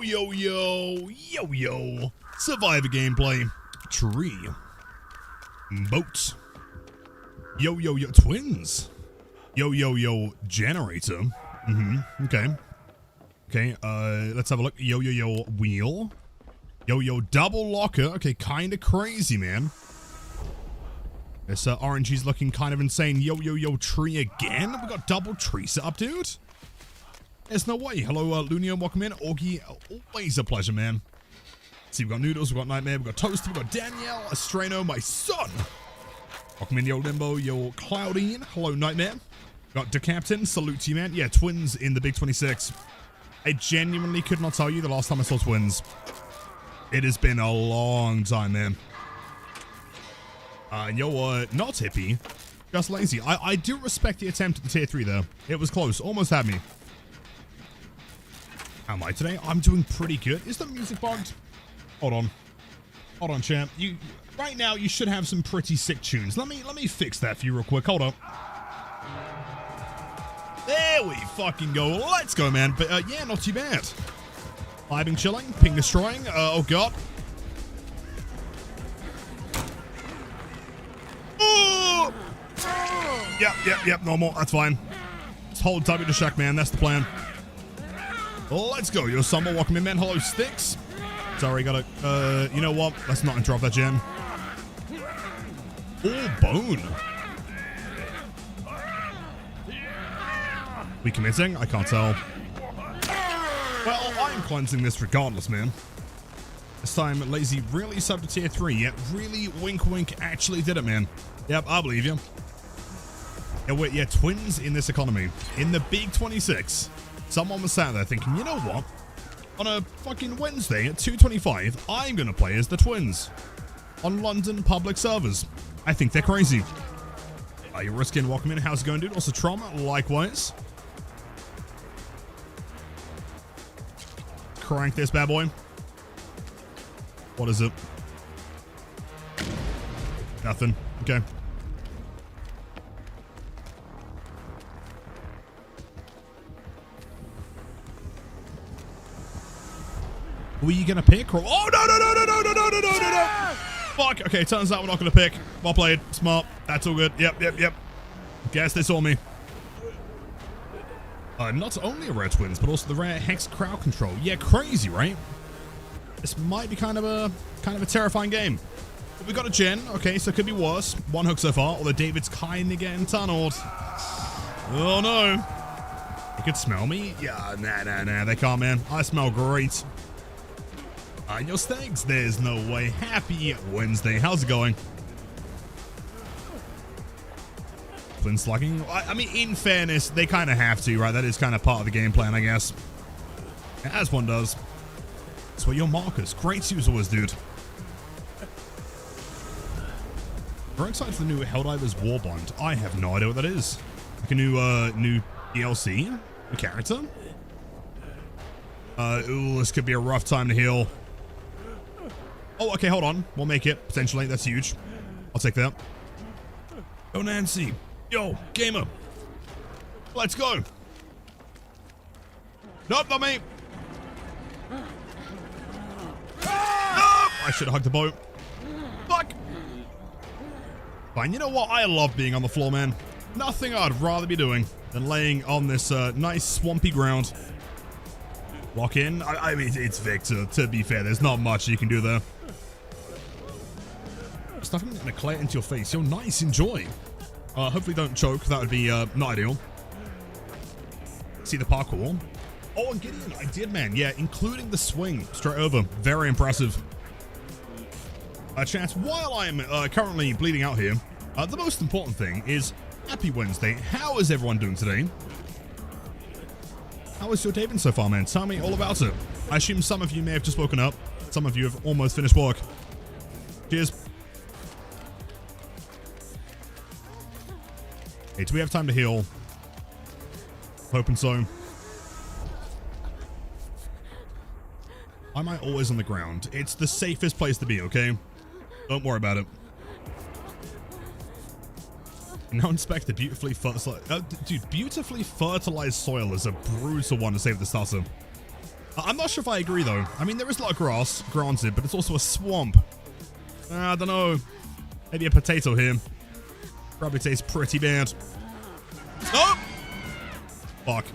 Yo. Survivor gameplay. Tree. Boats. Yo. Twins. Yo. Generator. Okay. Let's have a look. Yo. Wheel. Yo. Double locker. Okay, kind of crazy, man. This RNG's looking kind of insane. Yo. Tree again. We got double tree set up, dude. There's no way. Hello, Lunia. Welcome in. Augie. Always a pleasure, man. See, we've got Noodles, we've got Nightmare, we've got Toast, we've got Danielle, Estreno, my son. Welcome in, yo, Limbo, yo, Cloudine. Hello, Nightmare. Got DeCaptain, salute to you, man. Yeah, twins in the Big 26. I genuinely could not tell you the last time I saw twins. It has been a long time, man. Not hippie, just lazy. I do respect the attempt at the tier 3, though. It was close, almost had me. How am I today? I'm doing pretty good. Is the music bugged? Hold on, champ. Right now you should have some pretty sick tunes. Let me fix that for you real quick. Hold up. There we fucking go. Let's go, man. But yeah, not too bad. Vibing, chilling, ping destroying. Oh god. Oh! Yep. Normal. That's fine. Just hold W to shack, man. That's the plan. Let's go. Yo, Summer. Welcome in, man. Hello, Sticks. Sorry, gotta, you know what? Let's not interrupt that gen. Oh, bone. We committing? I can't tell. Well, I'm cleansing this regardless, man. This time, Lazy really subbed to tier 3. Yeah, really, wink, actually did it, man. Yep, I believe you. Yeah, wait, yeah, twins in this economy. In the Big 26. Someone was sat there thinking, you know what? On a fucking Wednesday at 2:25, I'm gonna play as the twins on London public servers. I think they're crazy. You're risking. Welcome in. How's it going, dude? Also, Trauma, likewise. Crank this bad boy. What is it? Nothing. Okay. Who are you gonna pick? Or oh no! Fuck. Okay, turns out we're not gonna pick. Well played. Smart. That's all good. Yep. Guess they saw me. Not only a rare twins, but also the rare hex crowd control. Yeah, crazy, right? This might be kind of a terrifying game. But we got a gen. Okay, so it could be worse. One hook so far. Although David's kind of getting tunneled. Oh no. You could smell me? Yeah, nah. They can't, man. I smell great. Your stags, there's no way. Happy Wednesday. How's it going? Twin slugging. I mean, in fairness, they kind of have to, right? That is kind of part of the game plan, I guess. As one does. That's what your markers. Great use always, dude. Very excited for the new Helldivers Warbond. I have no idea what that is. Like a new DLC? A character? Ooh, this could be a rough time to heal. Oh, okay, hold on. We'll make it, potentially. That's huge. I'll take that. Oh, Nancy. Yo, gamer. Let's go. Nope, not me. Nope. I should have hugged the boat. Fuck. Fine, you know what? I love being on the floor, man. Nothing I'd rather be doing than laying on this nice swampy ground. Lock in. I mean, it's Victor. To be fair, there's not much you can do there. Stuffing an eclair into your face. Yo, nice. Enjoy. Hopefully don't choke. That would be not ideal. See the parkour. Oh, and Gideon, I did, man. Yeah, including the swing straight over. Very impressive. Chat, while I'm currently bleeding out here, the most important thing is happy Wednesday. How is everyone doing today? How has your day been so far, man? Tell me all about it. I assume some of you may have just woken up. Some of you have almost finished work. Cheers. Hey, do we have time to heal? Hoping so. Why am I always on the ground? It's the safest place to be, okay? Don't worry about it. Now inspect the beautifully fertilized... dude, beautifully fertilized soil is a brutal one to save the starter. I'm not sure if I agree, though. I mean, there is a lot of grass, granted, but it's also a swamp. I don't know. Maybe a potato here. Probably tastes pretty bad. Oh! Fuck.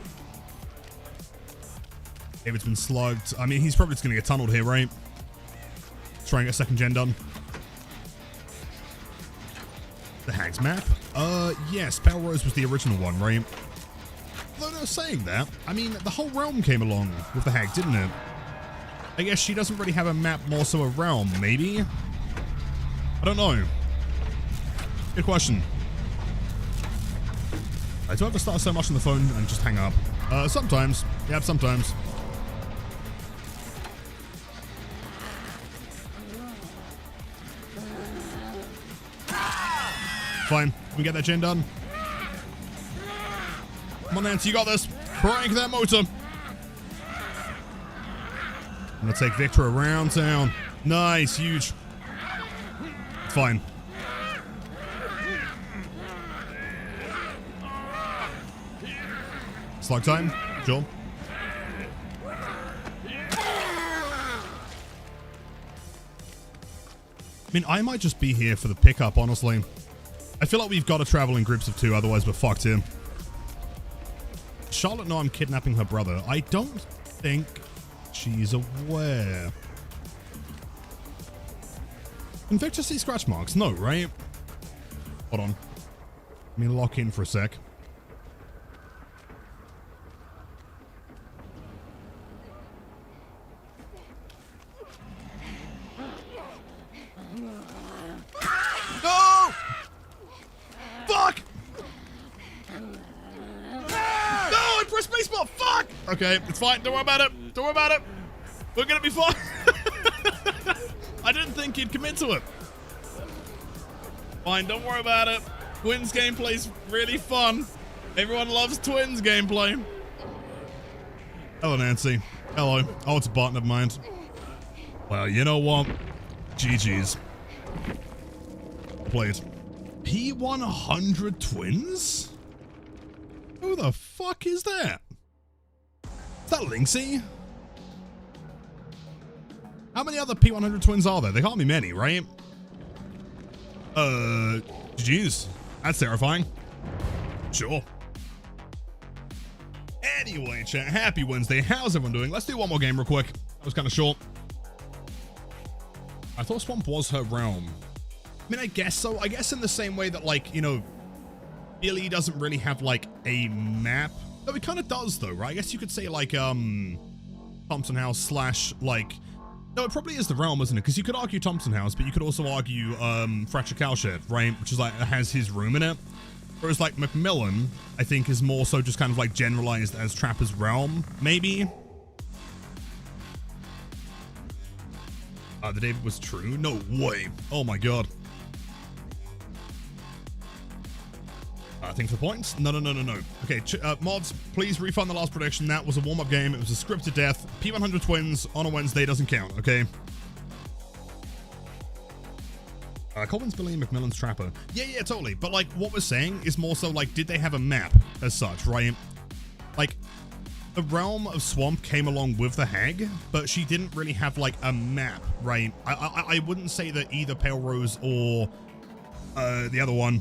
David's been slugged. I mean, he's probably just going to get tunneled here, right? Try and get second gen done. The Hag's map? Yes, Pale Rose was the original one, right? Though no, saying that, I mean, the whole realm came along with the Hag, didn't it? I guess she doesn't really have a map, more so a realm, maybe? I don't know. Good question. I do ever start so much on the phone and just hang up? Sometimes. Yep, sometimes. Fine. We get that gen done. Come on, Nancy, you got this. Crank that motor. I'm gonna take Victor around town. Nice, huge. Fine. Slug time. Sure. I mean, I might just be here for the pickup, honestly. I feel like we've got to travel in groups of 2, otherwise we're fucked here. Charlotte, no, I'm kidnapping her brother. I don't think she's aware. Can Victor see scratch marks? No, right? Hold on. Let me lock in for a sec. No! Fuck! No, I pressed spacebar. Fuck! Okay, it's fine. Don't worry about it. Don't worry about it. We're gonna be fine. I didn't think he'd commit to it. Fine, don't worry about it. Twins gameplay's really fun. Everyone loves Twins gameplay. Hello, Nancy. Hello. Oh, it's a bot. Never mind. Well, you know what? GG's. Played. P100 Twins? Who the fuck is that? Is that Linksy? How many other P100 Twins are there? There can't be many, right? Jeez. That's terrifying. Sure. Anyway, chat, happy Wednesday. How's everyone doing? Let's do one more game real quick. That was kind of short. I thought Swamp was her realm. I mean, I guess so. I guess in the same way that, like, you know, Billy doesn't really have, like, a map. No, it kind of does, though, right? I guess you could say, like, Thompson House slash, like... No, it probably is the realm, isn't it? Because you could argue Thompson House, but you could also argue Fracture Cowshed, right? Which is, like, has his room in it. Whereas, like, Macmillan, I think, is more so just kind of, like, generalized as Trapper's realm, maybe? The David was true? No way. Oh, my God. Thanks for points. No. Okay, mods, please refund the last prediction. That was a warm-up game. It was a scripted death. P100 Twins on a Wednesday doesn't count, okay? Colvin's Billy and Macmillan's Trapper. Yeah, totally. But, like, what we're saying is more so, like, did they have a map as such, right? Like, the realm of Swamp came along with the Hag, but she didn't really have, like, a map, right? I wouldn't say that either Pale Rose or the other one,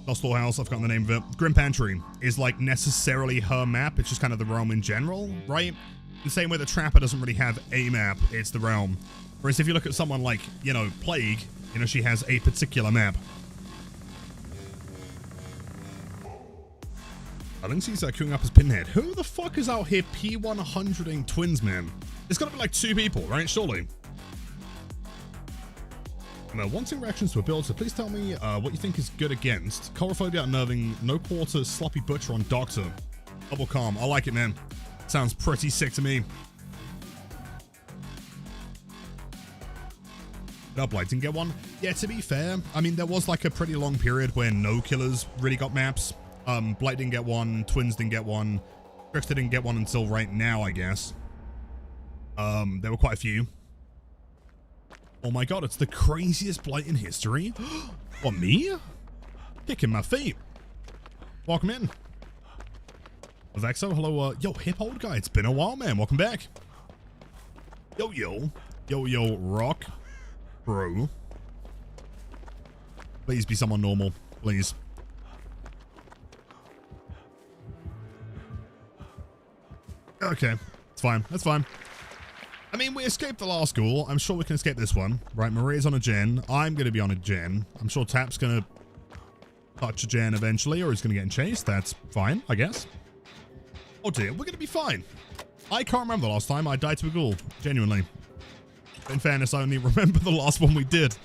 Lost Storehouse, I've forgotten the name of it, Grim Pantry, is, like, necessarily her map. It's just kind of the realm in general, right? The same way the Trapper doesn't really have a map, it's the realm. Whereas if you look at someone like, you know, Plague, you know, she has a particular map. I think she's queuing up as Pinhead. Who the fuck is out here P100ing Twins, man? It's gotta be like 2 people, right? Surely. Wanting reactions to a build, so please tell me what you think is good against. Chorophobia, unnerving, no quarter, sloppy butcher on Doctor. Double calm. I like it, man. Sounds pretty sick to me. Blight didn't get one. Yeah, to be fair, I mean, there was like a pretty long period where no killers really got maps. Blight didn't get one, Twins didn't get one, Trickster didn't get one until right now, I guess. There were quite a few. Oh my God, it's the craziest Blight in history. What, me? Kicking my feet. Welcome in. Vexo, hello, yo, hip old guy, it's been a while, man, welcome back. Yo, yo. Yo, yo, rock. Bro. Please be someone normal. Please. Okay. It's fine. That's fine. I mean, we escaped the last school. I'm sure we can escape this one. Right, Maria's on a gen. I'm going to be on a gen. I'm sure Tap's going to touch a gen eventually, or he's going to get chased. That's fine, I guess. Oh dear, we're going to be fine. I can't remember the last time I died to a ghoul. Genuinely. In fairness, I only remember the last one we did.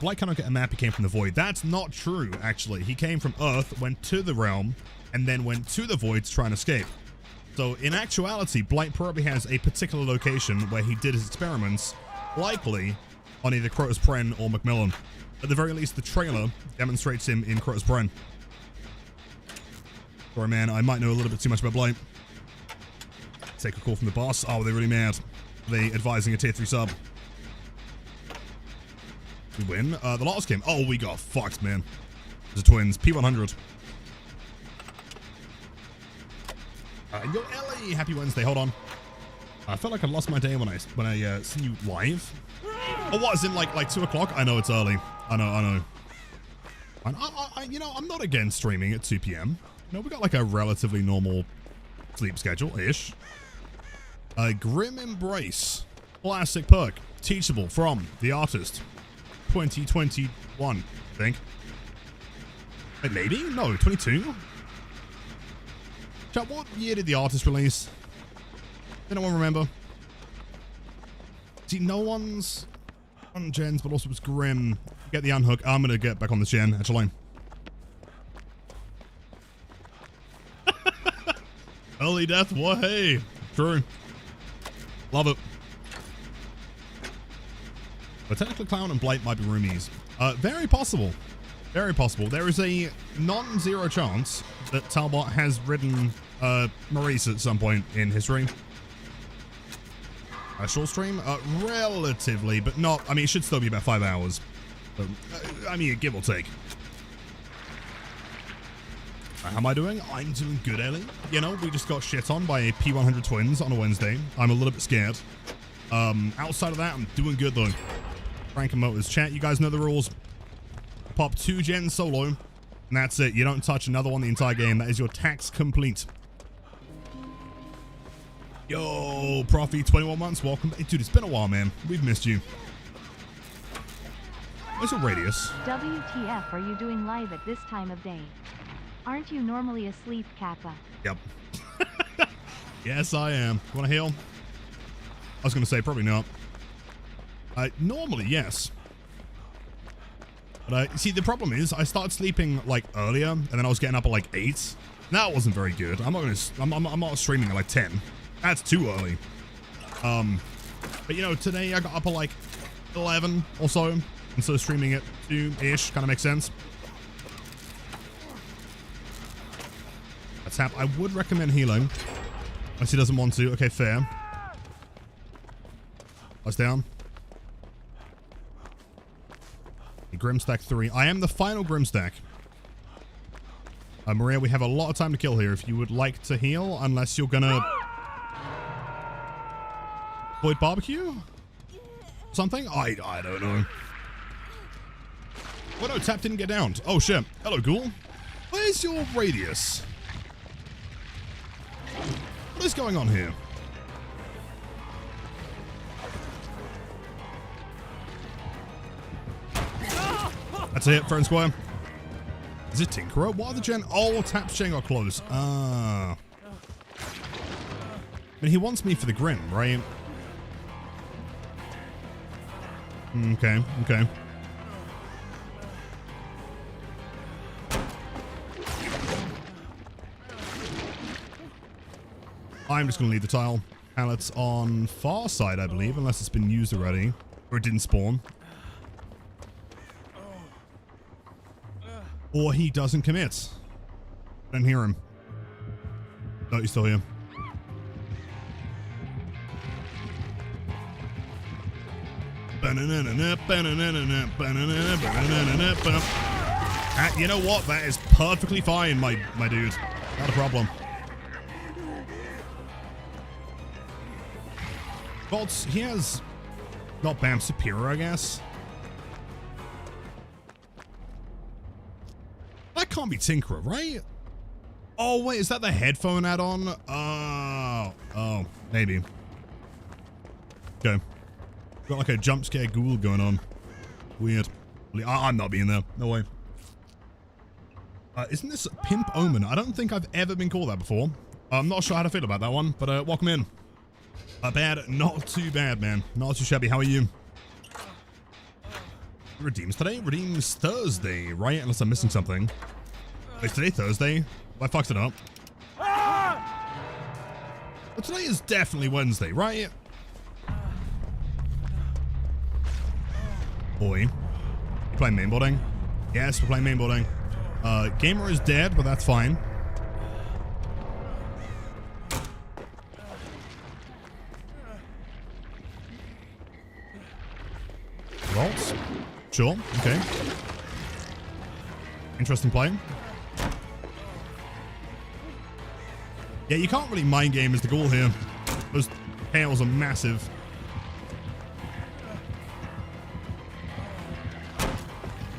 Blight cannot get a map. He came from the void. That's not true, actually. He came from Earth, went to the realm, and then went to the void to try and escape. So, in actuality, Blight probably has a particular location where he did his experiments, likely on either Crotus Pren or Macmillan. At the very least, the trailer demonstrates him in Crotus Pren. Sorry, man, I might know a little bit too much about Blight. Take a call from the boss. Oh, they're really mad. They advising a tier 3 sub. We win. The last game. Oh, we got fucked, man. The twins. P100. Yo, Ellie. Happy Wednesday. Hold on. I felt like I lost my day when I seen you live. Oh, what? Is it like 2 o'clock? I know it's early. I know. You know, I'm not against streaming at 2 p.m. You know, we got like a relatively normal sleep schedule-ish. Grim Embrace. Classic perk. Teachable from the artist. 2021, I think. Wait, maybe? No, 22? Chat, what year did the artist release? Anyone remember? See, no one's on gens, but also it was Grim. Get the unhook. I'm gonna get back on the gen, actually. Early death, what? Hey, true. Love it. But technically Clown and Blight might be roomies. Very possible. Very possible. There is a non-zero chance that Talbot has ridden Maurice at some point in history. A short stream? Relatively, but not... I mean, it should still be about 5 hours. But, I mean, give or take. How am I doing? I'm doing good, Ellie. You know, we just got shit on by P100 twins on a Wednesday. I'm a little bit scared. Outside of that, I'm doing good, though. Frank and Motors chat, you guys know the rules. Pop 2 gens solo, and that's it. You don't touch another one the entire game. That is your tax complete. Yo, Profi, 21 months. Welcome. Hey, dude, it's been a while, man. We've missed you. Where's your radius? WTF are you doing live at this time of day? Aren't you normally asleep, Kappa? Yep. Yes, I am. You want to heal? I was going to say, probably not. Normally, yes. But, see, the problem is, I started sleeping, like, earlier, and then I was getting up at, like, 8. That wasn't very good. I'm not streaming at, like, 10. That's too early. But, you know, today I got up at, like, 11 or so, and so streaming at 2-ish kind of makes sense. Tap. I would recommend healing. Unless he doesn't want to. Okay, fair. Us down. Grimstack 3. I am the final Grimstack. Maria, we have a lot of time to kill here. If you would like to heal, unless you're gonna... Void barbecue? Something? I don't know. Oh no, Tap didn't get downed. Oh shit. Hello, ghoul. Where's your radius? What is going on here? That's a hit, Fern Square. Is it Tinkerer? What are the gen? Oh, Tap's gen got close. I mean, he wants me for the Grim, right? Okay, okay. I'm just going to leave the tile. Pallets on far side, I believe, unless it's been used already. Or it didn't spawn. Or he doesn't commit. I don't hear him. No, he's still here. You know what? That is perfectly fine, my dude. Not a problem. Bolts, he has not BAM superior, I guess. That can't be Tinkerer, right? Oh, wait, is that the headphone add-on? Oh, maybe. Okay. Got like a jump scare ghoul going on. Weird. I'm not being there. No way. Isn't this Pimp Omen? I don't think I've ever been called that before. I'm not sure how to feel about that one, but welcome in. Bad, not too bad, man. Not too shabby. How are you? Redeems today? Redeems Thursday, right? Unless I'm missing something. Wait, today Thursday? I fucked it up. But today is definitely Wednesday, right? Boy. You playing mainboarding? Yes, we're playing mainboarding. Gamer is dead, but that's fine. Vaults? Sure, okay. Interesting play. Yeah, you can't really mind game as the goal here. Those tails are massive.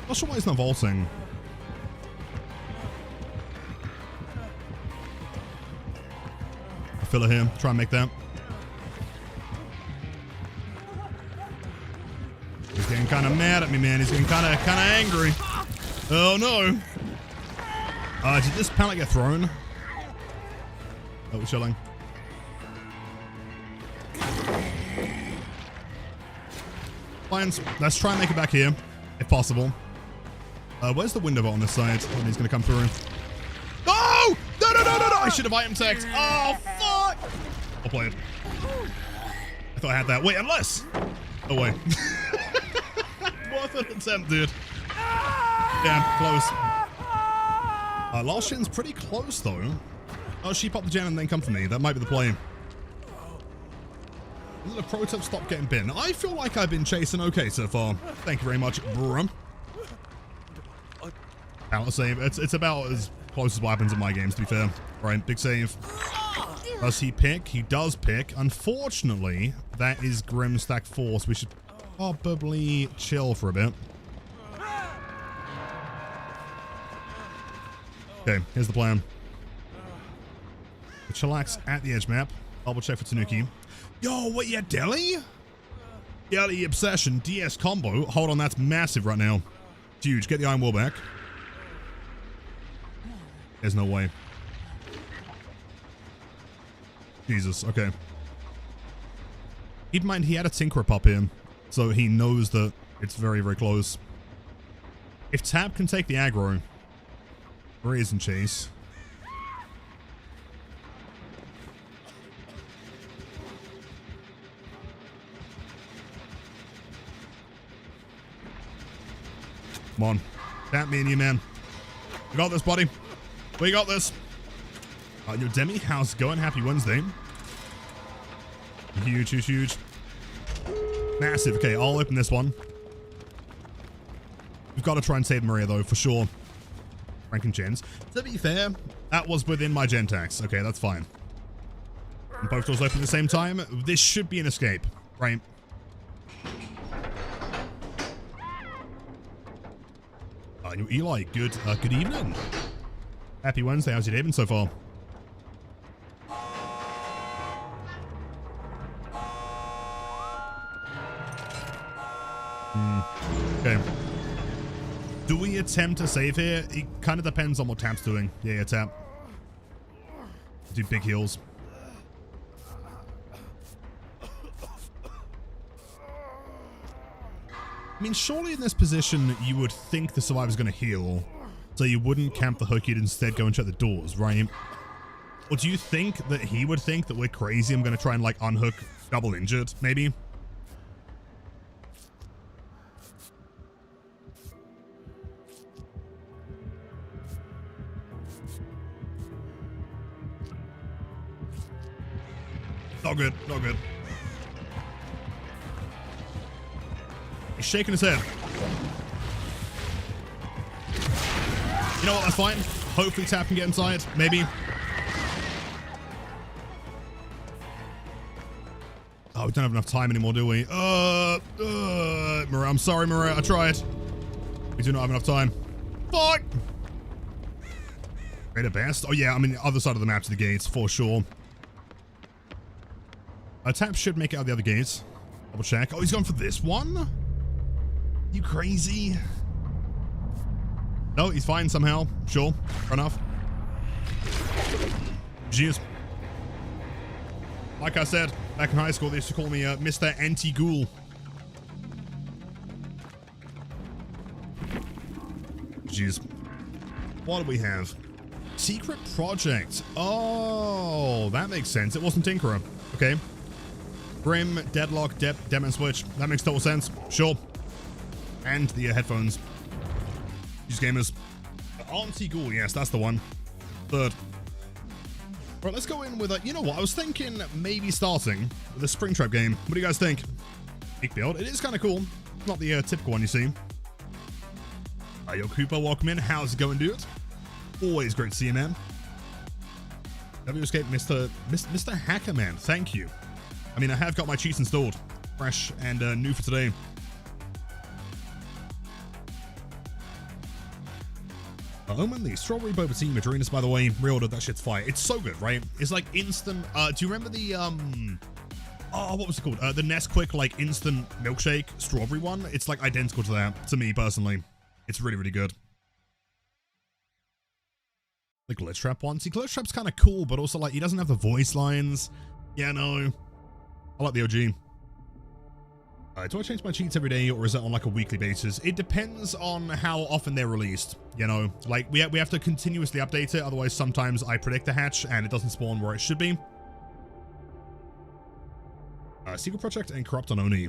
Not sure why it's not vaulting. A filler here. Try and make that. He's getting kind of mad at me, man. He's getting kind of angry. Oh no! Did this pallet get thrown? Oh, we're chilling. Fine. Let's try and make it back here, if possible. Where's the window on this side? When he's gonna come through. Oh! No! I should have item text. Oh, fuck! I'll play it. I thought I had that. Wait, unless. Oh, wait. Worth an attempt, dude. Yeah, close. Lalshin's pretty close, though. Oh, she popped the gen and then come for me. That might be the play. Is it a pro tip? Stop getting bitten. I feel like I've been chasing okay so far. Thank you very much, bro. Pallet save. It's about as close as what happens in my games, to be fair. Right, big save. Does he pick? He does pick. Unfortunately, that is Grim Stack Force. We should probably chill for a bit. Okay, here's the plan. Chillax at the edge map. Double check for Tanuki. Yo, what, yeah, Delhi? Delhi Obsession, DS combo. Hold on, that's massive right now. It's huge. Get the Iron Wall back. There's no way. Jesus, okay. Keep in mind, he had a Tinkerer pop in, so he knows that it's very, very close. If Tab can take the aggro, where is in chase? Come on. Tap me and you, man. We got this, buddy. We got this. Yo, Demi, how's it going? Happy Wednesday. Huge, huge, huge. Massive. Okay, I'll open this one. We've got to try and save Maria, though, for sure. Ranking gens. To be fair, that was within my gen tax. Okay, that's fine. And both doors open at the same time. This should be an escape, right? Eli, good evening. Happy Wednesday. How's your day been so far? Okay. Do we attempt to save here? It kind of depends on what Tap's doing. Yeah, Tap. Do big heals. I mean, surely in this position, you would think the survivor's going to heal, so you wouldn't camp the hook, you'd instead go and shut the doors, right? Or do you think that he would think that we're crazy? I'm going to try and, like, unhook double injured, maybe? Not good, not good. He's shaking his head. You know what, that's fine. Hopefully Tap can get inside, maybe. Oh, we don't have enough time anymore, do we? Mirai, I'm sorry, Mirai. I tried. We do not have enough time. Fuck! Greater best? Oh, yeah, I mean, other side of the map to the gates, for sure. Tap should make it out the other gates. Double check. Oh, he's going for this one? You crazy? No, he's fine somehow. Sure. Fair enough. Jeez. Like I said, back in high school, they used to call me Mr. Anti-Ghoul. Jeez. What do we have? Secret project. Oh, that makes sense. It wasn't Tinkerer. Okay. Grim, Deadlock, Demon Switch. That makes total sense. Sure. And the headphones. These gamers. Anti-Ghoul. Yes, that's the one. Third. Right, let's go in with you know what? I was thinking maybe starting with a Springtrap game. What do you guys think? Big build. It is kind of cool. Not the typical one you see. Yo, Cooper, welcome in. How's it going, dude? Always great to see you, man. W Escape, Mr. Hackerman. Thank you. I mean, I have got my cheats installed. Fresh and new for today. Omen, the strawberry boba tea Madrinas, by the way, reordered. That shit's fire. It's so good, right? It's like instant. Do you remember the oh, what was it called? The Nesquik like instant milkshake strawberry one. It's like identical to that to me personally. It's really, really good. The Glitch Trap one. See, Glitch Trap's kind of cool, but also like he doesn't have the voice lines. Yeah, no. I like the OG. Do I change my cheats every day, or is it on like a weekly basis? It depends on how often they're released. You know, like we have to continuously update it. Otherwise, sometimes I predict a hatch and it doesn't spawn where it should be. Secret Project and Corrupt on Oni.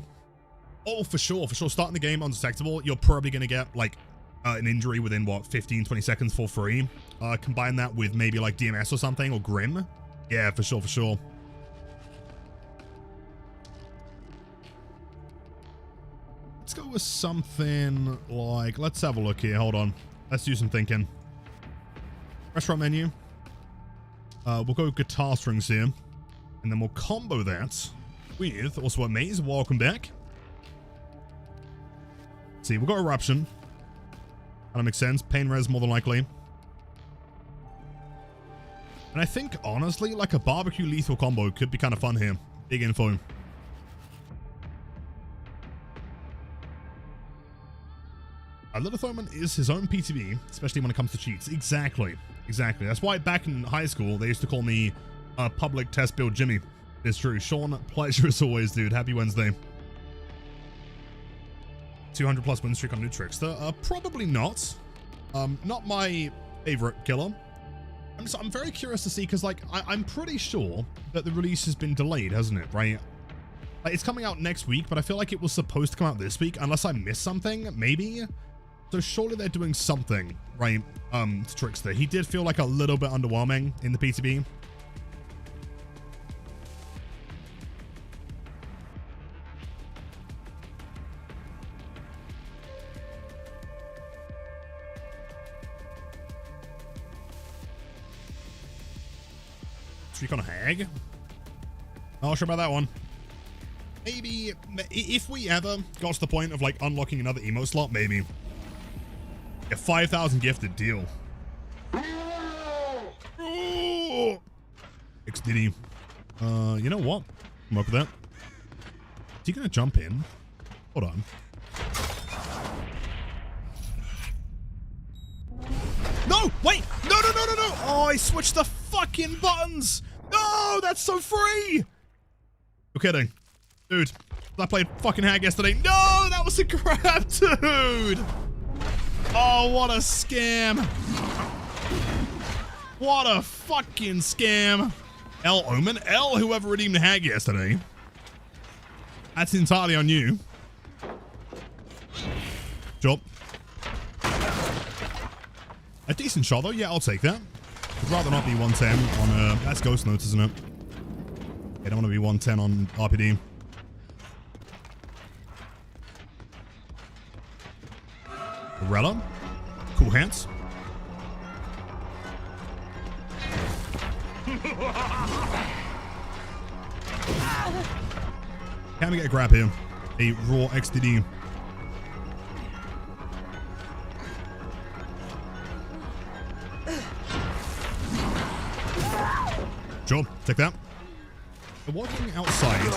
Oh, for sure, for sure. Starting the game undetectable, you're probably going to get like an injury within what 15-20 seconds for free. Combine that with maybe like DMS or something, or Grim. Yeah, for sure, for sure. Let's go with something like, let's have a look here. Hold on. Let's do some thinking. Restaurant menu. We'll go guitar strings here. And then we'll combo that with also a maze. Welcome back. Let's see, we've got Eruption. That makes sense. Pain res more than likely. And I think, honestly, like a barbecue lethal combo could be kind of fun here. Big info. Little Thoman is his own PTB, especially when it comes to cheats. Exactly. Exactly. That's why back in high school, they used to call me Public Test Build Jimmy. It's true. Sean, pleasure as always, dude. Happy Wednesday. 200 plus win streak on New Trickster. Probably not. Not my favorite killer. I'm very curious to see, because like I'm pretty sure that the release has been delayed, hasn't it? Right? Like, it's coming out next week, but I feel like it was supposed to come out this week, unless I missed something, maybe. So surely they're doing something, right? To Trickster. He did feel like a little bit underwhelming in the PTB. Streak on a hag? Not sure about that one. Maybe if we ever got to the point of like unlocking another emo slot, maybe. A 5,000 gifted deal. XDD. You know what? I'm up with that. Is he gonna jump in? Hold on. No! Wait! No! Oh, I switched the fucking buttons! No! That's so free! You're kidding. Dude, I played fucking hag yesterday. No! That was a grab, dude! Oh, what a scam. What a fucking scam. L Omen? L, whoever redeemed the hag yesterday. That's entirely on you. Sure. A decent shot, though. Yeah, I'll take that. I'd rather not be 110 on, that's Ghost Notes, isn't it? I don't want to be 110 on RPD. Rella. Cool hands. Can we get a grab here? A raw XDD. Sure, take that. They're walking outside.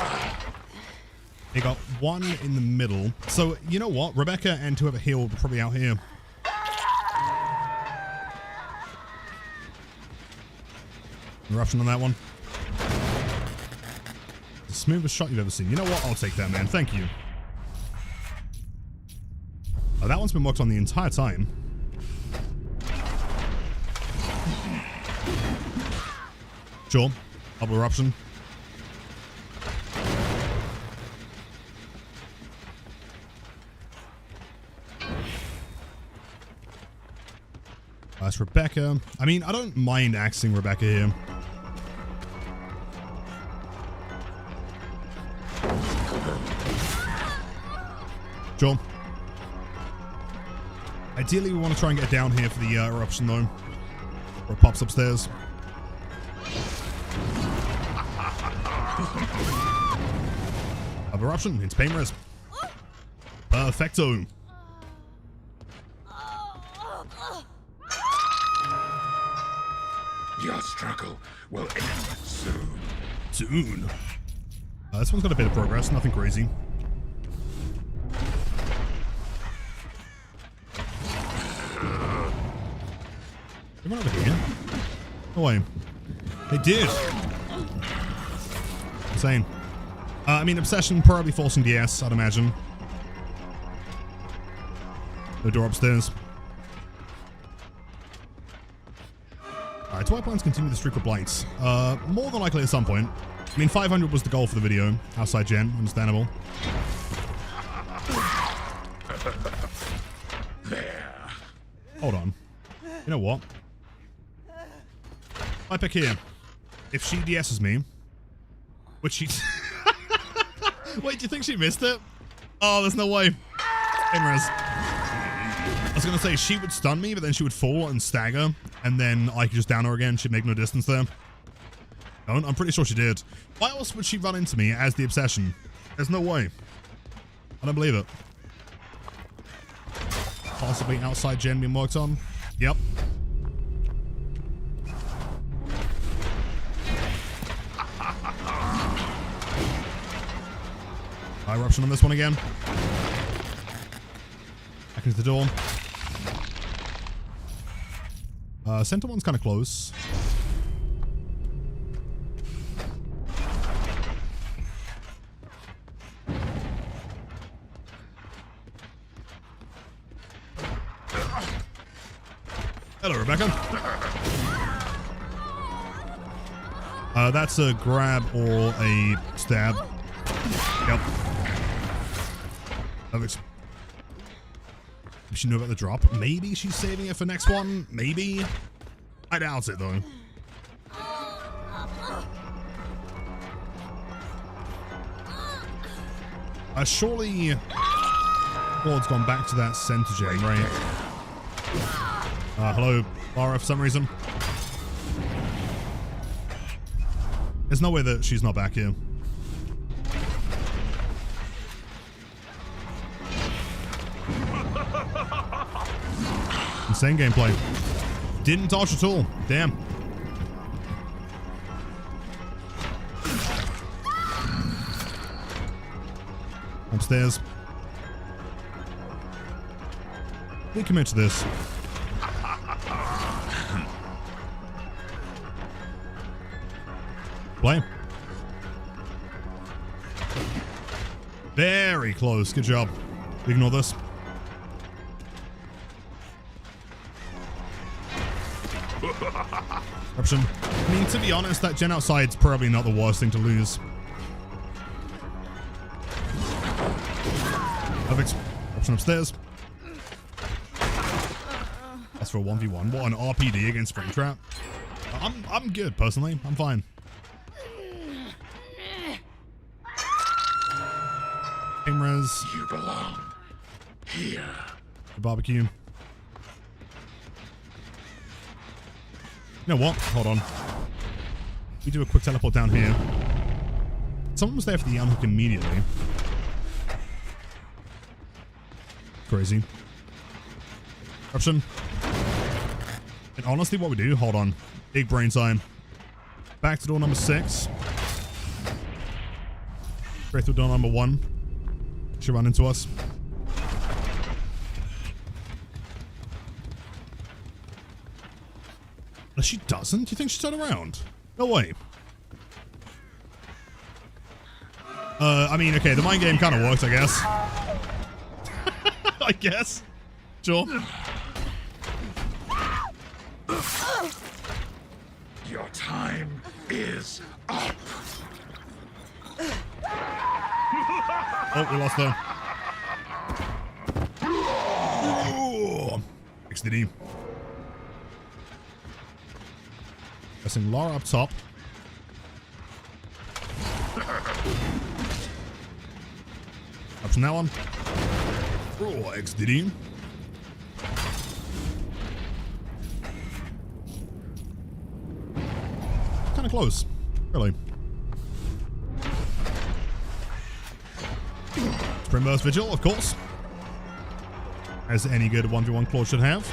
They got one in the middle. So, you know what? Rebecca and whoever healed are probably out here. Eruption on that one. The smoothest shot you've ever seen. You know what? I'll take that, man. Thank you. Oh, that one's been worked on the entire time. Sure. Double eruption. That's Rebecca. I mean, I don't mind axing Rebecca here. Sure. Ideally, we want to try and get down here for the eruption, though. Or it pops upstairs. Of eruption, it's pain res. Perfecto. Your struggle will end soon. Soon. This one's got a bit of progress, nothing crazy. They went over here. No way. They did. Insane. I mean, Obsession probably forcing DS, I'd imagine. The door upstairs. Alright, do I plan to continue the streak of Blights? More than likely at some point. I mean, 500 was the goal for the video. Outside gen, understandable. There. Hold on. You know what? I pick here. If she DS's me, which she... Wait, do you think she missed it? Oh, there's no way. Inres. I was going to say she would stun me, but then she would fall and stagger, and then I could just down her again. She'd make no distance there. No, I'm pretty sure she did. Why else would she run into me as the Obsession? There's no way. I don't believe it. Possibly outside gen being worked on. Yep. High eruption on this one again. Back into the door. Center one's kind of close. Hello, Rebecca. That's a grab or a stab. Yep. Perfect. Does she know about the drop? Maybe she's saving it for next one. Maybe. I doubt it, though. Surely Ward's gone back to that center gen, right? Hello, Lara, for some reason. There's no way that she's not back here. Insane gameplay. Didn't dodge at all. Damn. Upstairs. We commit to this. Play. Very close. Good job. Ignore this. Option. I mean, to be honest, that gen outside's probably not the worst thing to lose. Perfect. Option upstairs. That's for a 1v1. What an RPD against Springtrap. I'm good, personally. I'm fine. Cameras. You belong here. The barbecue. You know what? Hold on. We do a quick teleport down here. Someone was there for the unhook immediately. Crazy. Option. And honestly, what we do, hold on. Big brain time. Back to door number 6. Straight through door number 1. She'll run into us. No, she doesn't? Do you think she's turned around? No way. I mean, okay, the mind game kind of works, I guess. I guess. Sure. Your time is up. Oh, we lost her. XDD. Pressing Lara up top. Up from now on. Oh, XDD. Kind of close. Really. Spring Burst Vigil, of course. As any good 1v1 claw should have.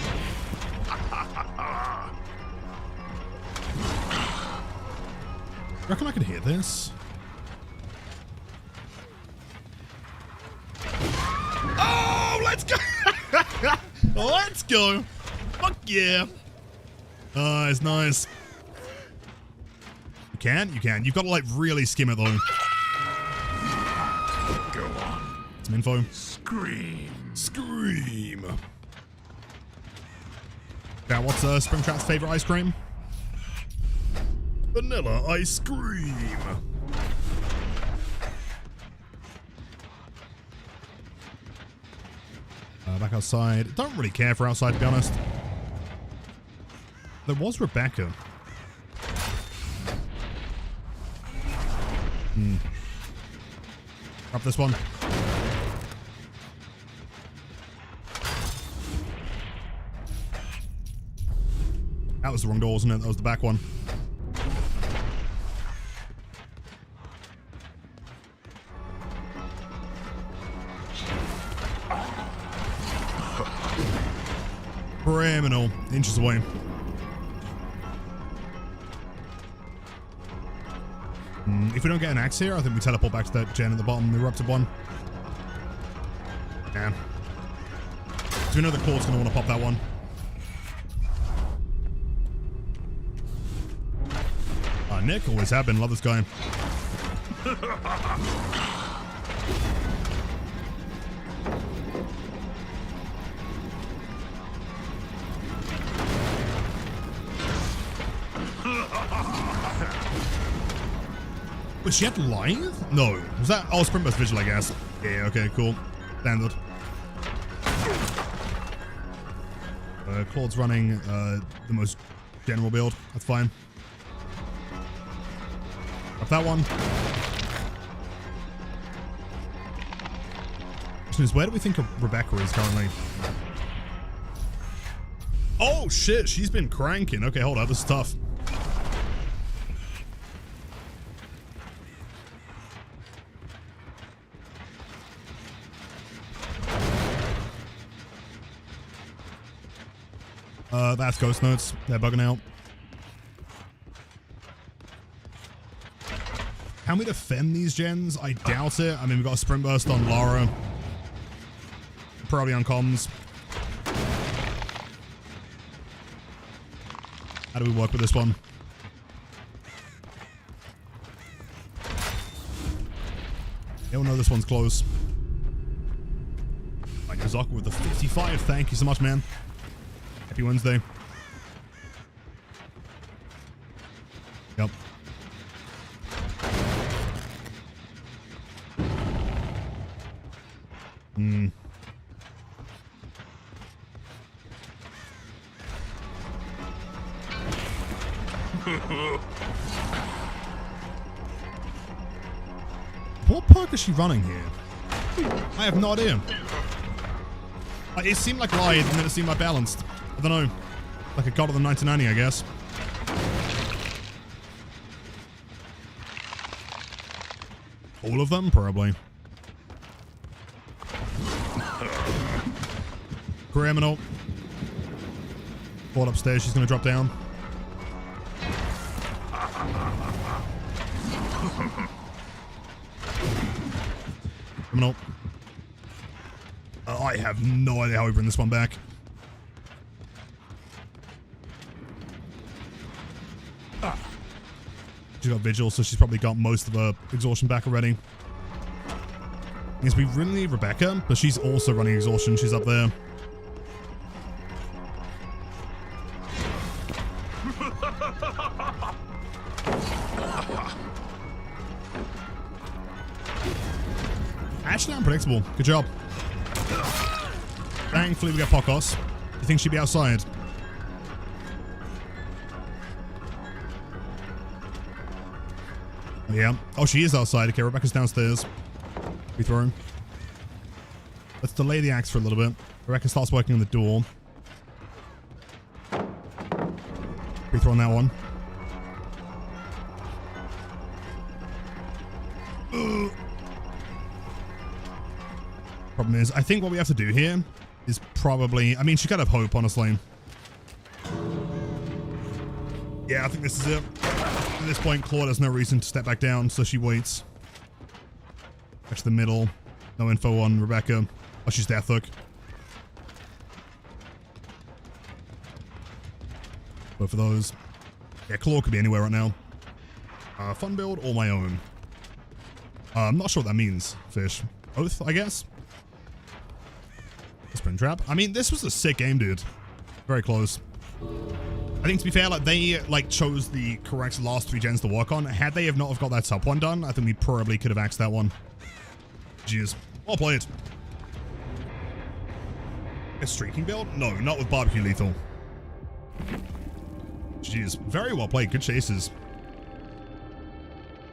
Reckon I could hear this? Oh, let's go! Let's go! Fuck yeah! It's nice. You can? You can. You've got to, like, really skim it, though. Go on. Some info. Scream. Scream! Now, what's Springtrap's favorite ice cream? Vanilla ice cream! Back outside. Don't really care for outside, to be honest. There was Rebecca. Grab this one. That was the wrong door, wasn't it? That was the back one. Criminal. Inches away. If we don't get an axe here, I think we teleport back to that gen at the bottom, the erupted one. Yeah. So we know the claw's going to want to pop that one. Nick, always have been. Love this guy. Was she at live? No. Was that? Oh, Sprint Burst Vigil, I guess. Yeah, okay, cool. Standard. Claude's running the most general build. That's fine. Up that one. Question is, where do we think Rebecca is currently? Oh shit, she's been cranking. Okay, hold up, this is tough. That's Ghost Notes. They're bugging out. Can we defend these gens? I doubt it. I mean, we've got a Sprint Burst on Lara. Probably on comms. How do we work with this one? You'll know this one's close. Like Zaka with the 55. Thank you so much, man. Happy Wednesday. Yep. What perk is she running here? I have no idea. It seemed like light, and then it seemed like balanced. I don't know. Like a god of the 1990, I guess. All of them? Probably. Criminal. Ball upstairs. She's going to drop down. Criminal. I have no idea how we bring this one back. She's got Vigil, so she's probably got most of her exhaustion back already. Yes, we really need Rebecca, but she's also running exhaustion. She's up there. Actually, unpredictable. Good job. Thankfully, we got Pocos. You think she'd be outside? Yeah. Oh, she is outside. Okay, Rebecca's downstairs. We throw her. Let's delay the axe for a little bit. Rebecca starts working on the door. We throw on that one. Problem is, I think what we have to do here is probably... I mean, she could have hope, honestly. Yeah, I think this is it. At this point, Claude has no reason to step back down, so she waits. Back to the middle. No info on Rebecca. Oh, she's Death Hook. Both of those. Yeah, Claude could be anywhere right now. Fun build or my own? I'm not sure what that means, Fish. Both, I guess? Spring Trap. I mean, this was a sick game, dude. Very close. I think, to be fair, like, they, like, chose the correct last 3 gens to work on. Had they have not have got that top one done, I think we probably could have axed that one. Jeez. Well played. A streaking build? No, not with barbecue lethal. Jeez. Very well played. Good chases.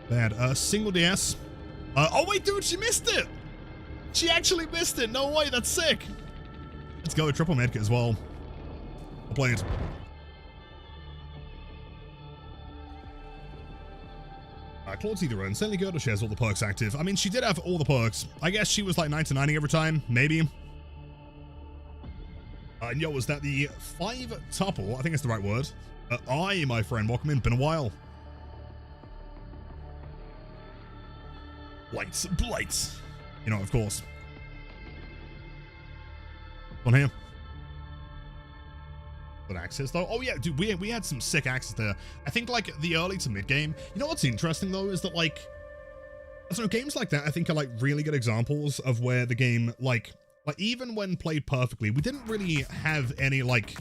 Bad. Single DS. Oh, wait, dude, she missed it. She actually missed it. No way. That's sick. Let's go. Triple medkit as well. Well played. Claude's either own. Certainly good, or she has all the perks active. I mean, she did have all the perks. I guess she was like 99ing every time. Maybe. Yo, was that the 5-tuple? I think it's the right word. Aye, my friend. Welcome in. Been a while. Blight. You know, of course. On here. Good axes, though. Oh, yeah, dude, we had some sick axes there. I think, like, the early to mid-game. You know what's interesting, though, is that, like... So games like that, I think, are, like, really good examples of where the game, like, even when played perfectly, we didn't really have any, like,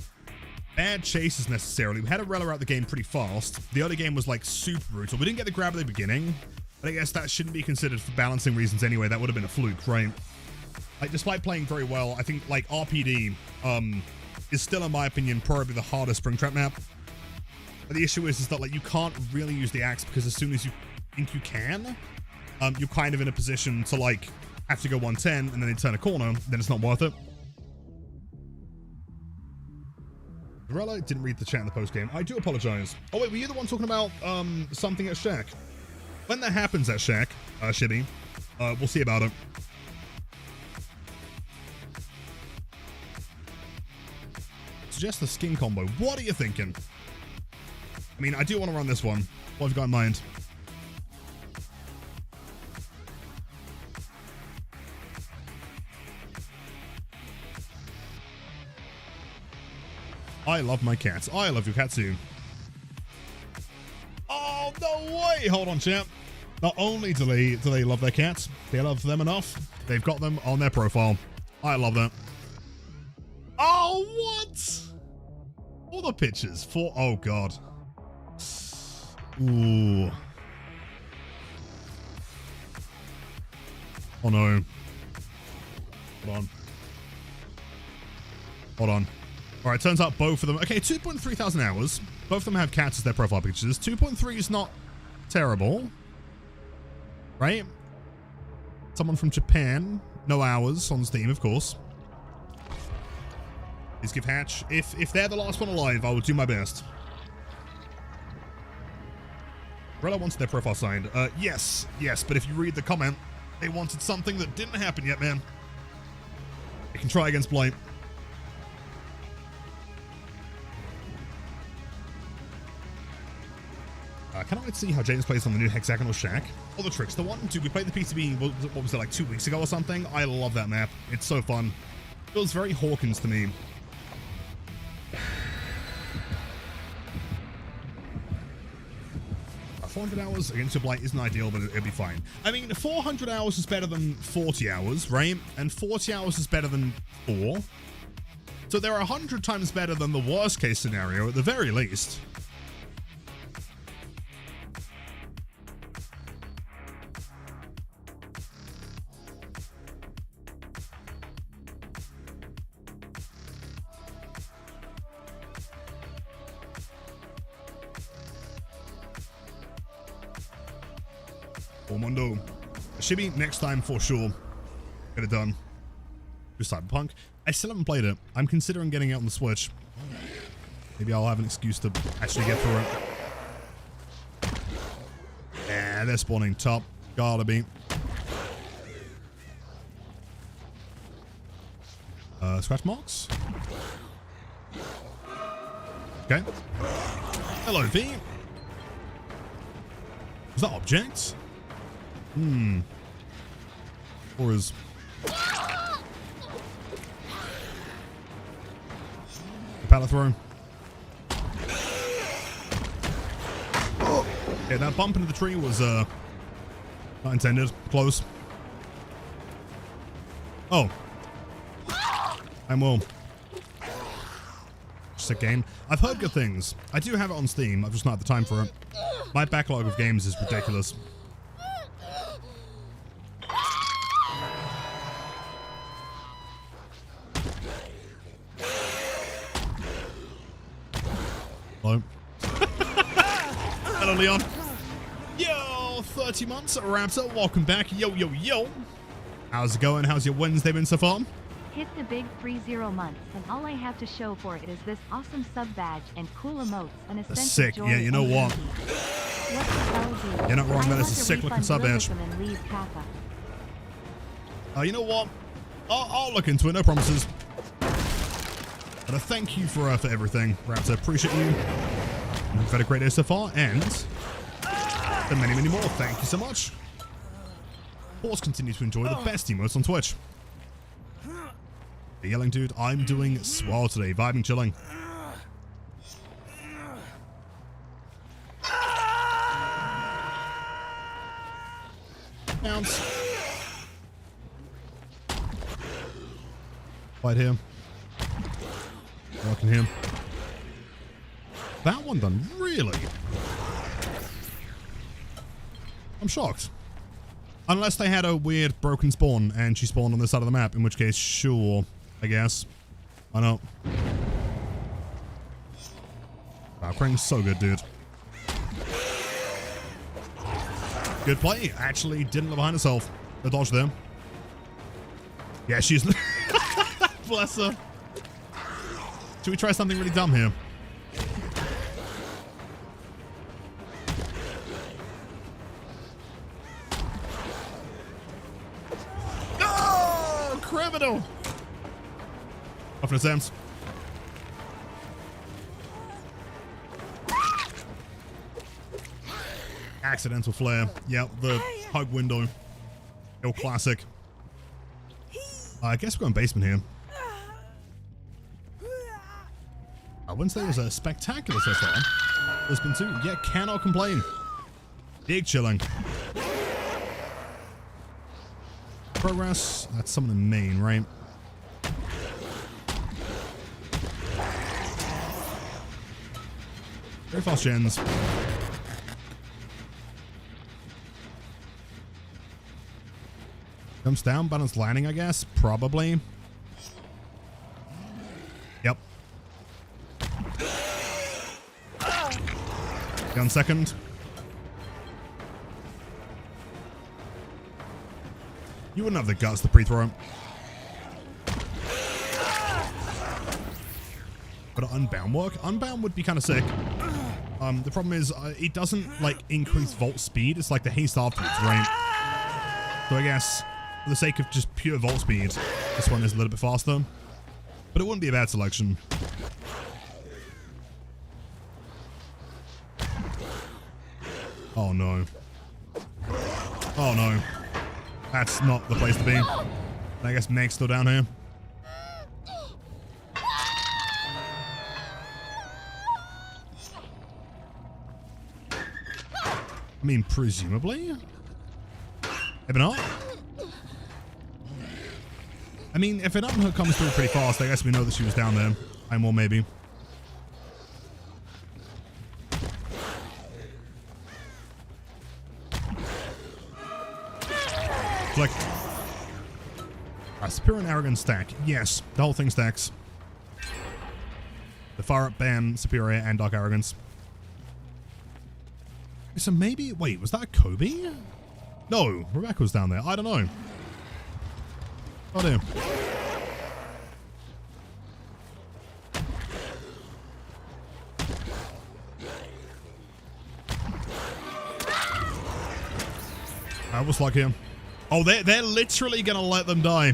bad chases necessarily. We had to rel out the game pretty fast. The early game was, like, super brutal. We didn't get the grab at the beginning, but I guess that shouldn't be considered for balancing reasons anyway. That would have been a fluke, right? Like, despite playing very well, I think, like, RPD, is still, in my opinion, probably the hardest Springtrap map. But the issue is that, like, you can't really use the axe because as soon as you think you can, you're kind of in a position to, like, have to go 110 and then they turn a corner, then it's not worth it. Varela didn't read the chat in the post game. I do apologize. Oh, wait, were you the one talking about something at Shack? When that happens at Shack, Shibby, we'll see about it. Suggest the skin combo. What are you thinking? I mean, I do want to run this one. What have you got in mind? I love my cats. I love your cat too. Oh, no way! Hold on, champ. Not only do they love their cats, they love them enough. They've got them on their profile. I love that. Oh, what? All the pictures for... Oh, God. Ooh. Oh, no. Hold on. Hold on. All right, turns out both of them... Okay, 2.3 thousand hours. Both of them have cats as their profile pictures. 2.3 is not terrible. Right? Someone from Japan. No hours on Steam, of course. Please give Hatch. If they're the last one alive, I will do my best. Rella wanted their profile signed. Yes, but if you read the comment, they wanted something that didn't happen yet, man. You can try against Blight. I cannot wait to see how James plays on the new hexagonal shack. Or the Trickster one. Dude, we played the PCB, what was it, like 2 weeks ago or something? I love that map. It's so fun. It feels very Hawkins to me. 400 hours against your Blight isn't ideal, but it'll be fine. I mean, 400 hours is better than 40 hours, right? And 40 hours is better than 4. So they're 100 times better than the worst case scenario, at the very least. Mundo. Shibi next time for sure. Get it done. Do Cyberpunk. I still haven't played it. I'm considering getting it on the Switch. Maybe I'll have an excuse to actually get through it. Yeah, they're spawning top. Gotta be. Scratch marks. Okay. Hello, V. Is that objects? Or is... The pallet throw. Yeah, that bump into the tree was, not intended. Close. Oh. I'm well. Just a game. I've heard good things. I do have it on Steam. I've just not had the time for it. My backlog of games is ridiculous. Hello. Hello, Leon. Yo, 30 months, Raptor. Welcome back. Yo. How's it going? How's your Wednesday been so far? Hit the big 30 months, and all I have to show for it is this awesome sub badge and cool emotes and a sense sick. of joy. Yeah, you know what? What the hell, dude? You're not wrong. I That is want a to sick looking refund sub badge. Lilithum and leave Kappa. You know what? I'll look into it. No promises. But a thank you for everything, Raptor. Appreciate you. You've had a great day so far, and many more. Thank you so much. Horse continue to enjoy the best emotes on Twitch. The yelling dude, I'm doing swell today. Vibing, chilling. Bounce. Fight here. Working him. That one done, really? I'm shocked. Unless they had a weird broken spawn and she spawned on this side of the map, in which case, sure, I guess. I know. Wow, Krang's so good, dude. Good play. Actually didn't look behind herself. The dodge there. Yeah, she's... Bless her. Should we try something really dumb here? Oh, criminal! Off in his hands. Accidental flare. Yep, the hug window. Real classic. I guess we're going basement here. Wednesday was a spectacular so far. There's been 2. Yeah, cannot complain. Big chilling. Progress. That's some of the main, right? Very fast gens. Comes down, balance landing, I guess. Probably. Yep. Gun second. You wouldn't have the guts to pre-throw. But Unbound work? Unbound would be kind of sick. The problem is it doesn't like increase vault speed. It's like the haste afterwards, right? So I guess for the sake of just pure vault speed, this one is a little bit faster. But it wouldn't be a bad selection. Oh no. Oh no. That's not the place to be. I guess Meg's still down here. I mean, presumably. Maybe not. I mean, if an unhook comes through pretty fast, I guess we know that she was down there. I'm more maybe. It's like a Superior and Arrogant stack. Yes, the whole thing stacks. The Fire Up, Bam, Superior, and Dark Arrogance. So maybe, wait, was that Kobe? No, Rebecca was down there. I don't know. Oh dear. What's like here? Oh, they're literally gonna let them die.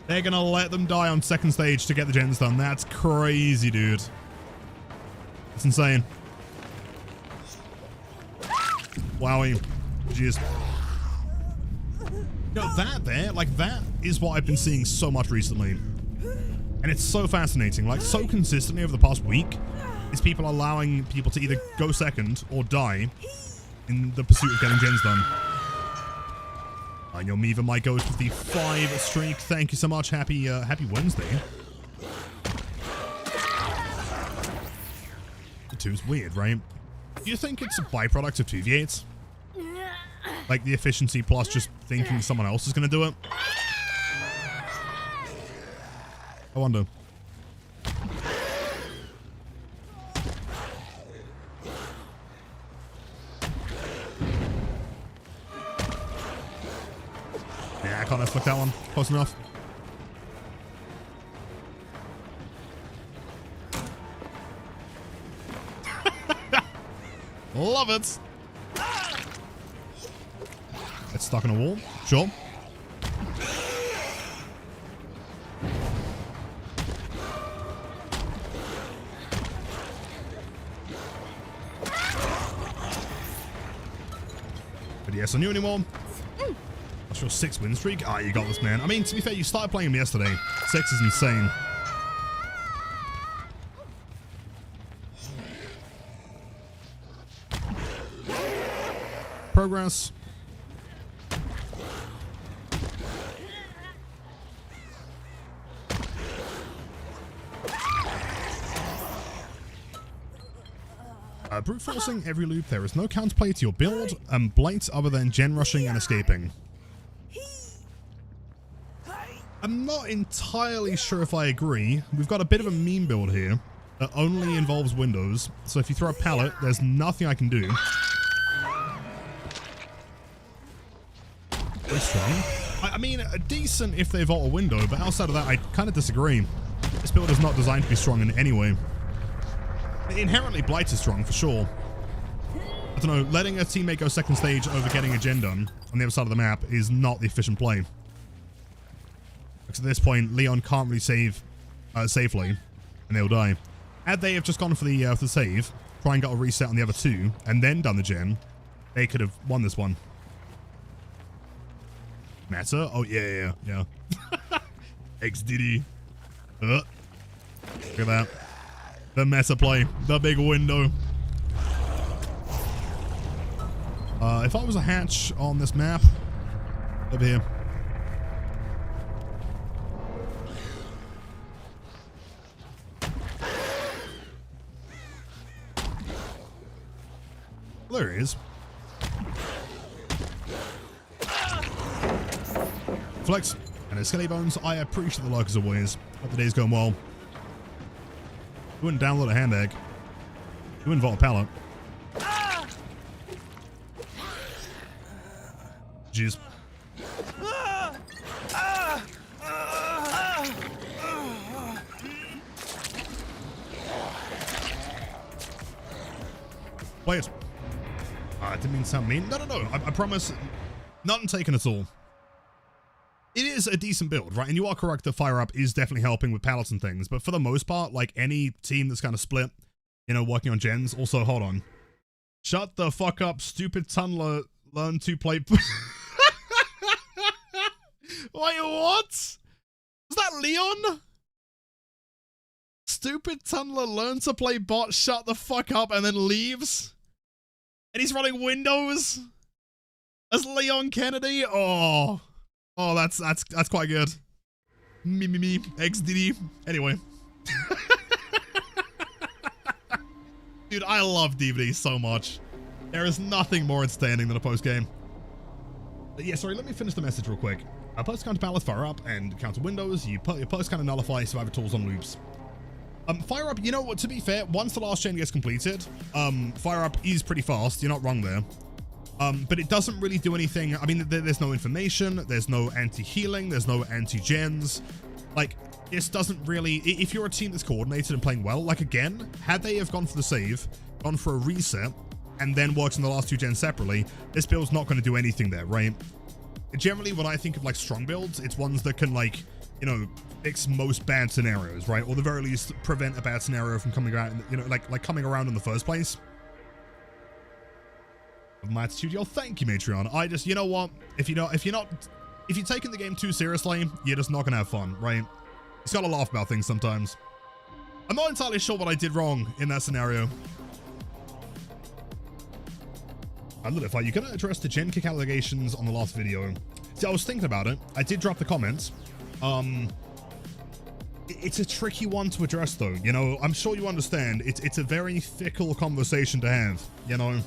They're gonna let them die on second stage to get the gens done. That's crazy, dude. It's insane. Wowie. Jeez. No, that there, like that is what I've been seeing so much recently. And it's so fascinating, like so consistently over the past week, is people allowing people to either go second or die in the pursuit of getting gens done. And your Miva might go with the 5 streak. Thank you so much. Happy Wednesday. The 2's weird, right? Do you think it's a byproduct of 2v8s? Like the efficiency plus just thinking someone else is going to do it? I wonder. Yeah, I can't afflict that one. Close enough. Love it. It's stuck in a wall. Sure. But yes, I knew anymore. What's your 6 win streak? Ah, you got this, man. I mean, to be fair, you started playing him yesterday. 6 is insane. Progress. Brute forcing every loop. There is no counterplay to your build and Blight other than gen rushing and escaping. I'm not entirely sure if I agree. We've got a bit of a meme build here that only involves windows. So if you throw a pallet, there's nothing I can do. Very strong. I mean, decent if they vault a window, but outside of that, I kind of disagree. This build is not designed to be strong in any way. Inherently, Blight is strong, for sure. I don't know, letting a teammate go second stage over getting a gen done on the other side of the map is not the efficient play. Because at this point, Leon can't really save safely, and they'll die. Had they have just gone for the save, try and got a reset on the other 2, and then done the gen, they could have won this one. Matter? Oh, yeah. XDD. Look at that. The meta play. The big window. If I was a hatch on this map, over here. There he is. Flex and his skelly bones. I appreciate the luck as always. Hope the day's going well. You wouldn't download a handbag. You wouldn't vault a pallet. Jeez. Wait. I didn't mean to sound mean. No. I promise. Nothing taken at all. It is a decent build, right? And you are correct that Fire Up is definitely helping with pallets and things. But for the most part, like any team that's kind of split, you know, working on gens. Also, hold on. Shut the fuck up, stupid tunneler. Learn to play. Wait, what? Is that Leon? Stupid tunneler learns to play bot, shut the fuck up, and then leaves? And he's running Windows? As Leon Kennedy? Oh, that's quite good. Me, XDD. Anyway. Dude, I love DVD so much. There is nothing more outstanding than a post-game. Yeah, sorry, let me finish the message real quick. Post counter pallet, Fire Up, and counter windows. You put your post counter nullify survivor tools on loops. Fire Up, you know what, to be fair, once the last chain gets completed, Fire Up is pretty fast. You're not wrong there. But it doesn't really do anything. I mean, there's no information, there's no anti-healing, there's no anti-gens. Like, this doesn't really, if you're a team that's coordinated and playing well, like again, had they have gone for the save, gone for a reset, and then worked on the last two gens separately, this build's not going to do anything there, right? Generally, when I think of like strong builds, it's ones that can like, you know, fix most bad scenarios, right? Or at the very least, prevent a bad scenario from coming around, you know, like coming around in the first place. My attitude, yo, thank you, Matreon. I just, you know what? If you're taking the game too seriously, you're just not gonna have fun, right? You just gotta laugh about things sometimes. I'm not entirely sure what I did wrong in that scenario. If you could address the gen kick allegations on the last video. See, I was thinking about it. I did drop the comments. It's a tricky one to address, though. You know, I'm sure you understand. It's a very fickle conversation to have. You know,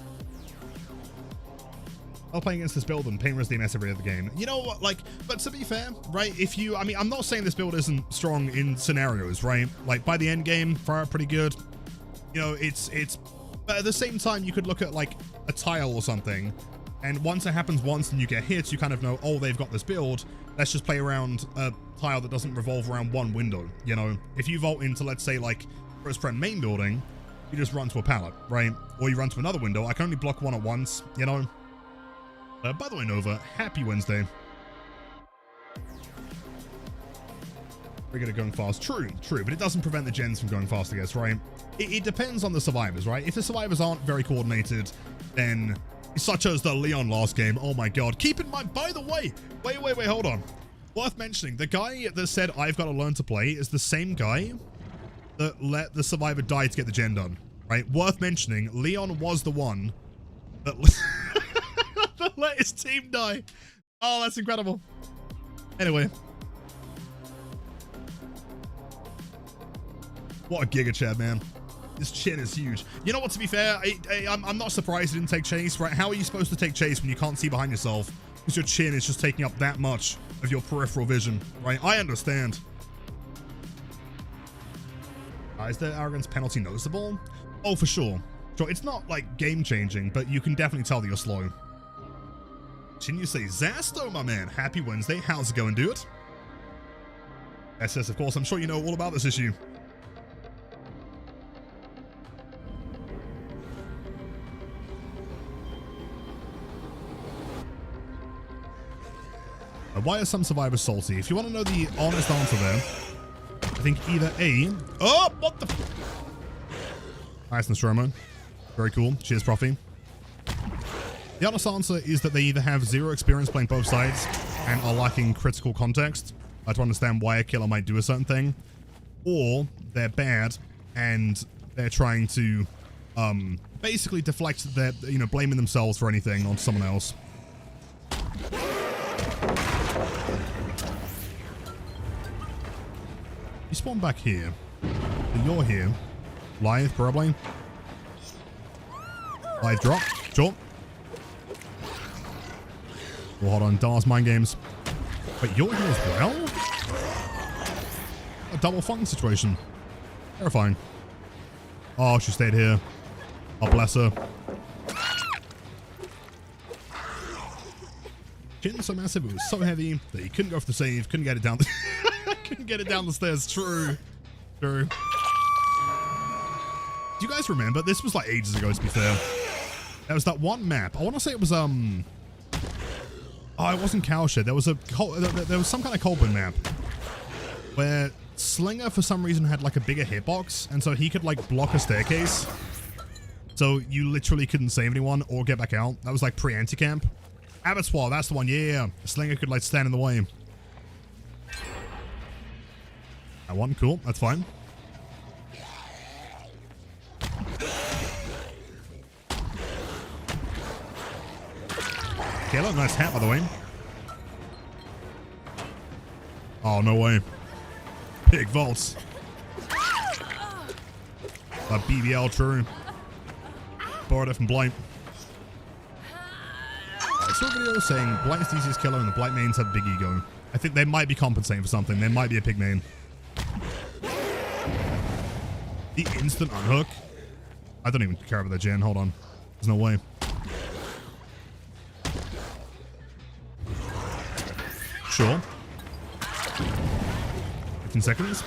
I'm playing against this build and pain res DMS every other game. You know what? Like, but to be fair, right? I mean, I'm not saying this build isn't strong in scenarios, right? Like by the end game, Fire Up pretty good. You know, but at the same time, you could look at like a tile or something, and once it happens once and you get hit, you kind of know, oh, they've got this build. Let's just play around a tile that doesn't revolve around one window. You know, if you vault into, let's say, like first friend main building, you just run to a pallet, right? Or you run to another window. I can only block one at once, you know. By the way, Nova, happy Wednesday. We're good at going fast. True, but it doesn't prevent the gens from going fast, I guess, right? It depends on the survivors, right? If the survivors aren't very coordinated, then such as the Leon last game, oh my god. Keep in mind, by the way, wait, hold on. Worth mentioning, the guy that said, I've got to learn to play, is the same guy that let the survivor die to get the gen done, right? Worth mentioning, Leon was the one that, that let his team die. Oh, that's incredible. Anyway. What a giga chat, man. This chin is huge. You know what, to be fair, I'm not surprised it didn't take chase, right? How are you supposed to take chase when you can't see behind yourself? Because your chin is just taking up that much of your peripheral vision, right? I understand. Is the arrogance penalty noticeable? Oh, for sure. Sure, it's not, like, game-changing, but you can definitely tell that you're slow. Shouldn't you say, Zasto, my man? Happy Wednesday. How's it going, dude? SS, of course. I'm sure you know all about this issue. Why are some survivors salty? If you want to know the honest answer there, I think either A... Oh, what the... Nice, Nostromo. Very cool. Cheers, Profi. The honest answer is that they either have zero experience playing both sides and are lacking critical context to understand why a killer might do a certain thing, or they're bad and they're trying to basically deflect their, you know, blaming themselves for anything on someone else. You spawn back here. You're here. Live, probably. Live drop. Sure. Well, hold on. Dar's mind games. Wait, you're here as well? A double fun situation. Terrifying. Oh, she stayed here. Oh, bless her. Chin so massive, it was so heavy that he couldn't go for the save, couldn't get it down. Couldn't get it down the stairs. True. Do you guys remember? This was like ages ago, to be fair. There was that one map. I want to say it was, oh, it wasn't Cowshed. There was there was some kind of Colburn map where Slinger, for some reason, had like a bigger hitbox, and so he could like block a staircase. So you literally couldn't save anyone or get back out. That was like pre-anti-camp. Abattoir, that's the one. Yeah. Slinger could like stand in the way. That one, cool. That's fine. Okay, look, nice hat, by the way. Oh, no way. Pig vaults. That BBL, true. Borrowed it from Blight. I saw a video saying Blight's the easiest killer and the Blight mains have big ego. I think they might be compensating for something. There might be a pig main. The instant unhook? I don't even care about that gen. Hold on. There's no way. Sure. 15 seconds.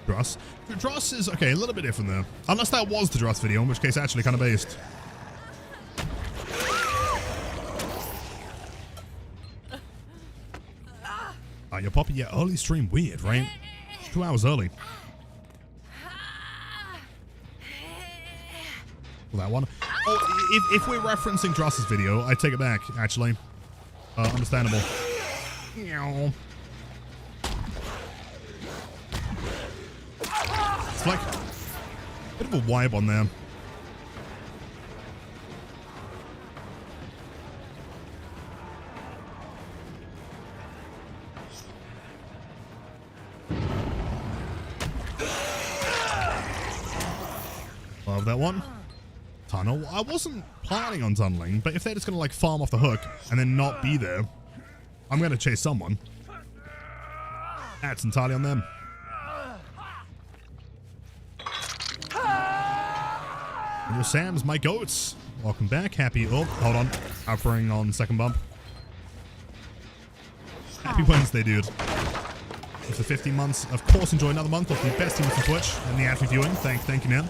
Dross. Dross is, okay, a little bit different there. Unless that was the Dross video, in which case actually kind of based. Your Poppy, yeah, early stream, weird, right? 2 hours early. Well, that one. Oh, if we're referencing Dross's video, I take it back, actually. Understandable. Meow. It's like a bit of a vibe on there. Love that one. Tunnel. I wasn't planning on tunneling, but if they're just going to like farm off the hook and then not be there, I'm going to chase someone. That's entirely on them. And your Sam's, my goats. Welcome back. Happy. Oh, hold on. Outpouring on second bump. Happy Wednesday, dude. After 15 months, of course, enjoy another month of the best teams on Twitch and the ad viewing. Thank you, man.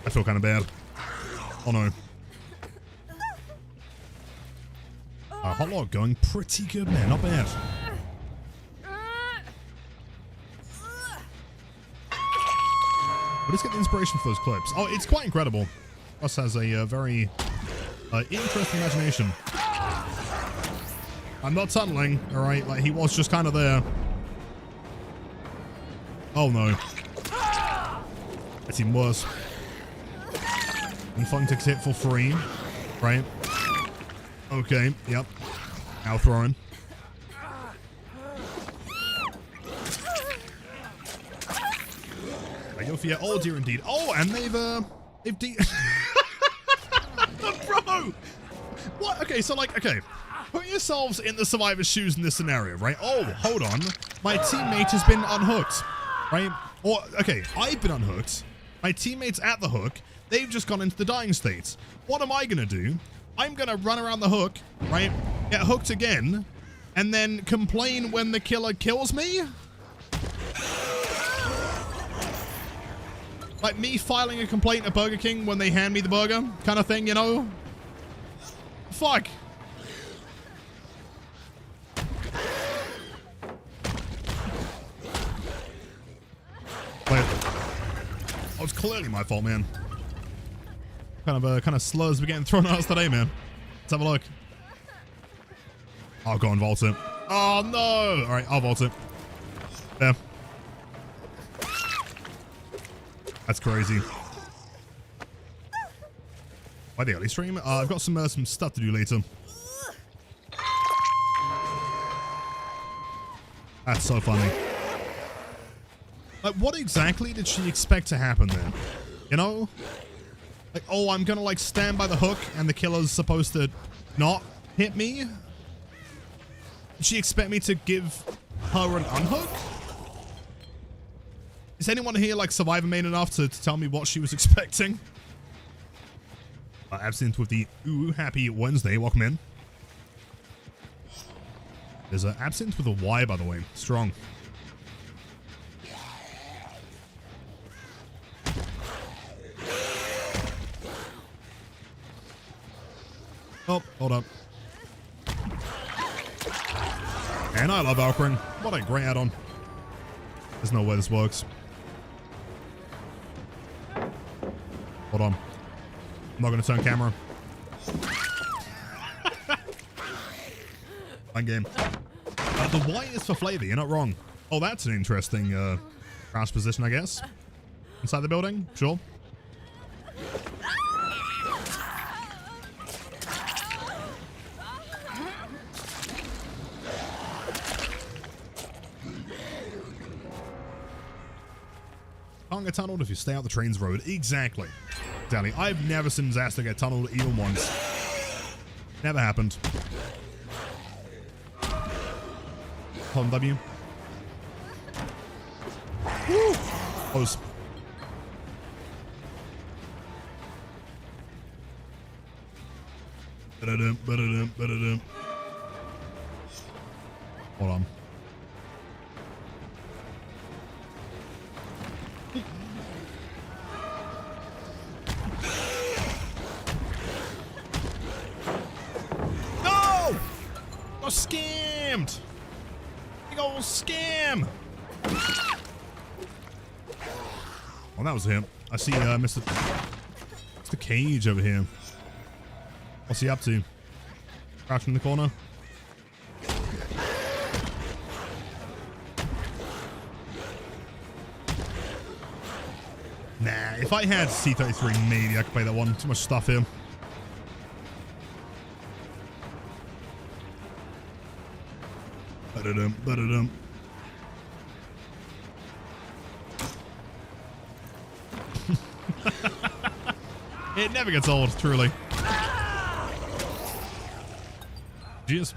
I feel kind of bad. Oh no. Hot log going pretty good, man. Not bad. But let's get the inspiration for those clips. Oh, it's quite incredible. Us has a very interesting imagination. I'm not tunneling, alright? Like, he was just kind of there. Oh no. That's even worse. And Fung takes hit for free, right? Okay, yep. Now throwing. I go for your, oh dear indeed. Oh, and they've bro! What? Okay, so like, okay. Put yourselves in the survivor's shoes in this scenario, right? Oh, hold on. My teammate has been unhooked, right? Or, okay, I've been unhooked. My teammate's at the hook. They've just gone into the dying state. What am I going to do? I'm going to run around the hook, right? Get hooked again, and then complain when the killer kills me? Like me filing a complaint at Burger King when they hand me the burger kind of thing, you know? Fuck. Wait. Oh, it's clearly my fault, man. Kind of slurs we're getting thrown at us today, man. Let's have a look. I'll go and vault it. Oh no! Alright, I'll vault it. There. That's crazy. Why the early stream? I've got some stuff to do later. That's so funny. Like, what exactly did she expect to happen there? You know? Like, oh, I'm gonna like stand by the hook and the killer's supposed to not hit me? Did she expect me to give her an unhook? Is anyone here like Survivor main enough to tell me what she was expecting? Absinthe with the ooh, happy Wednesday. Welcome in. There's an absinthe with a Y, by the way. Strong. Oh, hold up. And I love Valkyrie. What a great add-on. There's no way this works. Hold on. I'm not going to turn camera. Fine game. The Y is for flavor. You're not wrong. Oh, that's an interesting crouch position, I guess. Inside the building? Sure. Can't get tunneled if you stay out the train's road. Exactly. Exactly. I've never seen Zaster get tunneled even once. Never happened. Hold on, W. Woo! Close. Hold on. No! Got scammed! Big old scam! Oh, that was him. I see Mr. Cage over here. What's he up to? Crouching in the corner. Nah, if I had C33, maybe I could play that one. Too much stuff here. Ba-da-dum, ba-da-dum. It never gets old, truly. Jeez.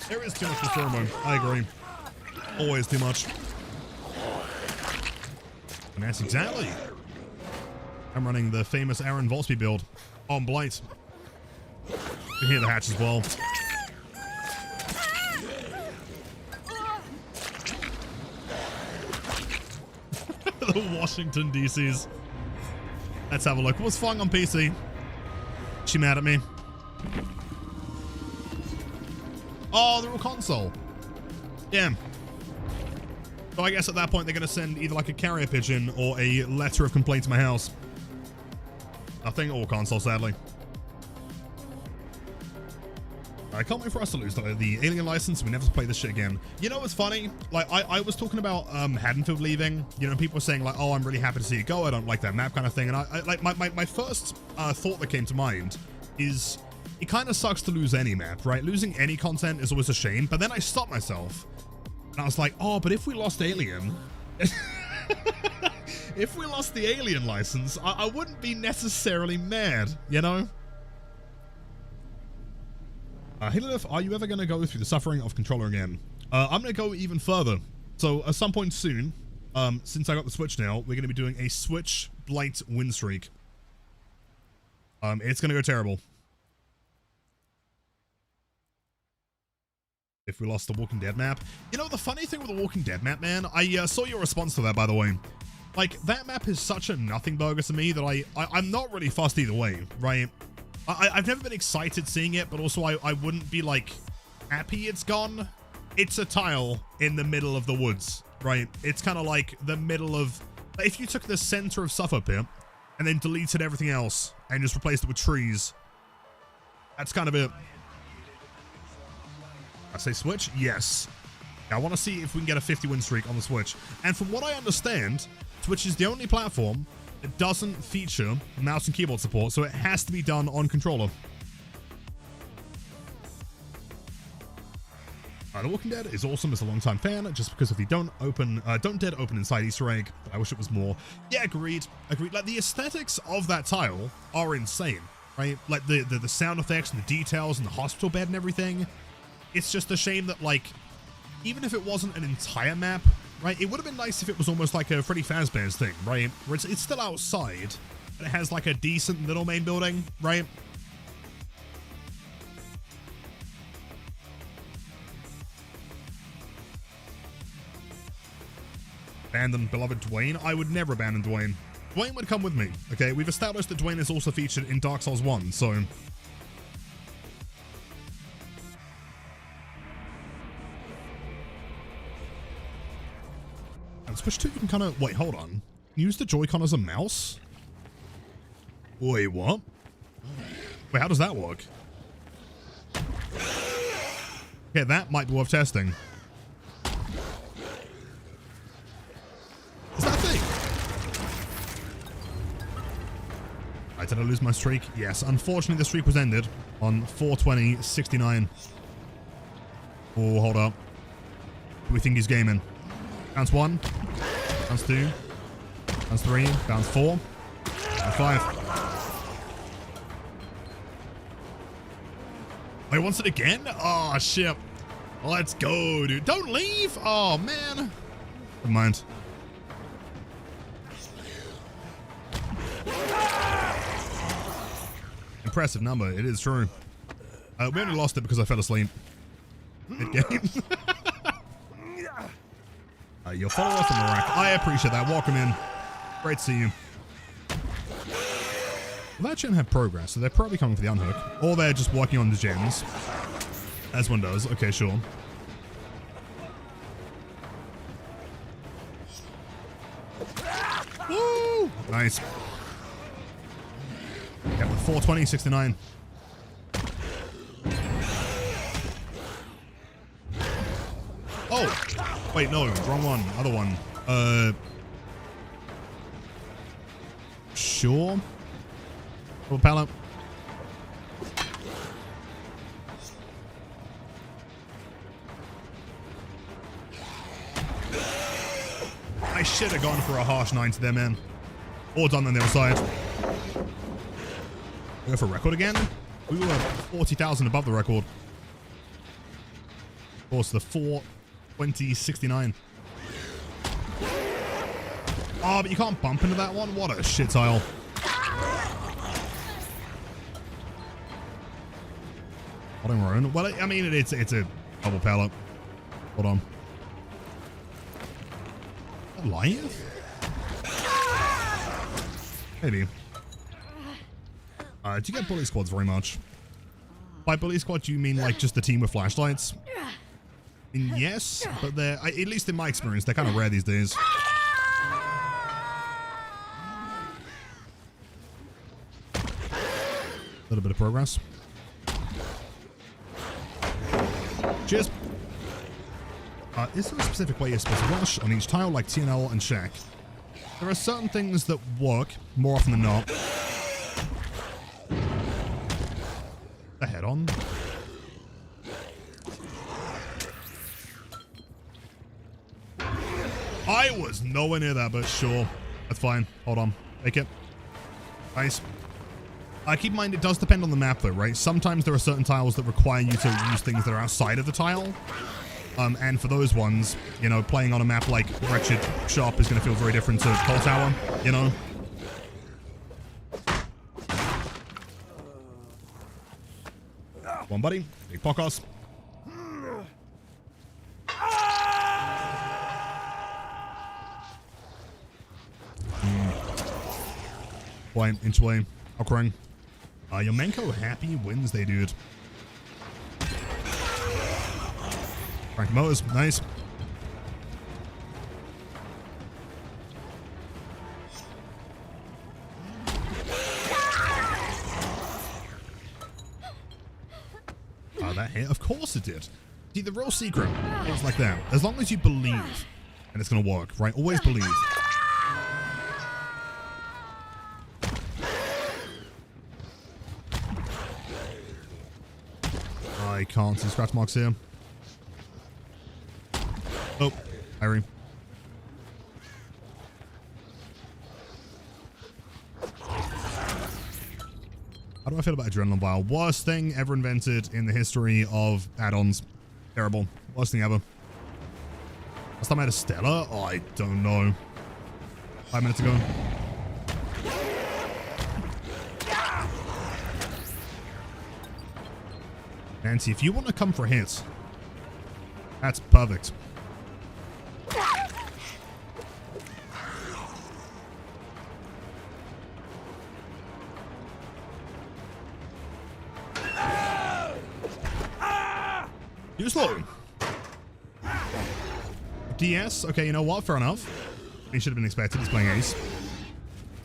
There is too much for pheromone. I agree. Always too much. And that's exactly. I'm running the famous Aaron Volsby build on Blight. You can hear the hatch as well. The Washington DCs. Let's have a look. What's flying on PC? She mad at me? Oh, they're all console. Yeah. So I guess at that point they're going to send either like a carrier pigeon or a letter of complaint to my house. Nothing, all console, sadly. I can't wait for us to lose the alien license. We never play this shit again. You know what's funny? Like I was talking about Haddonfield leaving. You know, people were saying like, "Oh, I'm really happy to see it go. I don't like that map," kind of thing. And I like my first thought that came to mind is it kind of sucks to lose any map, right? Losing any content is always a shame. But then I stopped myself and I was like, "Oh, but if we lost Alien." If we lost the alien license, I wouldn't be necessarily mad, you know? Hililith, are you ever going to go through the suffering of controller again? I'm going to go even further. So at some point soon, since I got the Switch now, we're going to be doing a Switch Blight win streak. It's going to go terrible. If we lost the Walking Dead map. You know, the funny thing with the Walking Dead map, man, I saw your response to that, by the way. Like, that map is such a nothing burger to me that I'm not really fussed either way, right? I've never been excited seeing it, but also I wouldn't be, like, happy it's gone. It's a tile in the middle of the woods, right? It's kind of like the middle of... If you took the center of Suffolk Pit and then deleted everything else and just replaced it with trees, that's kind of it. I say Switch? Yes. I want to see if we can get a 50 win streak on the Switch. And from what I understand, Switch is the only platform that doesn't feature mouse and keyboard support, so it has to be done on controller. The Walking Dead is awesome as a longtime fan, just because of the don't dead open inside Easter egg. But I wish it was more. Yeah, agreed. Like, the aesthetics of that tile are insane, right? Like the sound effects and the details and the hospital bed and everything. It's just a shame that, like, even if it wasn't an entire map, right, it would have been nice if it was almost like a Freddy Fazbear's thing, right? Where it's still outside, but it has like a decent little main building, right? Abandon beloved Dwayne? I would never abandon Dwayne. Dwayne would come with me, okay? We've established that Dwayne is also featured in Dark Souls 1, so... And Switch 2, you can kind of... Wait, hold on. Use the Joy-Con as a mouse? Wait, what? Wait, how does that work? Okay, that might be worth testing. Is that a thing? Did I lose my streak? Yes. Unfortunately, the streak was ended on 420.69. Oh, hold up. Do we think he's gaming? Bounce 1. Bounce 2. Bounce 3. Bounce 4. Bounce 5. Oh, he wants it again? Oh, shit. Let's go, dude. Don't leave. Oh, man. Never mind. Impressive number. It is true. We only lost it because I fell asleep. Mid-game. You'll follow us on the rack. I appreciate that. Welcome in. Great to see you. Well, that shouldn't have progress, so they're probably coming for the unhook. Or they're just working on the gems. As one does. Okay, sure. Woo! Nice. Yeah, with 420.69. Oh! Wait, no. Wrong one. Other one. Sure. Full pallet. I should have gone for a harsh 90 there, man. Or done on the other side. We go for a record again? We were 40,000 above the record. Of course, the 420.69. Oh, but you can't bump into that one? What a shit tile. Holding our own. Well, I mean, it's a double pallet. Hold on. Goliath? Maybe. Do you get bully squads very much? By bully squad, do you mean like just the team with flashlights? Yes, but they're, at least in my experience, they're kind of rare these days. A little bit of progress. Cheers. Is there a specific way you're supposed to rush on each tile like TNL and Shack? There are certain things that work more often than not. The head on. I was nowhere near that, but sure. That's fine. Hold on. Make it. Nice. Keep in mind, it does depend on the map, though, right? Sometimes there are certain tiles that require you to use things that are outside of the tile. And for those ones, you know, playing on a map like Wretched Shop is going to feel very different to Coal Tower, you know? One buddy. Big Pocos. Boy, inch away. Okring. Yomenko happy Wednesday, dude. Frank Motors, nice. That hit? Of course it did. See, the real secret is like that. As long as you believe, and it's gonna work, right? Always believe. I can't see scratch marks here. Oh, Irene. How do I feel about Adrenaline Vial? Worst thing ever invented in the history of add-ons. Terrible. Worst thing ever. Last time I had a Stella? Oh, I don't know. 5 minutes ago. Nancy, if you want to come for hits, that's perfect. Too slow. DS? Okay, you know what? Fair enough. He should have been expected. He's playing ace.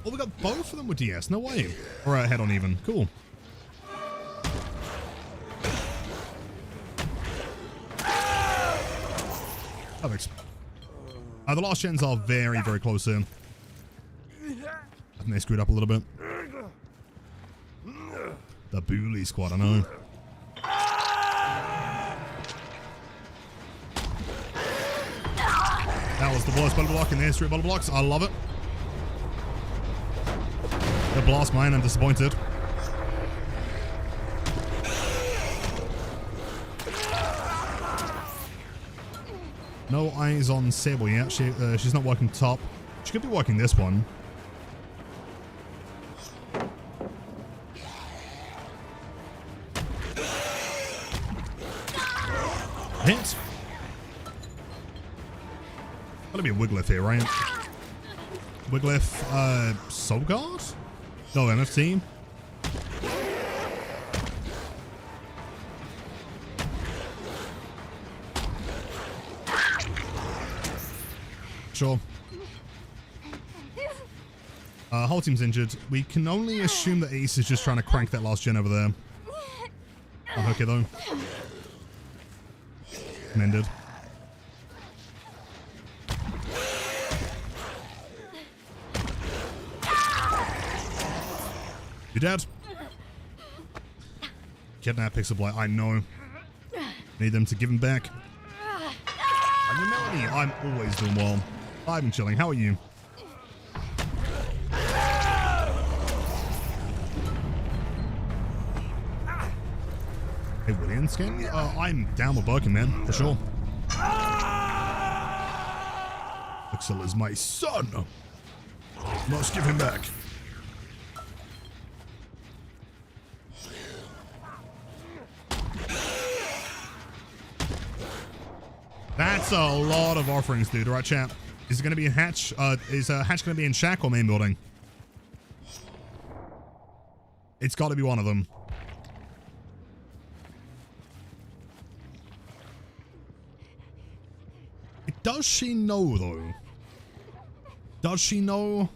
Oh, we got both of them with DS. No way. Or head on even. Cool. Perfect. The last gens are very, very close here. I think they screwed up a little bit. The bully squad, I know. That was the worst bottle block in the history of bottle blocks. I love it. The blast mine, I'm disappointed. No eyes on Sable yet. She's not working top. She could be working this one. Hit. Gotta be a Wiglif here, right? Wiglif, Soul Guard? No, MFT. Sure. Whole team's injured. We can only assume that Ace is just trying to crank that last gen over there. I'll hook it though. Mended. You dead? Kidnap picks up Blight. I know. Need them to give him back. And with Melanie, I'm always doing well. I've been chilling. How are you? Hey, William skin? I'm down with Birkin, man, for sure. Axel is my son. Must give him back. That's a lot of offerings, dude. Right, chat? Is it going to be in hatch? Is hatch going to be in shack or main building? It's got to be one of them. Does she know, though? Does she know?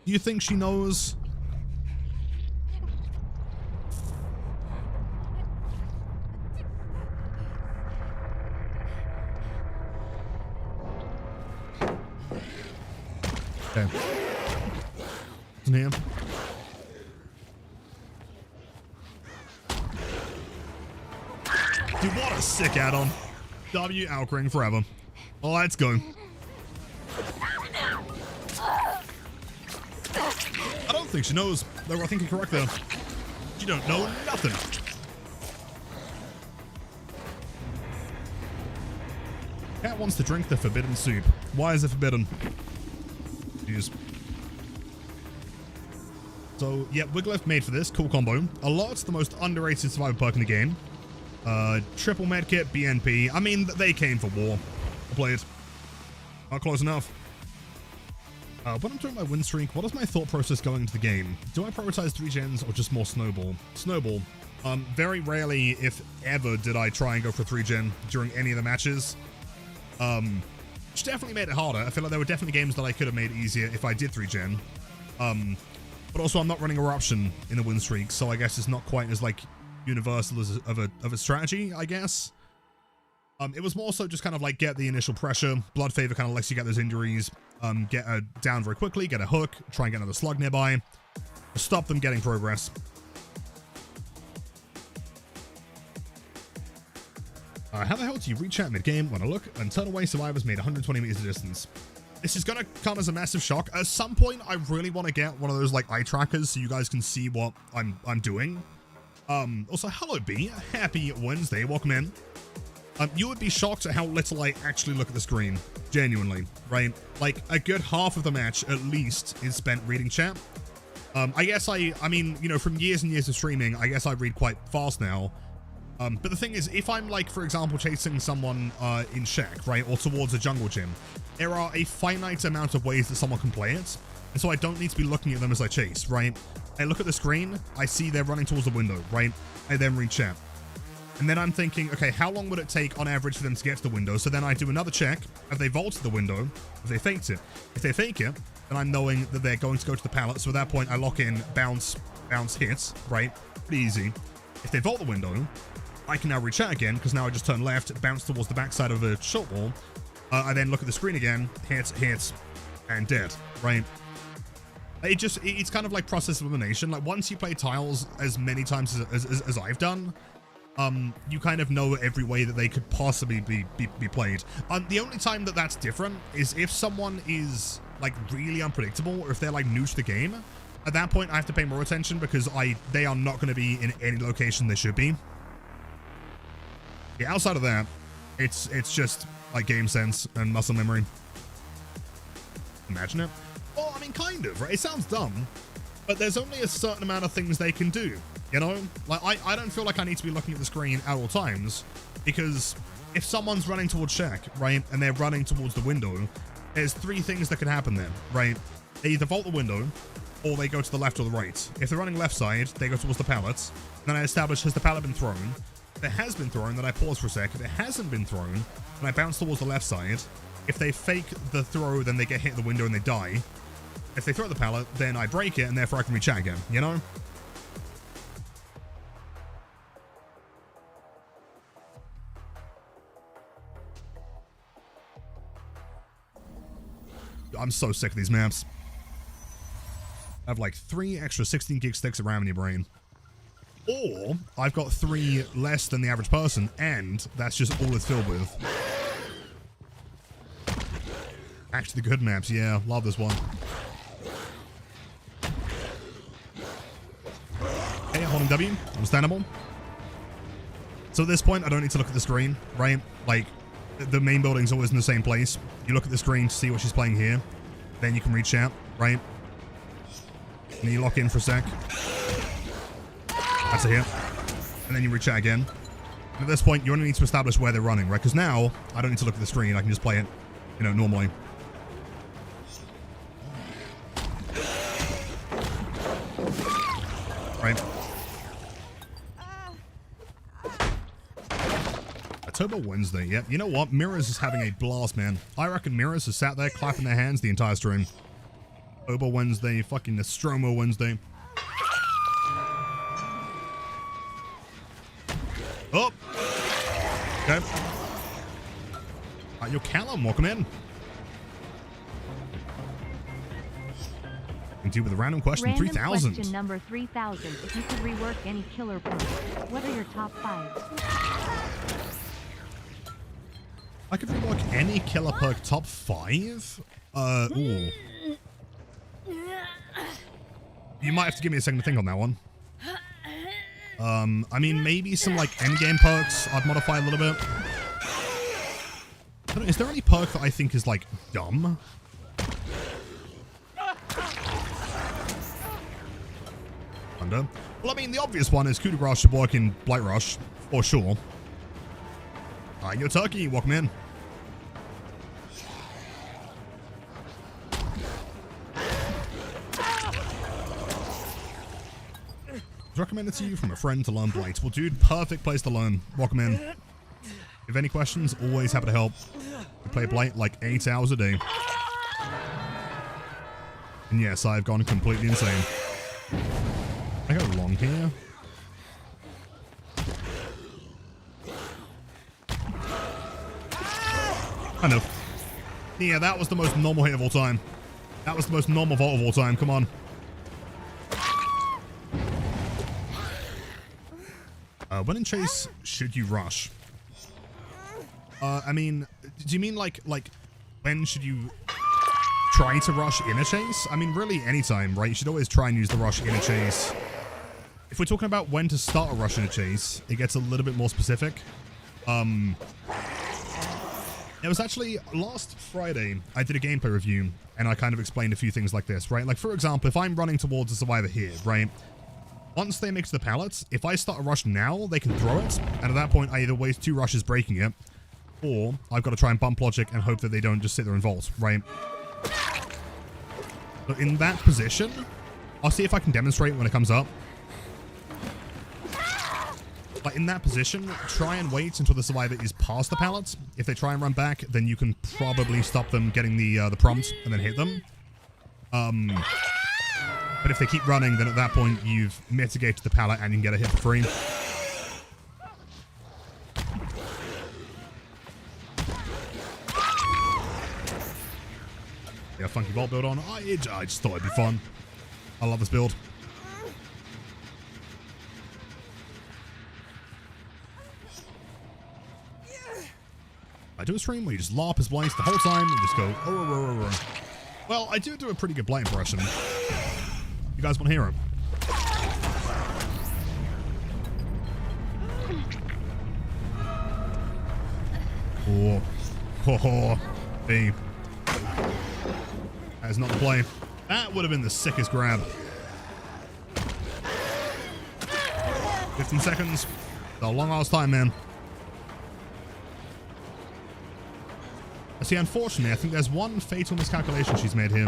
Do you think she knows? Okay. Isn't here. Dude, what a sick add-on. W Alcring forever. Oh, let's go. I don't think she knows. Though I think you're correct there. She don't know nothing. Cat wants to drink the forbidden soup. Why is it forbidden? Jeez. So, yeah, Wiglif made for this. Cool combo. A lot's the most underrated survivor perk in the game. Triple medkit, BNP. I mean, they came for war. I played. Not close enough. When I'm talking about Winstreak, what is my thought process going into the game? Do I prioritize 3 gens or just more Snowball? Snowball. Very rarely, if ever, did I try and go for 3 gen during any of the matches. Which definitely made it harder. I feel like there were definitely games that I could have made easier if I did 3 gen. But also I'm not running Eruption in a Winstreak, so I guess it's not quite as like universal as of a strategy, I guess. It was more so just kind of like get the initial pressure. Blood Favor kind of lets you get those injuries, get a down very quickly, get a hook, try and get another slug nearby, stop them getting progress. How the hell do you reach out mid-game? When I look, and turn away survivors made 120 meters of distance. This is gonna come as a massive shock. At some point, I really want to get one of those like eye trackers so you guys can see what I'm doing. Also, hello B, happy Wednesday, welcome in. You would be shocked at how little I actually look at the screen, genuinely, right? Like a good half of the match at least is spent reading chat. I guess I mean, you know, from years and years of streaming, I guess I read quite fast now. But the thing is, if I'm like, for example, chasing someone in shack, right, or towards a jungle gym, there are a finite amount of ways that someone can play it, and so I don't need to be looking at them as I chase, right? I look at the screen, I see they're running towards the window, right? I then read chat. And then I'm thinking, okay, how long would it take on average for them to get to the window? So then I do another check. Have they vaulted the window? Have they faked it? If they fake it, then I'm knowing that they're going to go to the pallet. So at that point, I lock in bounce, hits, right? Pretty easy. If they vault the window, I can now reach out again because now I just turn left, bounce towards the backside of a short wall. I then look at the screen again, hits, and dead, right? It's kind of like process of elimination. Like once you play tiles as many times as I've done, you kind of know every way that they could possibly be played. The only time that that's different is if someone is like really unpredictable or if they're like new to the game. At that point, I have to pay more attention because they are not going to be in any location they should be. Yeah, outside of that, it's just like game sense and muscle memory. Imagine it. Well, I mean, kind of, right? It sounds dumb, but there's only a certain amount of things they can do, you know? Like, I don't feel like I need to be looking at the screen at all times, because if someone's running towards Shack, right, and they're running towards the window, there's three things that can happen then, right? They either vault the window, or they go to the left or the right. If they're running left side, they go towards the pallets. Then I establish, has the pallet been thrown? If it has been thrown, then I pause for a sec. If it hasn't been thrown, then I bounce towards the left side. If they fake the throw, then they get hit in the window and they die. If they throw the pallet, then I break it, and therefore I can reach out again, you know? I'm so sick of these maps. I have like 3 extra 16 gig sticks of RAM in your brain. Or I've got 3 less than the average person, and that's just all it's filled with. Actually, the good maps, yeah, love this one. Okay, holding W, understandable. So at this point, I don't need to look at the screen, right? Like, the main building's always in the same place. You look at the screen to see what she's playing here. Then you can reach out, right? And then you lock in for a sec. That's a hit. And then you reach out again. And at this point, you only need to establish where they're running, right? Because now, I don't need to look at the screen. I can just play it, you know, normally. Right. October Wednesday, yep. You know what? Mirrors is having a blast, man. I reckon Mirrors has sat there clapping their hands the entire stream. October Wednesday, fucking Nostromo Wednesday. Oh! Okay. Yo, Callum, welcome in. Continue with a random question, 3000. Question number 3000. If you could rework any killer points, what are your top 5? I could rework any killer perk top 5? Ooh. You might have to give me a second to think on that one. I mean, maybe some, like, endgame perks I'd modify a little bit. I don't know, is there any perk that I think is, like, dumb? Well, I mean, the obvious one is coup de grace should work in Blight Rush, for sure. Yo, Turkey, welcome in. It's recommended to you from a friend to learn Blight. Well, dude, perfect place to learn. Welcome in. If you have any questions, always happy to help. We play Blight like 8 hours a day. And yes, I've gone completely insane. I go long here. Kind of. Yeah, that was the most normal hit of all time. That was the most normal vault of all time. Come on. When in chase, should you rush? I mean, do you mean like when should you try to rush in a chase? I mean, really anytime, right? You should always try and use the rush in a chase. If we're talking about when to start a rush in a chase, it gets a little bit more specific. It was actually last Friday, I did a gameplay review, and I kind of explained a few things like this, right? Like, for example, if I'm running towards a survivor here, right? Once they mix the pallets, if I start a rush now, they can throw it, and at that point, I either waste 2 rushes breaking it, or I've got to try and bump logic and hope that they don't just sit there and vault, right? So in that position, I'll see if I can demonstrate when it comes up. But in that position, try and wait until the survivor is past the pallets. If they try and run back, then you can probably stop them getting the prompt and then hit them. But if they keep running, then at that point, you've mitigated the pallet and you can get a hit for free. Yeah, funky vault build on. I just thought it'd be fun. I love this build. I do a stream where you just LARP as Blight the whole time and just go, oh. Well, I do a pretty good Blight impression. You guys want to hear it? Oh, hey. That is not the play. That would have been the sickest grab. 15 seconds. It's a long ass time, man. See, unfortunately, I think there's one fatal miscalculation she's made here.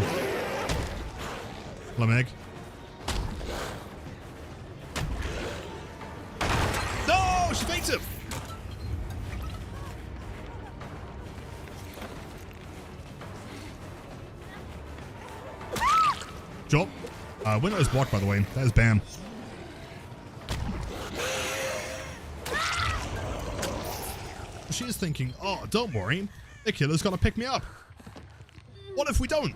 Hello, Meg. No! She faked him! Drop. Window is blocked, by the way. That is Bam. She is thinking, oh, don't worry. The killer's gonna pick me up. What if we don't?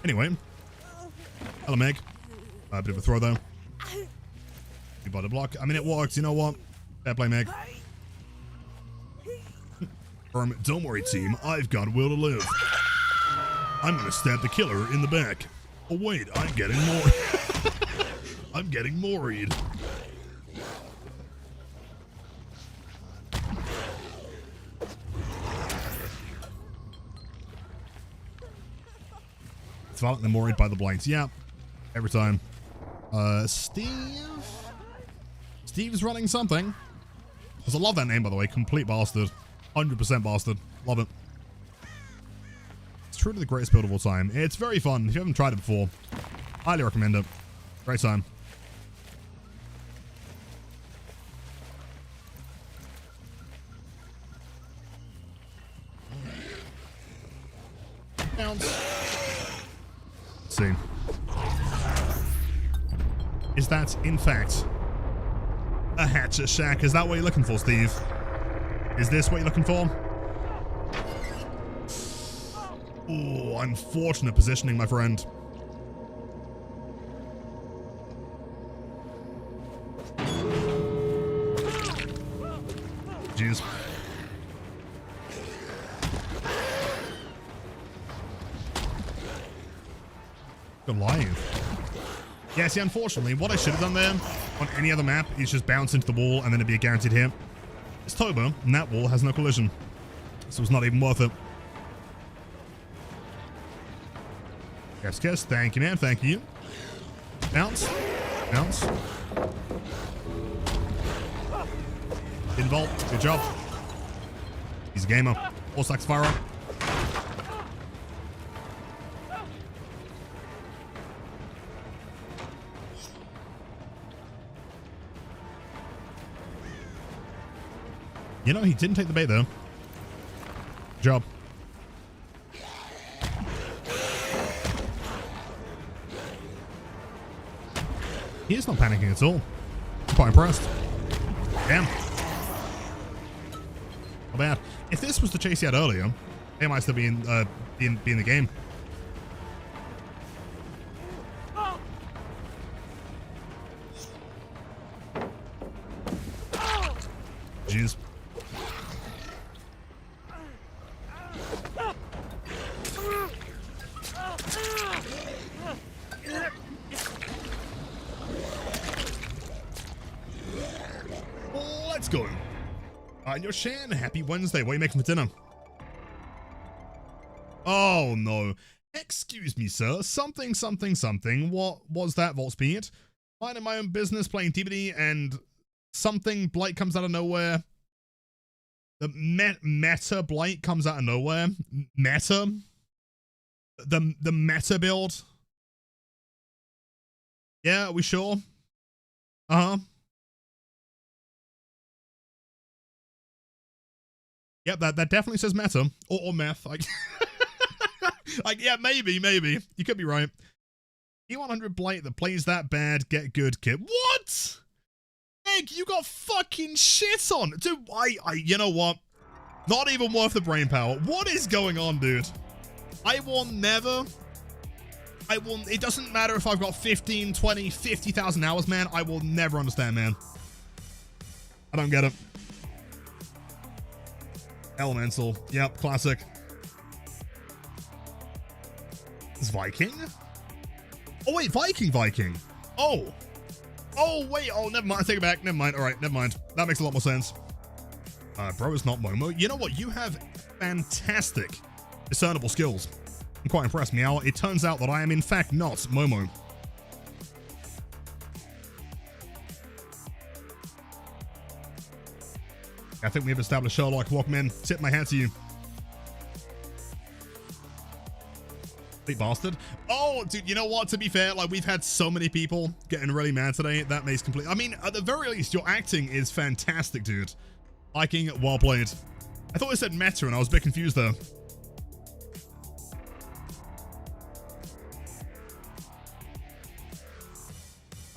Anyway. Hello, Meg. A bit of a throw, though. You bought a block. I mean, it worked. You know what? Fair play, Meg. Don't worry, team. I've got will to live. I'm gonna stab the killer in the back. Oh wait, I'm getting more. I'm getting moried. It's violently moried by the Blights. Yeah, every time. Steve's running something. I love that name, by the way. Complete bastard. 100% bastard. Love it. Truly the greatest build of all time. It's very fun. If you haven't tried it before, highly recommend it. Great time. Bounce. Let's see. Is that, in fact, a hatchet shack? Is that what you're looking for, Steve? Is this what you're looking for? Oh, unfortunate positioning, my friend. Jeez. Good lying. Yeah, see, unfortunately, what I should have done there on any other map is just bounce into the wall and then it'd be a guaranteed hit. It's Toba, and that wall has no collision. So it's not even worth it. Yes, thank you, man, thank you. Bounce. Bounce. Involt, good job. He's a gamer. All stacks fire up. You know, he didn't take the bait, though. Good job. He is not panicking at all. I'm quite impressed. Damn. Not bad. If this was the chase he had earlier, they might still be in the game. Jeez. Let's go. Yo, Shan, happy Wednesday. What are you making for dinner? Oh, no. Excuse me, sir. Something. What was that, Vault Speed? Minding my own business, playing TBD, and something Blight comes out of nowhere. The meta Blight comes out of nowhere. Meta? The meta build? Yeah, are we sure? Uh-huh. Yep, that definitely says meta. Or meth. Like, yeah, maybe. You could be right. P100 Blight that plays that bad, get good kit. What? Egg, you got fucking shit on. Dude, you know what? Not even worth the brain power. What is going on, dude? It doesn't matter if I've got 15, 20, 50,000 hours, man. I will never understand, man. I don't get it. Elemental. Yep, classic. Is Viking? Oh, wait, Viking. Oh, wait. Oh, never mind. I take it back. Never mind. All right, never mind. That makes a lot more sense. Bro, it's not Momo. You know what? You have fantastic discernible skills. I'm quite impressed, Meow. It turns out that I am, in fact, not Momo. I think we have established Sherlock Walkman. Tip my hat to you. Big bastard. Oh, dude, you know what? To be fair, like, we've had so many people getting really mad today. That makes complete... I mean, at the very least, your acting is fantastic, dude. Liking it, well played. I thought it said meta, and I was a bit confused there.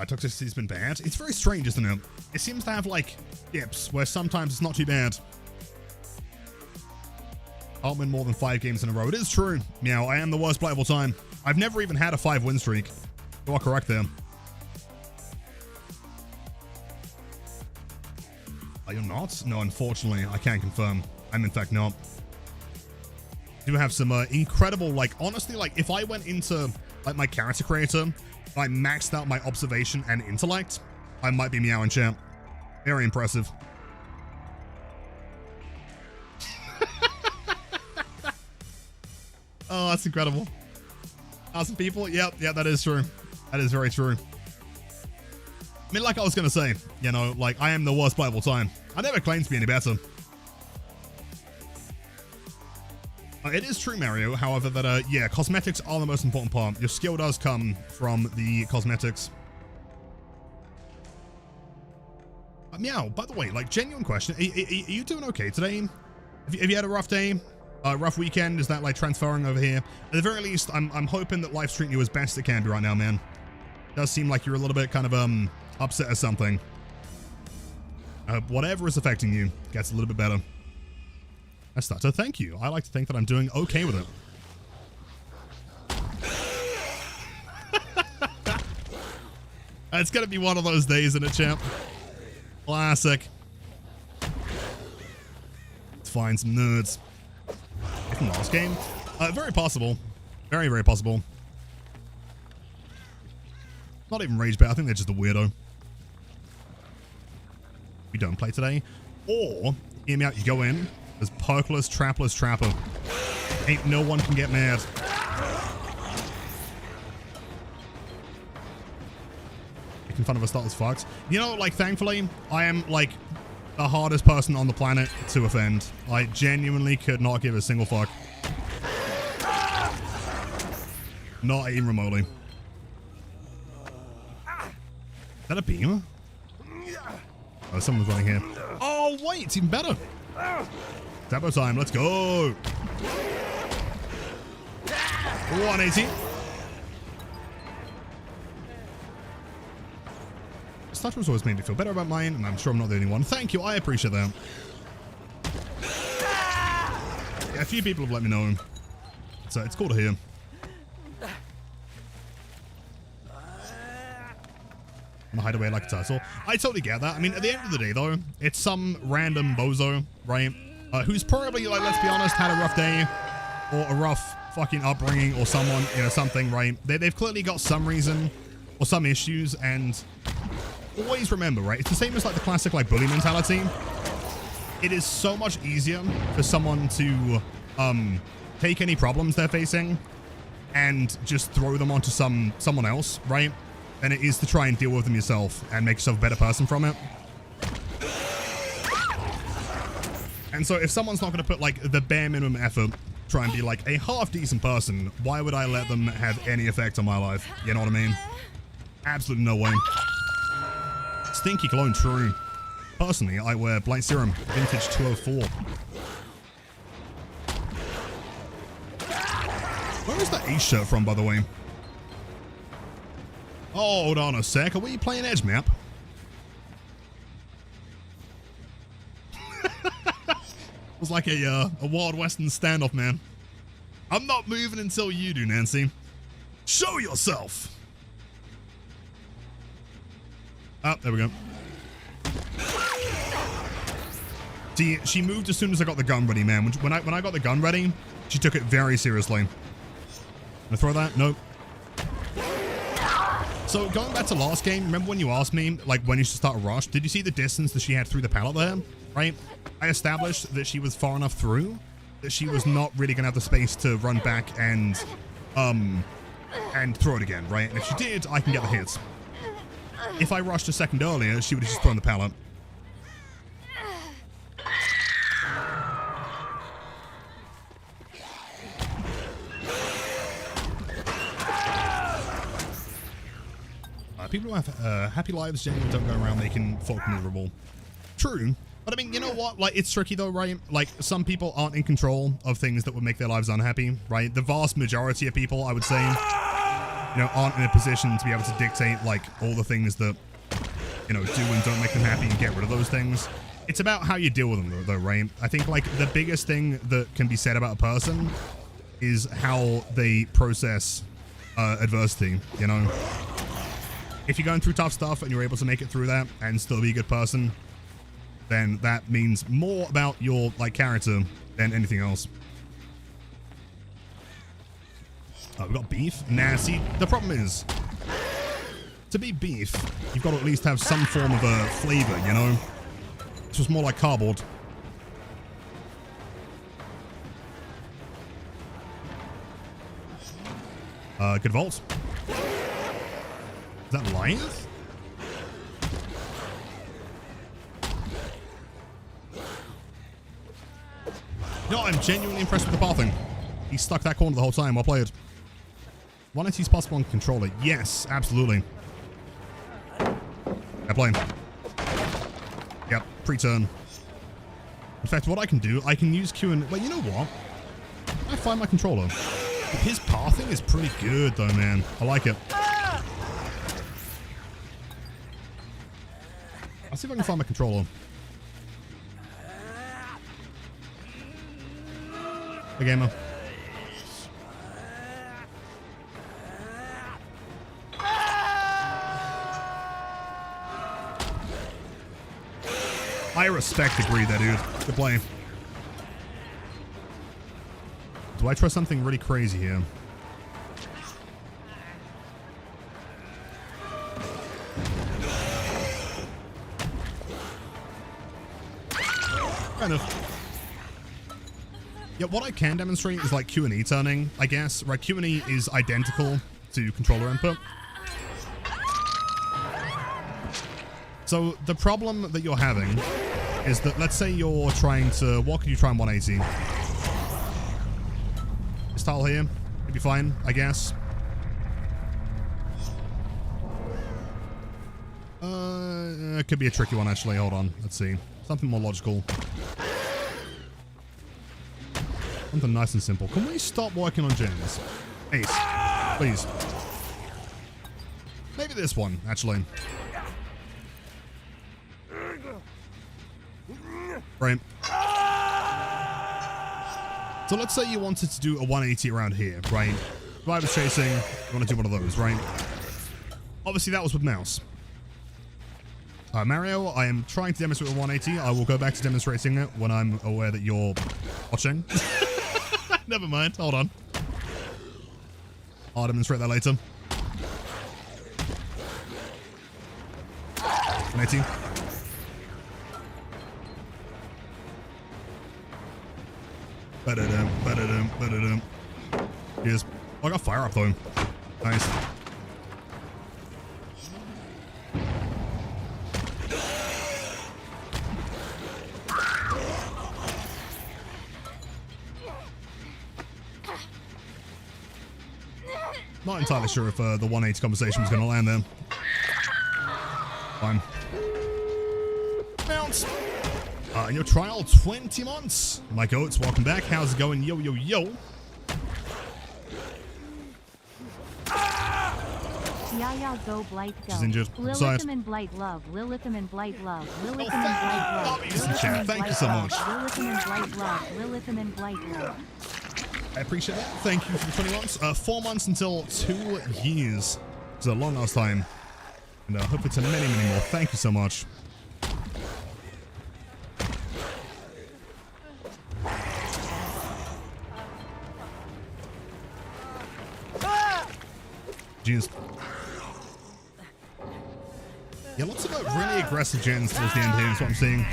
Toxicity's been bad. It's very strange, isn't it? It seems to have, like, dips, where sometimes it's not too bad. I'll win more than 5 games in a row. It is true. Meow, I am the worst player of all time. I've never even had a 5 win streak. You are correct there. Are you not? No, unfortunately, I can't confirm. I'm in fact not. I do have some incredible, like, honestly, like, if I went into, like, my character creator, I maxed out my observation and intellect, I might be Meow and champ. Very impressive. Oh, that's incredible. 1,000 people? Yep, that is true. That is very true. I mean, like I was going to say, you know, like, I am the worst player of all time. I never claimed to be any better. It is true, Mario, however, that, yeah, cosmetics are the most important part. Your skill does come from the cosmetics. Meow, by the way, like, genuine question. Are you doing okay today? Have you had a rough day? Rough weekend? Is that, like, transferring over here? At the very least, I'm hoping that life's treating you as best it can be right now, man. It does seem like you're a little bit kind of, upset or something. Whatever is affecting you gets a little bit better. That's that. So thank you. I like to think that I'm doing okay with it. It's gonna be one of those days, isn't it, champ? Classic. Let's find some nerds. From last game? Very possible. Very, very possible. Not even rage bait. I think they're just a weirdo. We don't play today. Or, hear me out, you go in. There's perkless, trapless, trapper. Ain't no one can get mad. Making fun of a starter's fucked. You know, like, thankfully, I am, like, the hardest person on the planet to offend. I genuinely could not give a single fuck. Not even remotely. Is that a beam? Oh, someone's running here. Oh, wait, it's even better. Tempo time, let's go. 180. Star Wars always made me feel better about mine, and I'm sure I'm not the only one. Thank you, I appreciate that. Yeah, a few people have let me know. So it's cool to hear. And hide away like a turtle. I totally get that. I mean, at the end of the day, though, it's some random bozo, right? Who's probably, like, let's be honest, had a rough day or a rough fucking upbringing or someone, you know, something, right? They've clearly got some reason or some issues, and always remember, right? It's the same as, like, the classic, like, bully mentality. It is so much easier for someone to take any problems they're facing and just throw them onto someone else, right? Than it is to try and deal with them yourself and make yourself a better person from it. And so if someone's not going to put like the bare minimum effort, try and be like a half decent person, why would I let them have any effect on my life? You know what I mean? Absolutely no way. Stinky cologne, true. Personally, I wear Blight Serum, vintage 204. Where is that Ace shirt from, by the way? Oh, hold on a sec. Are we playing Edge map? It was like a Wild Western standoff, man. I'm not moving until you do, Nancy. Show yourself. Oh, there we go. See, she moved as soon as I got the gun ready, man. When I got the gun ready, she took it very seriously. Gonna throw that? Nope. So going back to last game, remember when you asked me, like, when you should start a rush? Did you see the distance that she had through the pallet there? Right? I established that she was far enough through that she was not really gonna have the space to run back and throw it again, right? And if she did, I can get the hits. If I rushed a second earlier, she would have just thrown the pallet. People who have happy lives generally don't go around making folk miserable. True. But I mean, you know what? Like, it's tricky though, right? Like, some people aren't in control of things that would make their lives unhappy, right? The vast majority of people, I would say, you know, aren't in a position to be able to dictate, like, all the things that, you know, do and don't make them happy and get rid of those things. It's about how you deal with them though, right? I think, like, the biggest thing that can be said about a person is how they process adversity, you know? If you're going through tough stuff and you're able to make it through that and still be a good person, then that means more about your, like, character than anything else. Oh, we got beef? Nah, see, the problem is, to be beef, you've got to at least have some form of a flavor, you know? It's just more like cardboard. Good vault. Is that Lions? No, I'm genuinely impressed with the pathing. He stuck that corner the whole time. Well played. 180's possible on controller. Yes, absolutely. I play. Yep, pre-turn. In fact, what I can do, I can use Q and... Wait, you know what? I find my controller. His pathing is pretty good, though, man. I like it. I'll see if I can find my controller. Hey, gamer. I respect the greed there, dude. Good play. Do I try something really crazy here? Kind of. Yeah, what I can demonstrate is like Q and E turning, I guess. Right, Q and E is identical to controller input. So the problem that you're having is that, let's say you're trying to, what could you try in 180? This tile here, it'd be fine, I guess. It could be a tricky one, actually. Hold on, let's see. Something more logical. Something nice and simple. Can we stop working on gens? Ace, please. Maybe this one, actually. Right. So let's say you wanted to do a 180 around here, right? If I was chasing, you want to do one of those, right? Obviously, that was with mouse. Mario, I am trying to demonstrate a 180. I will go back to demonstrating it when I'm aware that you're watching. Never mind. Hold on. I'll demonstrate that later. 180. Ba-da-dum, ba-da-dum, ba-da-dum. Cheers. Oh, I got fire up though. Nice. Not entirely sure if the 180 conversation was going to land there. Fine. Bounce. In your trial, 20 months. Mike Oates, welcome back. How's it going? Yo, yo, yo. Yeah, go Blight, go. She's injured. Lilithum and Blight love. Lilithum and Blight love. Lilithum and Blight love. Lilithum and Blight Thank you so much. Lilithum and Blight love. Lilithum and Blight love. I appreciate that. Thank you for the 20 months. 4 months until 2 years. It's a long last time. And I hope it's a many, many more. Thank you so much. Jeez. Yeah, lots of really aggressive gens towards the end here is what I'm seeing.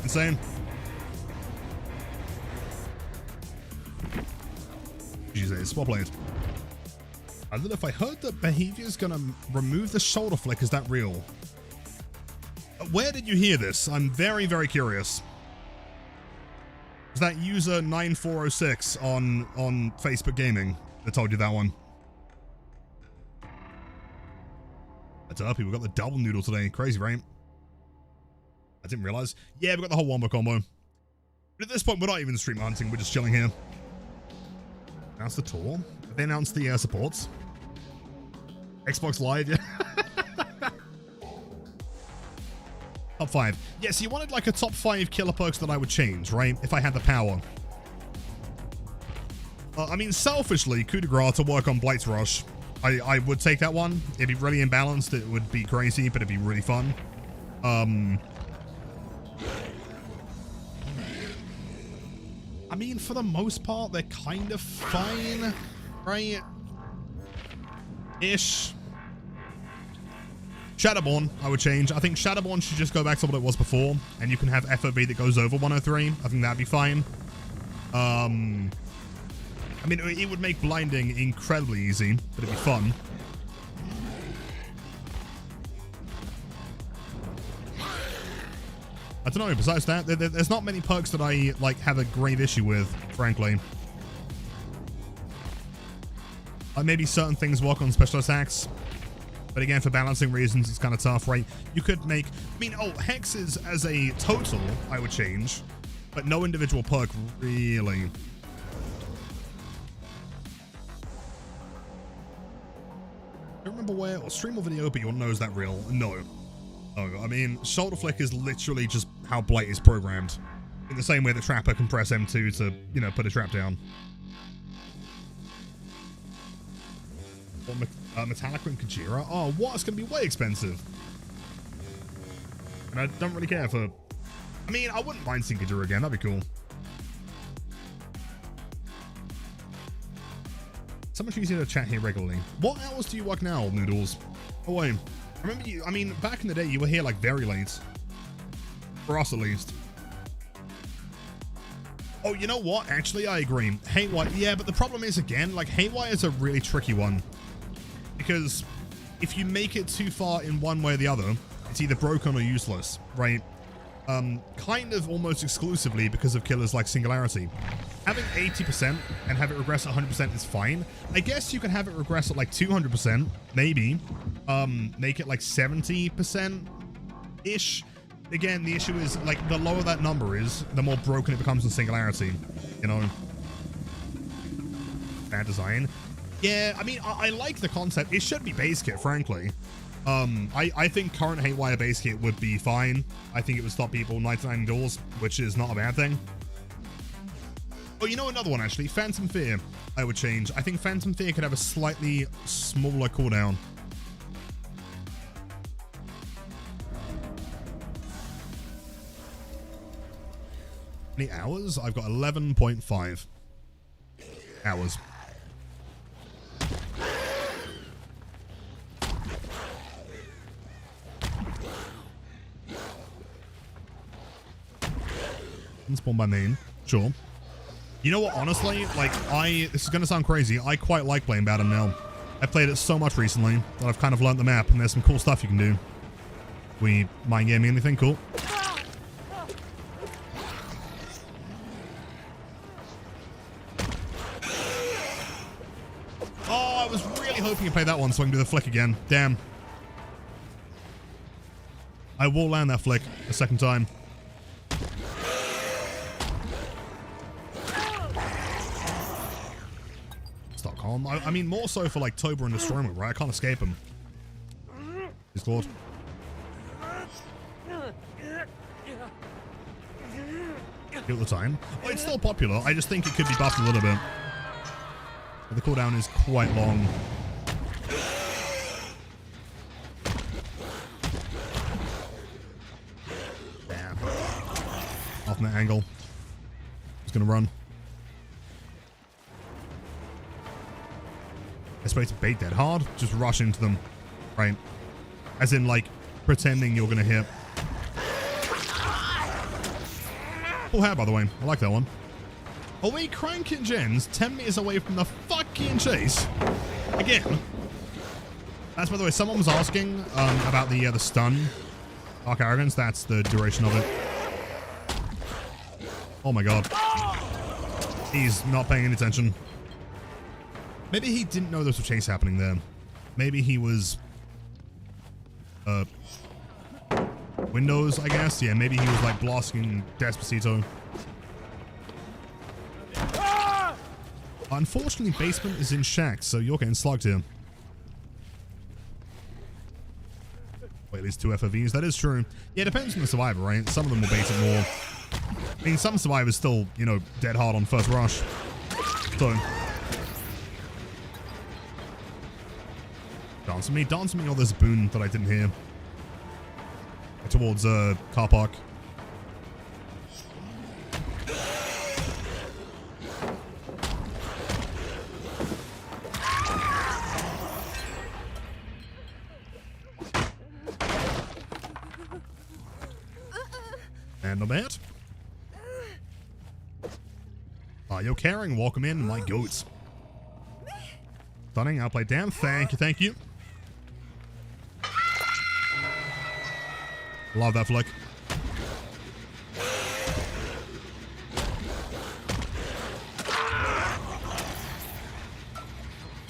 Insane. Jesus, well played. I don't know if I heard that behavior's gonna remove the shoulder flick. Is that real? Where did you hear this? I'm very, very curious. Is that user 9406 on Facebook Gaming that told you that one? That's up. People got the double noodle today. Crazy, right? I didn't realize. Yeah, we got the whole wombo combo. But at this point, we're not even stream hunting. We're just chilling here. Announced the tour. They announced the supports. Xbox Live, yeah. Top 5. Yeah, so you wanted like a top 5 killer perks that I would change, right? If I had the power. I mean, selfishly, coup de grace to work on Blight's Rush. I would take that one. It'd be really imbalanced. It would be crazy, but it'd be really fun. I mean, for the most part, they're kind of fine, right? Ish. Shadowborn, I would change. I think Shadowborn should just go back to what it was before, and you can have FOB that goes over 103. I think that'd be fine. I mean, it would make blinding incredibly easy, but it'd be fun. I don't know, besides that, there's not many perks that I, like, have a grave issue with, frankly. Maybe certain things work on special attacks. But again, for balancing reasons, it's kind of tough, right? You could make... I mean, hexes as a total, I would change. But no individual perk, really. I don't remember where... or stream or video, but you'll know is that real? No. No, I mean, shoulder flick is literally just how Blight is programmed. In the same way the Trapper can press M2 to, you know, put a trap down. Metallica and Kajira. Oh, what? It's going to be way expensive. And I don't really care for... I mean, I wouldn't mind seeing Kajira again. That'd be cool. So much easier to chat here regularly. What hours do you work now, Noodles? Oh, wait. I remember you... I mean, back in the day, you were here, like, very late. For us, at least. Oh, you know what? Actually, I agree. Haywire... Yeah, but the problem is, again, like, Haywire is a really tricky one. Because if you make it too far in one way or the other, it's either broken or useless, right? Kind of almost exclusively because of killers like Singularity. Having 80% and have it regress at 100% is fine. I guess you can have it regress at like 200%, maybe. Make it like 70%-ish. Again, the issue is, like, the lower that number is, the more broken it becomes in Singularity, you know? Bad design. Yeah, I mean, I like the concept. It should be base kit, frankly. I think current Haywire base kit would be fine. I think it would stop people 99 doors, which is not a bad thing. Oh, you know another one, actually. Phantom Fear, I would change. I think Phantom Fear could have a slightly smaller cooldown. How many hours? I've got 11.5 hours. Spawn by main, sure. You know what, honestly, like, this is gonna sound crazy, I quite like playing Batum now. I've played it so much recently that I've kind of learned the map, and there's some cool stuff you can do. We mind gaming anything? Cool. Oh, I was really hoping to play that one so I can do the flick again. Damn. I will land that flick a second time. Stockholm. I mean, more so for like Tober and the Stormer, right? I can't escape him. He's Lord. Kill the time. Oh, it's still popular. I just think it could be buffed a little bit. But the cooldown is quite long. Damn. Off from that angle. He's gonna run. I suppose to bait that hard, just rush into them. Right. As in, like, pretending you're gonna hit. Cool hair, by the way. I like that one. Are we cranking gens 10 meters away from the fucking chase? Again. That's, by the way, someone was asking about the stun. Dark Arrogance, that's the duration of it. Oh my god. He's not paying any attention. Maybe he didn't know there was a chase happening there. Maybe he was... Windows, I guess? Yeah, maybe he was like blasting Despacito. Unfortunately, basement is in shack, so you're getting slugged here. Wait, at least 2 FOVs. That is true. Yeah, it depends on the survivor, right? Some of them will bait it more. I mean, some survivors still, you know, dead hard on first rush. So... Dance me, or there's a boon that I didn't hear. Towards car park. And no bad. You're carrying. Welcome in, my goats. Stunning, outplay. Damn, thank you, thank you. Love that flick.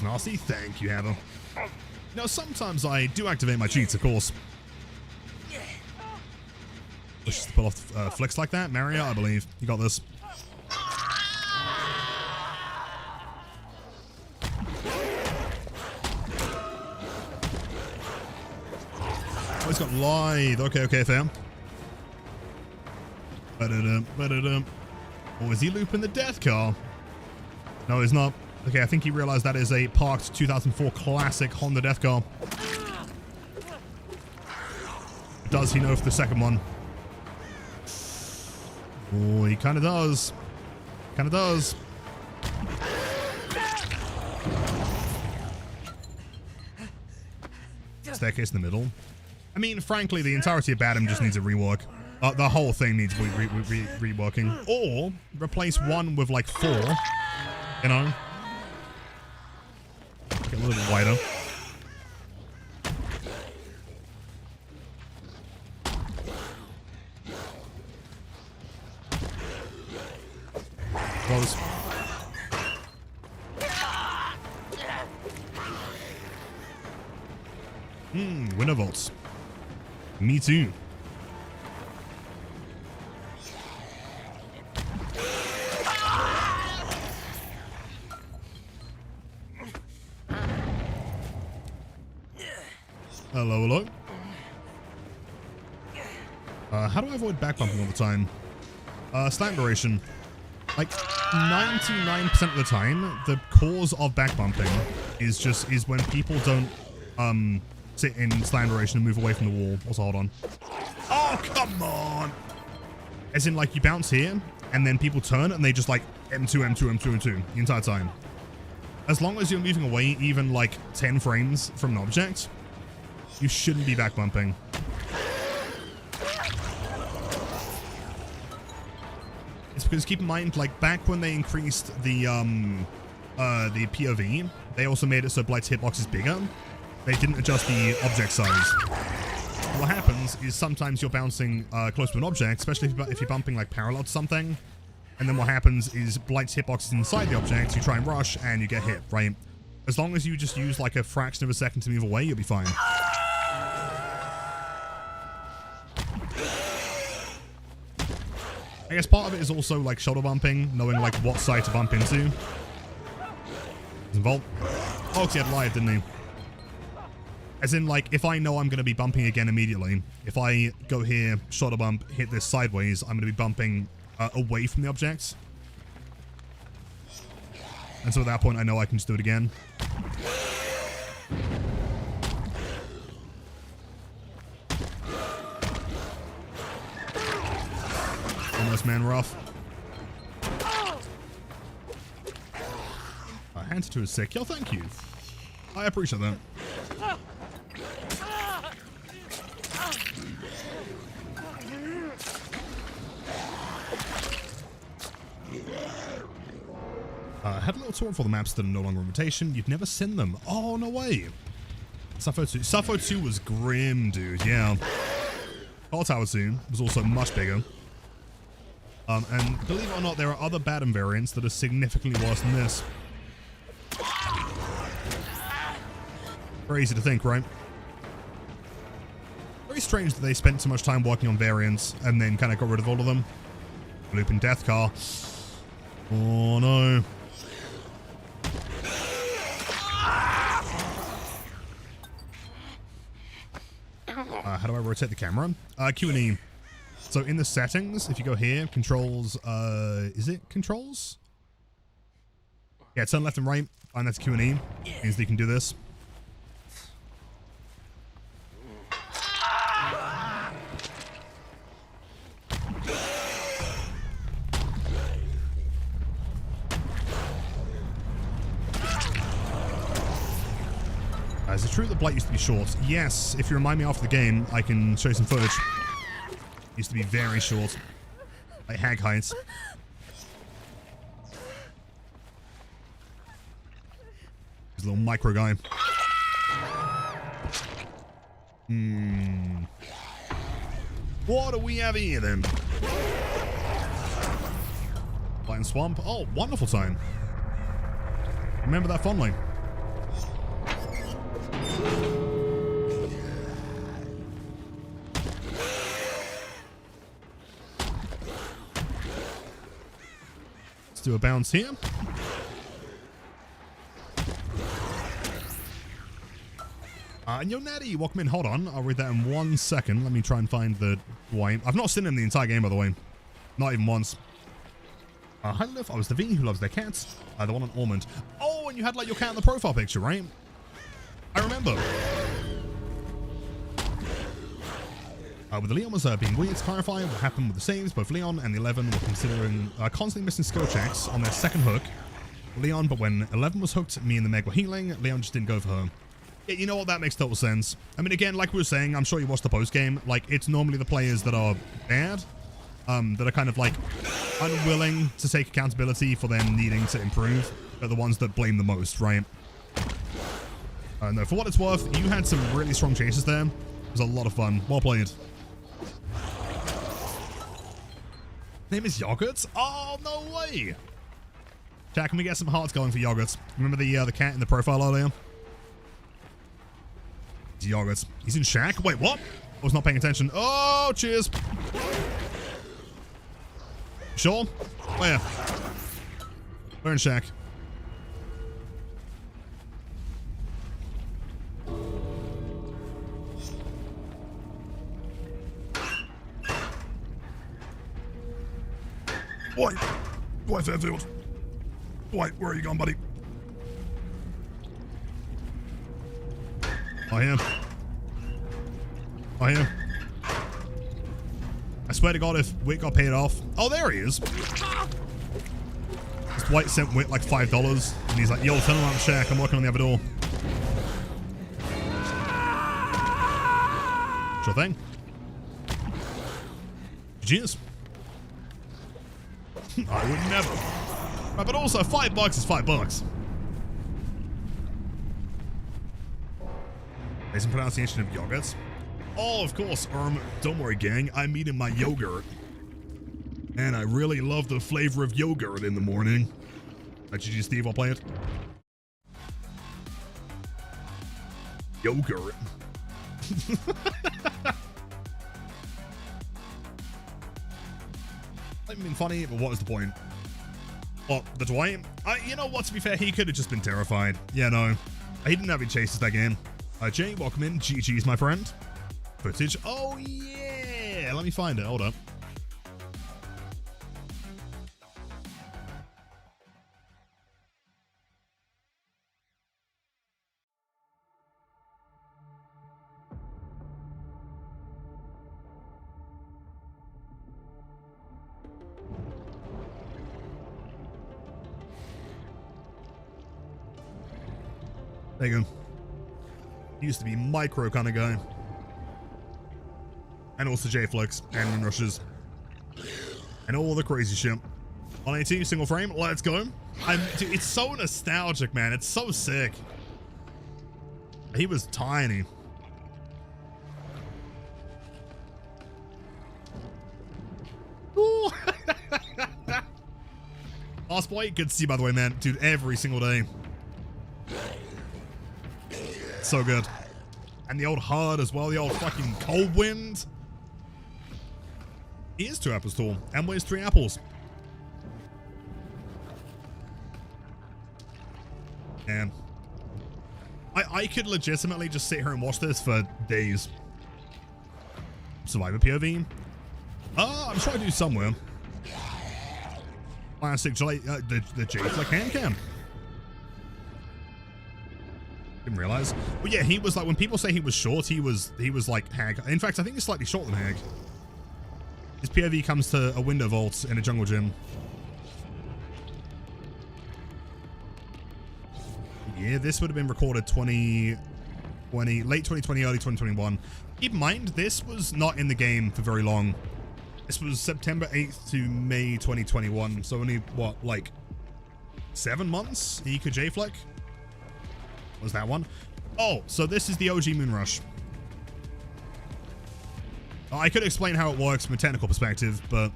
Nasty, thank you, Heather. Now, sometimes I do activate my cheats, of course. Let's just pull off flicks like that. Mario, I believe. You got this. Oh, he's got lithe. Okay, fam. Oh, is he looping the death car? No, he's not. Okay, I think he realized that is a parked 2004 classic Honda death car. Does he know for the second one? Oh, he kind of does. Kind of does. Staircase in the middle. I mean, frankly, the entirety of Badham just needs a rework. The whole thing needs reworking. Or replace one with like 4. You know? Get a little bit wider. Close. Winter vaults. Me too. Hello. How do I avoid back bumping all the time? Slant duration. Like 99% of the time, the cause of back bumping is when people don't sit in slant duration and move away from the wall. Also, hold on. Oh, come on! As in, like, you bounce here, and then people turn, and they just, like, M2 the entire time. As long as you're moving away even, like, 10 frames from an object, you shouldn't be back bumping. It's because, keep in mind, like, back when they increased the POV, they also made it so Blight's hitbox is bigger. They didn't adjust the object size. what happens is sometimes you're bouncing close to an object, especially if you're bumping like parallel to something. And then what happens is Blight's hitbox is inside the object, you try and rush, and you get hit, right? As long as you just use like a fraction of a second to move away, you'll be fine. I guess part of it is also like shoulder bumping, knowing like what side to bump into. Involved. Oh, he had live, didn't he? As in, like, if I know I'm going to be bumping again immediately, if I go here, shoulder bump, hit this sideways, I'm going to be bumping away from the object. And so at that point, I know I can just do it again. Almost man rough. Hand to his sick. Yo, thank you. I appreciate that. Had a little tour for the maps that are no longer in rotation. You've never seen them. Oh, no way. Suffo 2. Suffo 2 was grim, dude. Yeah. Call Tower 2 was also much bigger. And believe it or not, there are other Batum variants that are significantly worse than this. Very easy to think, right? Very strange that they spent so much time working on variants and then kind of got rid of all of them. Looping Death Car. Oh no. How do I rotate the camera? Q and E. So in the settings, if you go here, controls, is it controls? Yeah, turn left and right, and that's Q and E. Means that you can do this. Is it true that Blight used to be short? Yes, if you remind me after the game, I can show you some footage. Used to be very short. Like hag heights. He's a little micro guy. What do we have here then? Blight and Swamp. Oh, wonderful time. Remember that fondly. Let's do a bounce here. And yo, Natty, welcome in. Hold on. I'll read that in 1 second. Let me try and find the Dwight. I've not seen him the entire game, by the way. Not even once. Hi, Liv. I was the V who loves their cats. The one on Ormond. Oh, and you had like your cat in the profile picture, right? I remember. With the Leon was being weird to clarify what happened with the saves. Both Leon and the 11 were considering constantly missing skill checks on their second hook. Leon, but when 11 was hooked, me and the Meg were healing. Leon just didn't go for her. Yeah, you know what? That makes total sense. I mean, again, like we were saying, I'm sure you watched the post game. Like, it's normally the players that are bad, that are kind of like unwilling to take accountability for them needing to improve. They're the ones that blame the most, right? No, for what it's worth, you had some really strong chases there. It was a lot of fun. Well played. Name is Yogurt? Oh, no way! Chat, can we get some hearts going for Yogurt? Remember the cat in the profile earlier? It's Yogurt. He's in Shack? Wait, what? I was not paying attention. Oh, cheers! Sure? Where? We're in Shack. Dwight! Dwight Fairfield! Dwight, where are you going, buddy? I am. I am. I swear to God, if Wit got paid off. Oh, there he is. This Dwight sent Wit like $5, and he's like, yo, tell him I'm Shack. I'm working on the other door. Sure thing. Genius. I would never. Right, but also, $5 is $5. There's some pronunciation of yogurts. Oh, of course. Don't worry, gang. I'm eating my yogurt. And I really love the flavor of yogurt in the morning. GG, Steve. I'll play it. Yogurt. I've been funny, but what is the point? Well, the Dwight, you know what, to be fair, he could have just been terrified. Yeah, no. He didn't have any chases that game. Jay, welcome in. GG's, my friend. Footage. Oh, yeah. Let me find it. Hold up. There you go. He used to be micro kind of guy. And also J-Flex and Moon Rushes. And all the crazy shit. 180, single frame, let's go. Dude, it's so nostalgic, man. It's so sick. He was tiny. Ooh. Last Blight, good to see, by the way, man. Dude, every single day. So good. And the old HUD as well, the old fucking cold wind. He is 2 apples tall and weighs 3 apples. Man. I could legitimately just sit here and watch this for days. Survivor POV. I'm trying to do somewhere. Classic the J-Fleck hand cam. Didn't realize. But yeah, he was like, when people say he was short, he was like Hag. In fact, I think he's slightly shorter than Hag. His POV comes to a window vault in a jungle gym. Yeah, this would have been recorded 2020, late 2020, early 2021. Keep in mind, this was not in the game for very long. This was September 8th to May 2021. So only, what, like 7 months? Eka J-Fleck? Was that one? Oh, so this is the OG Moonrush. I could explain how it works from a technical perspective, but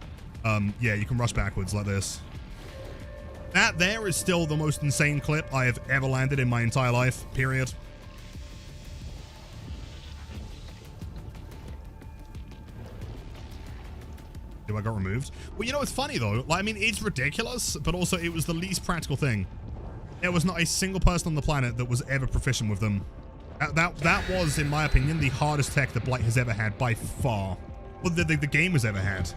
yeah, you can rush backwards like this. That there is still the most insane clip I have ever landed in my entire life, period. I got removed. Well, you know, it's funny though. Like, I mean, it's ridiculous, but also it was the least practical thing. There was not a single person on the planet that was ever proficient with them. That was, in my opinion, the hardest tech that Blight has ever had by far. Well, the game has ever had.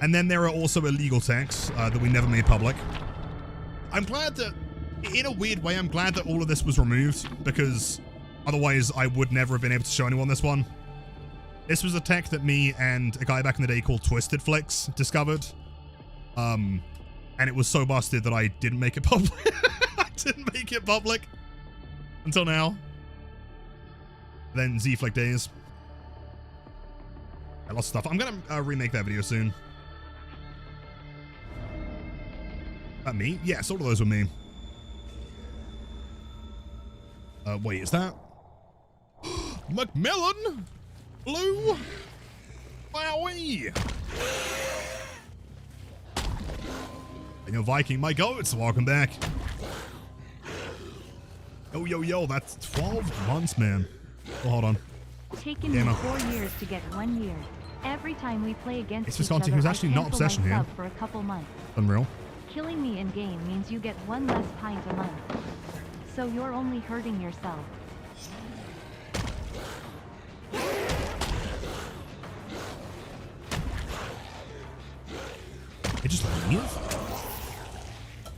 And then there are also illegal techs that we never made public. I'm glad that, in a weird way, I'm glad that all of this was removed, because otherwise I would never have been able to show anyone this one. This was a tech that me and a guy back in the day called Twisted Flicks discovered. And it was so busted that I didn't make it public. I didn't make it public until now. Then Z-Flick days. I lost stuff. I'm gonna remake that video soon. Me? Yes, all of those were me. Wait, is that Macmillan? Blue? Wowee! And your Viking, my goats, welcome back. Yo, yo, yo, that's 12 months, man. Oh, hold on. Taken me 4 years to get 1 year. Every time we play against each other, he was actually not cancel obsession my here. sub for a couple months. Unreal. Killing me in game means you get 1 less pint a month. So you're only hurting yourself. It just leave?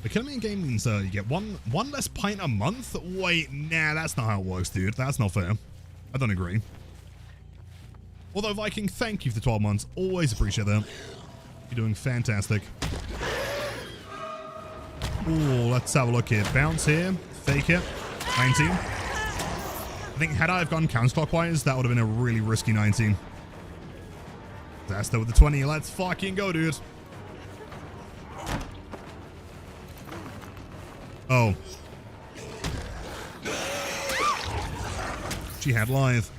The killing me in game means you get one less pint a month? Wait, nah, that's not how it works, dude. That's not fair. I don't agree. Although, Viking, thank you for 12 months. Always appreciate that. You're doing fantastic. Ooh, let's have a look here. Bounce here. Fake it. 19. I think had I have gone counterclockwise, that would have been a really risky 19. Disaster with the 20. Let's fucking go, dude. Oh. She had live.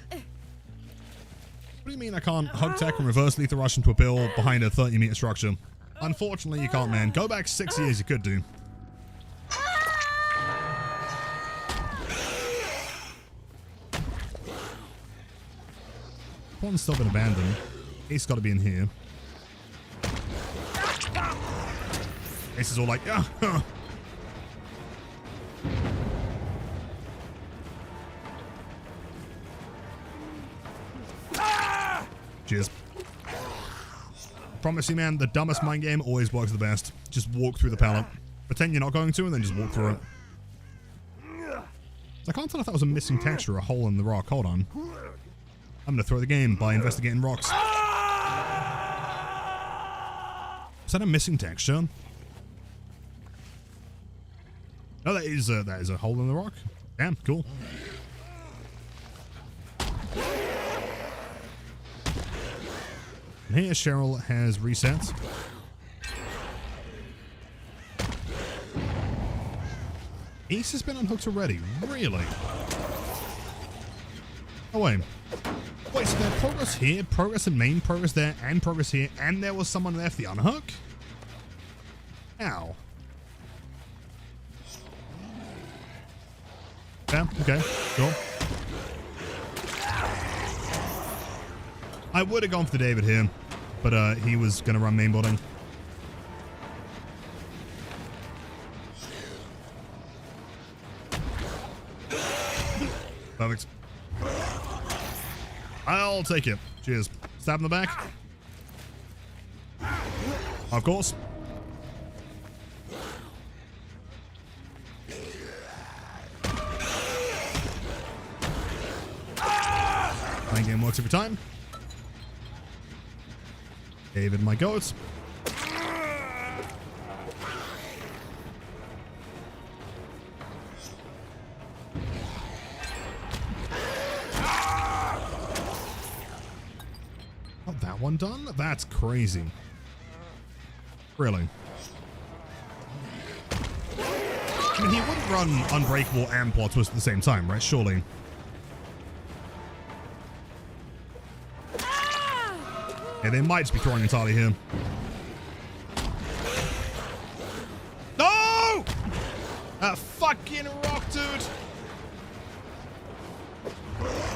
What do you mean I can't hug tech and reverse lethal rush into a bill behind a 30-meter structure? Unfortunately, you can't, man. Go back 6 years, you could do. One's still been abandoned. Ace got to be in here. Ace is all like, yeah. Cheers. Promise you, man, the dumbest mind game always works the best. Just walk through the pallet. Pretend you're not going to, and then just walk through it. So I can't tell if that was a missing texture or a hole in the rock. Hold on. I'm gonna throw the game by investigating rocks. Is that a missing texture? Oh, that is a hole in the rock. Damn, cool. And here, Cheryl has reset. Ace has been unhooked already. Really? Oh, wait. Wait, so there's progress here, progress in main, progress there, and progress here, and there was someone there for the unhook? Ow. Yeah, okay, cool. I would have gone for the David here, but he was going to run main boarding. Perfect. I'll take it. Cheers. Stab in the back. Of course. Playing game works every time. David, my goat. Got that one done? That's crazy. Really? I mean, he wouldn't run Unbreakable and Plot Twist at the same time, right? Surely. Yeah, they might just be throwing entirely here. No! That fucking rock, dude!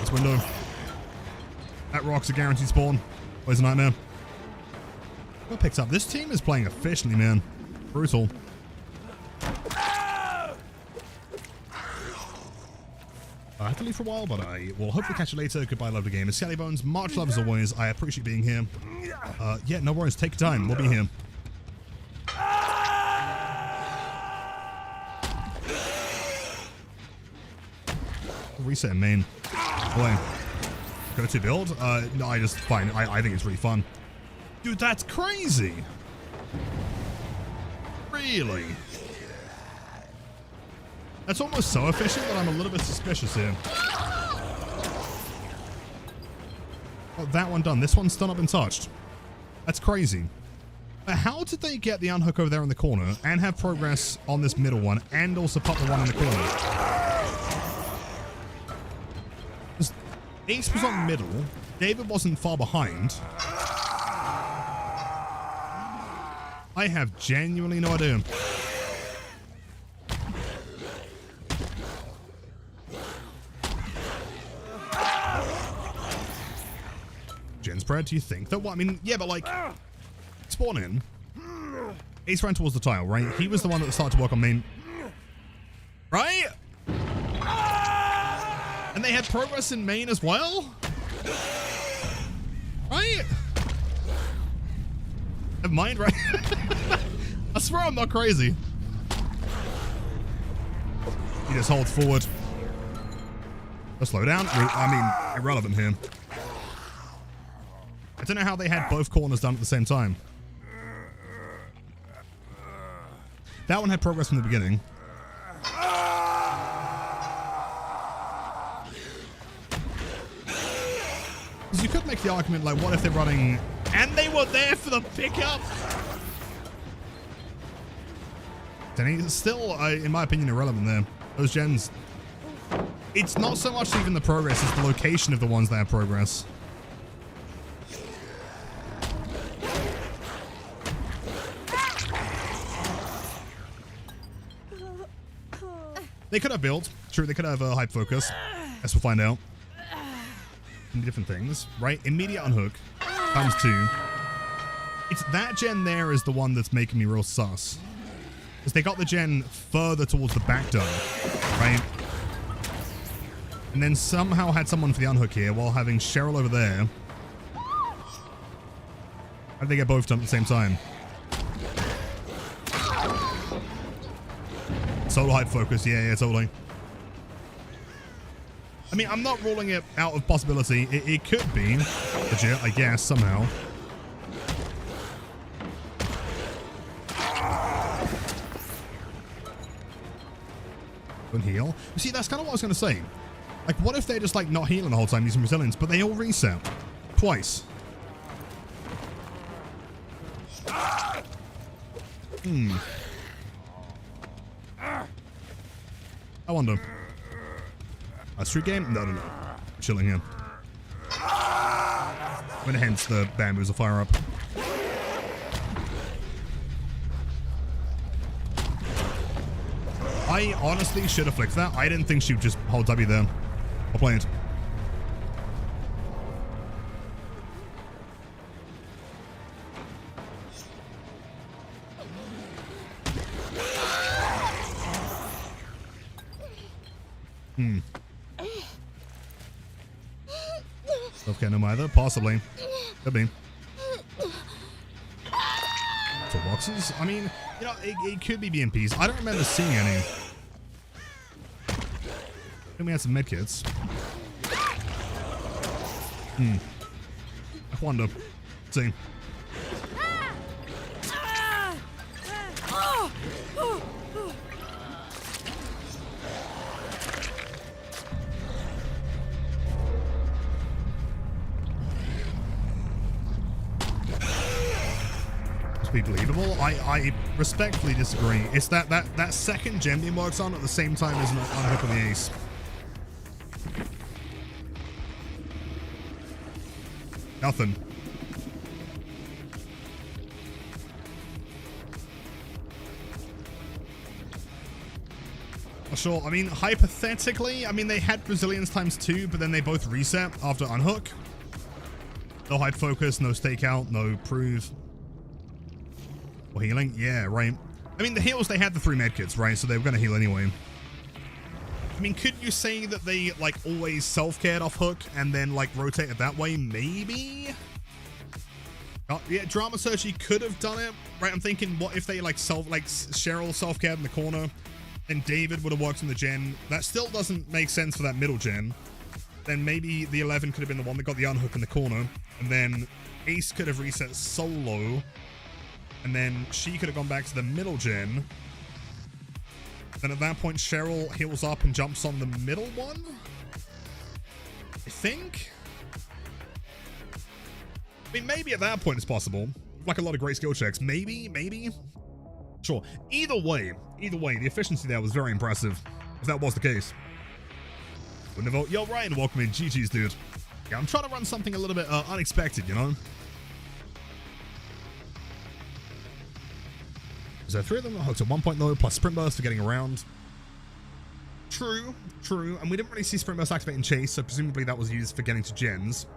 This window. That rock's a guaranteed spawn. Always a nightmare. What picked up? This team is playing efficiently, man. Brutal. I have to leave for a while, but I will hopefully catch you later. Goodbye, lovely game. It's Skelly Bones. Much love as always. I appreciate being here. Yeah, no worries. Take your time. We'll be here. Reset in main. Boy. Go to build? No, fine. I think it's really fun. Dude, that's crazy. Really? That's almost so efficient that I'm a little bit suspicious here. Oh, that one done. This one's still not been touched. That's crazy. But how did they get the unhook over there in the corner and have progress on this middle one and also pop the one in the corner? Ace was on middle. David wasn't far behind. I have genuinely no idea. Gen spread, do you think? Though, what? I mean, yeah, but like, spawn in. Ace ran towards the tile, right? He was the one that started to work on main. Right? And they had progress in main as well? Right? Never mind, right? I swear I'm not crazy. He just holds forward. A slow down? I mean, irrelevant here. I don't know how they had both corners done at the same time. That one had progress from the beginning. You could make the argument, like, what if they're running... And they were there for the pickup! Then he's still, in my opinion, irrelevant there. Those gens... It's not so much even the progress, it's the location of the ones that have progress. They could have built. True, they could have a hype focus. As we'll find out. Different things, right? Immediate unhook. Times 2. It's that gen there is the one that's making me real sus. Because they got the gen further towards the back door, right? And then somehow had someone for the unhook here while having Cheryl over there. How did they get both done at the same time? Solo hype focus, yeah, totally. I mean, I'm not ruling it out of possibility. It could be legit, I guess, somehow. Don't heal. You see, that's kind of what I was going to say. Like, what if they're just, like, not healing the whole time using resilience, but they all reset twice? I wonder. A street game? No. Chilling here. When hence the bamboos will fire up. I honestly should have flicked that. I didn't think she would just hold W there. I'll play it. Okay, no either. Possibly. Could be. For boxes? I mean, you know, it could be BMPs. I don't remember seeing any. I think we had some medkits. I wonder. Let's see. Be believable. I respectfully disagree. It's that second gem beam works on at the same time as an unhook on the ace. Nothing. Sure, I mean, hypothetically, I mean, they had Brazilians times 2, but then they both reset after unhook. No hype focus, no stakeout, no prove. Or healing? Yeah, right. I mean, the heals, they had the 3 medkits, right? So they were going to heal anyway. I mean, could you say that they, like, always self-cared off hook and then, like, rotated that way? Maybe? Oh, yeah, Drama Searchy could have done it, right? I'm thinking, what if they, like, Cheryl self-cared in the corner and David would have worked in the gen? That still doesn't make sense for that middle gen. Then maybe the 11 could have been the one that got the unhook in the corner. And then Ace could have reset solo. And then she could have gone back to the middle gen. Then at that point, Cheryl heals up and jumps on the middle one? I think? I mean, maybe at that point it's possible. Like a lot of great skill checks. Maybe? Sure. Either way, the efficiency there was very impressive. If that was the case. Yo, Ryan, welcome in. GG's, dude. Yeah, I'm trying to run something a little bit unexpected, you know? So 3 of them hooked at 1 point though, plus sprint burst for getting around. True. And we didn't really see sprint burst activate in chase, so presumably that was used for getting to gens.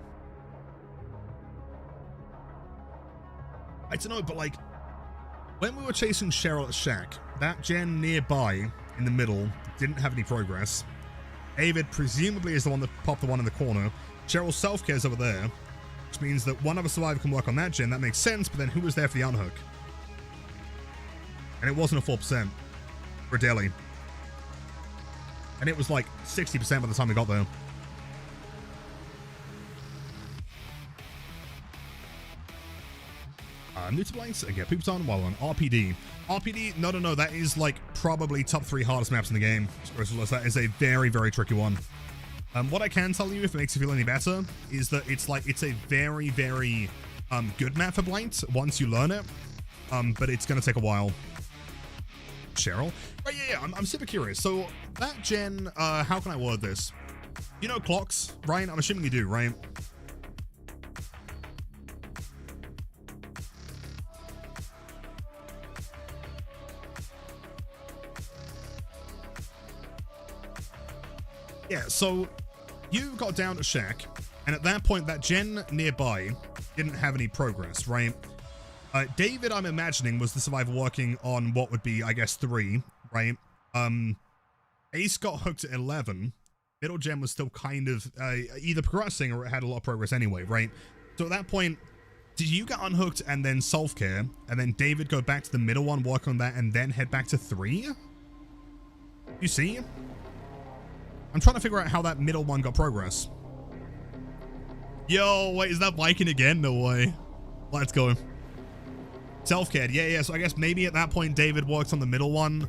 I don't know, but like, when we were chasing Cheryl at Shack, that gen nearby in the middle didn't have any progress. David presumably is the one that popped the one in the corner. Cheryl's self-care's over there, which means that one other survivor can work on that gen. That makes sense, but then who was there for the unhook? And it wasn't a 4% for Delhi. And it was like 60% by the time we got there. New to Blight, again, Pooped on, while on RPD. RPD, no, that is like probably top 3 hardest maps in the game. That is a very, very tricky one. What I can tell you, if it makes you feel any better, is that it's a very, very good map for Blight once you learn it. But it's going to take a while. Cheryl. Right, yeah, I'm super curious. So that gen, how can I word this? You know clocks, right? I'm assuming you do, right? Yeah, so you got down to Shack, and at that point, that gen nearby didn't have any progress, right? David, I'm imagining, was the survivor working on what would be, I guess, 3, right? Ace got hooked at 11. Middle gen was still kind of either progressing or it had a lot of progress anyway, right? So at that point, did you get unhooked and then self-care, and then David go back to the middle one, work on that, and then head back to 3? You see? I'm trying to figure out how that middle one got progress. Yo, wait, is that Viking again? No way. Let's go. Self-cared, yeah, so I guess maybe at that point David worked on the middle one,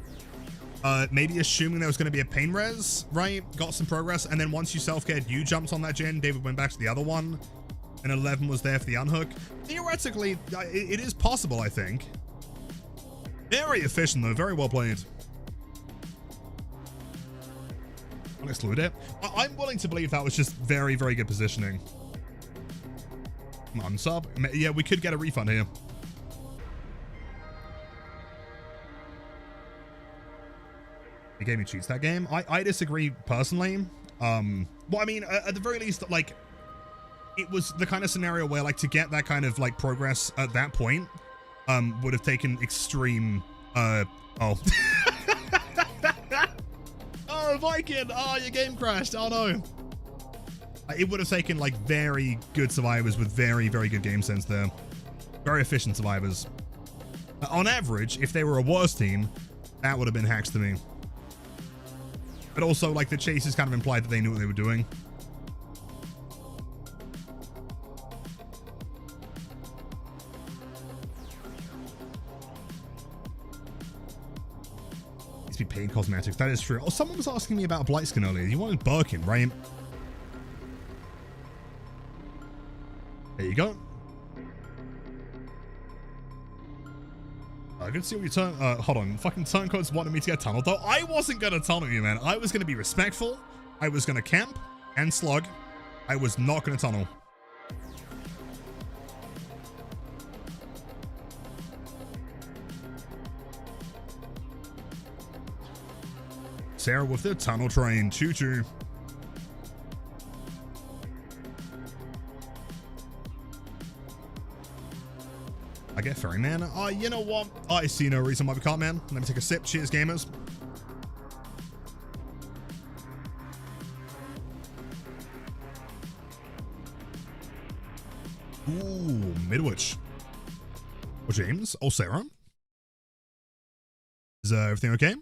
maybe assuming there was going to be a pain res, right? Got some progress, and then once you self-cared, you jumped on that gen, David went back to the other one, and 11 was there for the unhook. Theoretically, it is possible, I think. Very efficient, though, very well played. I'll exclude it. I'm willing to believe that was just very, very good positioning. Unsub. Yeah, we could get a refund here. He gave me cheats that game. I disagree personally. Well, I mean, at the very least, like, it was the kind of scenario where, like, to get that kind of, like, progress at that point, would have taken extreme, oh. Oh, Viking! Oh, your game crashed. Oh, no. It would have taken, like, very good survivors with very, very good game sense there. Very efficient survivors. On average, if they were a worse team, that would have been hacks to me. But also, like, the chases kind of implied that they knew what they were doing. Needs to be paid cosmetics. That is true. Oh, someone was asking me about a Blight skin earlier. You wanted Birkin, right? There you go. I can see what you turn. Hold on. Fucking turncoats wanted me to get tunneled, though. I wasn't gonna tunnel you, man. I was gonna be respectful. I was gonna camp and slug. I was not gonna tunnel. Sarah with the tunnel train. Choo choo. I get ferryman. Oh, you know what? I see no reason why we can't, man. Let me take a sip. Cheers, gamers. Ooh, Midwich. Oh, James. Oh, Sarah. Is everything okay?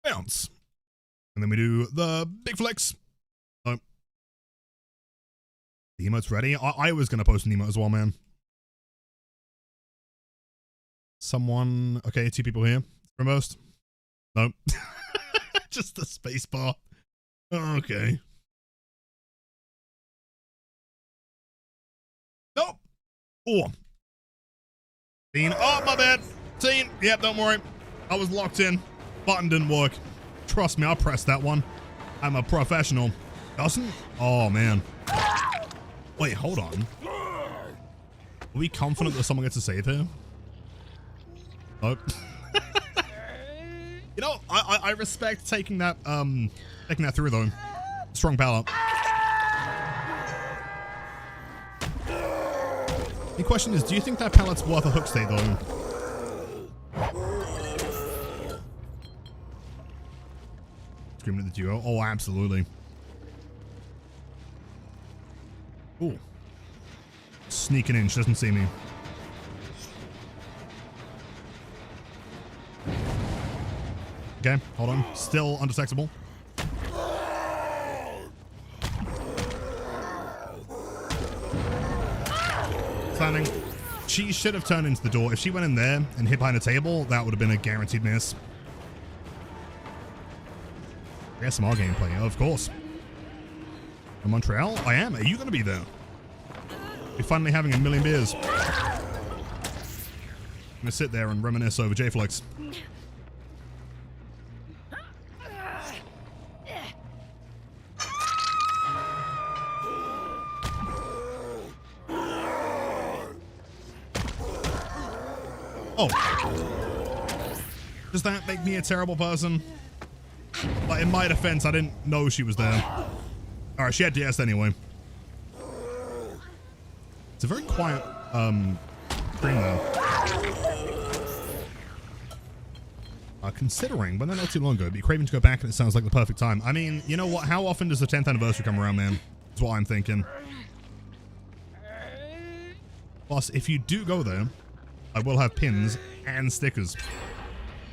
Bounce. And then we do the big flex. Oh. The emote's ready. I was going to post an emote as well, man. Someone. Okay, 2 people here. For most. Nope. Just the space bar. Okay. Nope. Oh. Scene. Oh, my bad. Scene. Yep, don't worry. I was locked in. Button didn't work. Trust me, I pressed that one. I'm a professional. Doesn't? Oh, man. Wait, hold on. Are we confident that someone gets a save here? Nope. You know, I respect taking that through though. Strong pallet. The question is, do you think that pallet's worth a hook stay though? Screaming at the duo. Oh, absolutely. Ooh. Sneaking in. She doesn't see me. Okay, hold on. Still undetectable. Standing. She should have turned into the door. If she went in there and hid behind a table, that would have been a guaranteed miss. ASMR gameplay, of course. In Montreal? I am. Are you going to be there? We're finally having a million beers. gonna sit there and reminisce over J-Flex. Oh. Does that make me a terrible person? Like, in my defense, I didn't know she was there. Alright, she had DS anyway. It's a very quiet, stream though. Considering, when they're not too long ago, it'd be craving to go back and it sounds like the perfect time. I mean, you know what? How often does the 10th anniversary come around, man? That's what I'm thinking. Plus, if you do go there, I will have pins and stickers.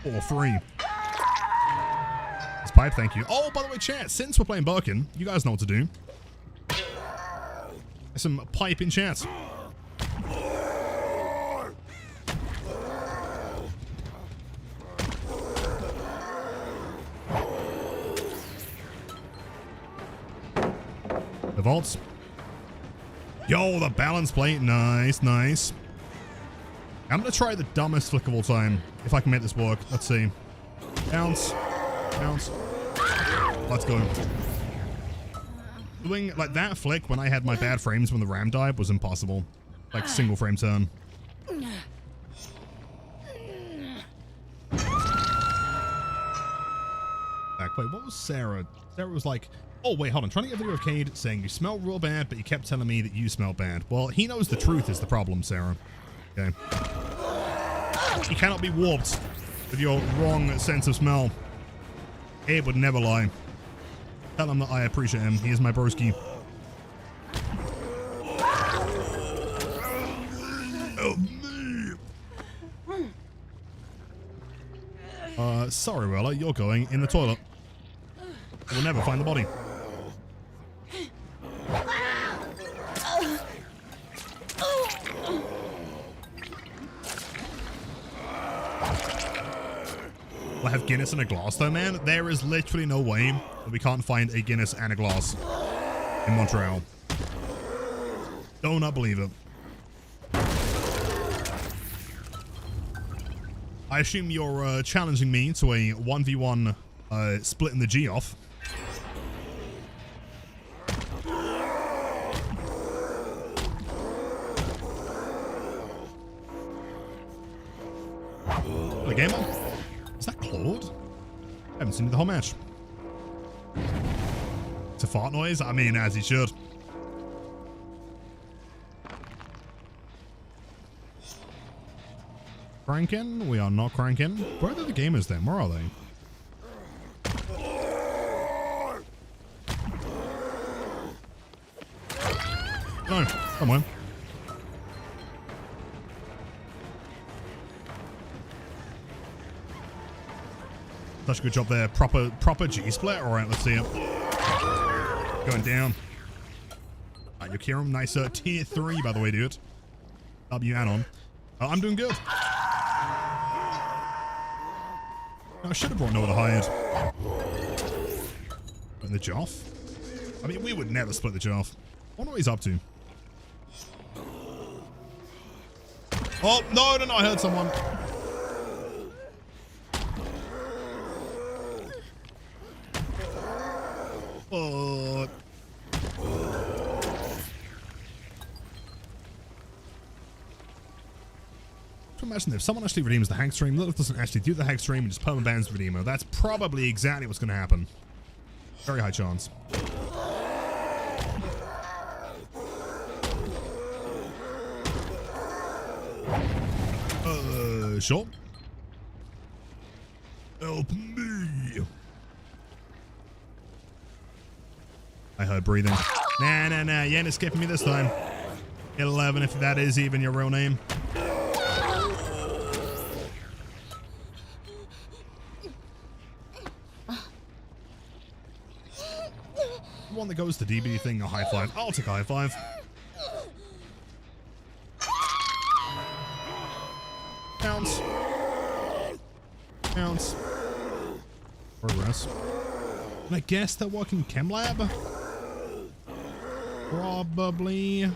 For free. This pipe, thank you. Oh, by the way, chat, since we're playing Birkin, you guys know what to do. Some pipe in chat. The vaults. Yo, the balance plate. Nice, nice. I'm gonna try the dumbest flick of all time. If I can make this work. Let's see. Bounce. Bounce. Let's go. Doing like that flick when I had my bad frames when the RAM died was impossible. Like single frame turn. Back. Wait, what was Sarah? Sarah was like, oh wait, hold on. Trying to get a video of Cade saying you smell real bad, but you kept telling me that you smell bad. Well, he knows the truth is the problem, Sarah. Okay. You cannot be warped with your wrong sense of smell. Abe would never lie. Tell him that I appreciate him. He is my broski. Oh, me. Sorry, Rella. You're going in the toilet. We'll never find the body. I have Guinness and a glass though, man. There is literally no way that we can't find a Guinness and a glass in Montreal. Do not believe it. I assume you're challenging me to a 1v1 splitting the G off. The gamer? Is that Claude? I haven't seen it the whole match. It's a fart noise? I mean, as he should. Cranking? We are not cranking. Where are the gamers then? Where are they? No, somewhere. Such a good job there. Proper G-split. All right, let's see it. Going down. All right, Yokiram, nice tier 3, by the way, dude. W anon. I'm doing good. I should have brought Noah to hide. In the Joff? I mean, we would never split the Joff. I wonder what he's up to. Oh, no, no, no, I heard someone. Oh. Imagine if someone actually redeems the hack stream, Lilith doesn't actually do the hack stream and just perma-bans the redeemer. That's probably exactly what's going to happen. Very high chance. Sure. Help me. I heard breathing. Nah. You ain't skipping me this time. 11, if that is even your real name. One that goes to DB thing, a high five. I'll take a high five. Bounce. Bounce. Progress. And I guess they're working chem lab? Probably.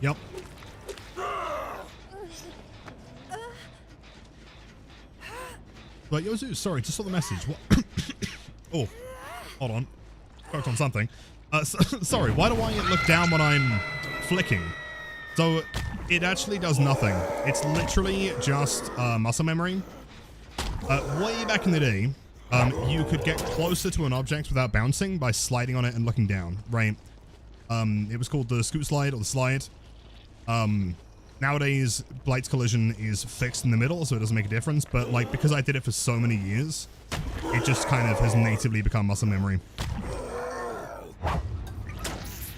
Yep. But Yozu, sorry, just saw the message. What? Oh, hold on. Worked on something. Sorry, why do I look down when I'm flicking? So it actually does nothing. It's literally just muscle memory. Way back in the day, you could get closer to an object without bouncing by sliding on it and looking down, right? It was called the scoot slide or the slide. Nowadays, Blight's collision is fixed in the middle, so it doesn't make a difference. But like, because I did it for so many years, it just kind of has natively become muscle memory.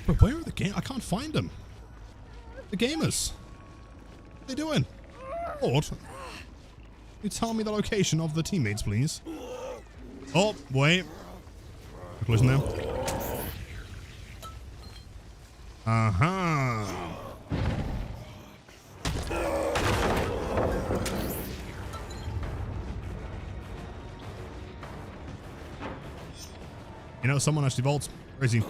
But where are the game? I can't find them. The gamers. What are they doing? Lord, you tell me the location of the teammates, please. Oh, wait. Collision there. Uh-huh. You know, someone actually vaults. Where is he?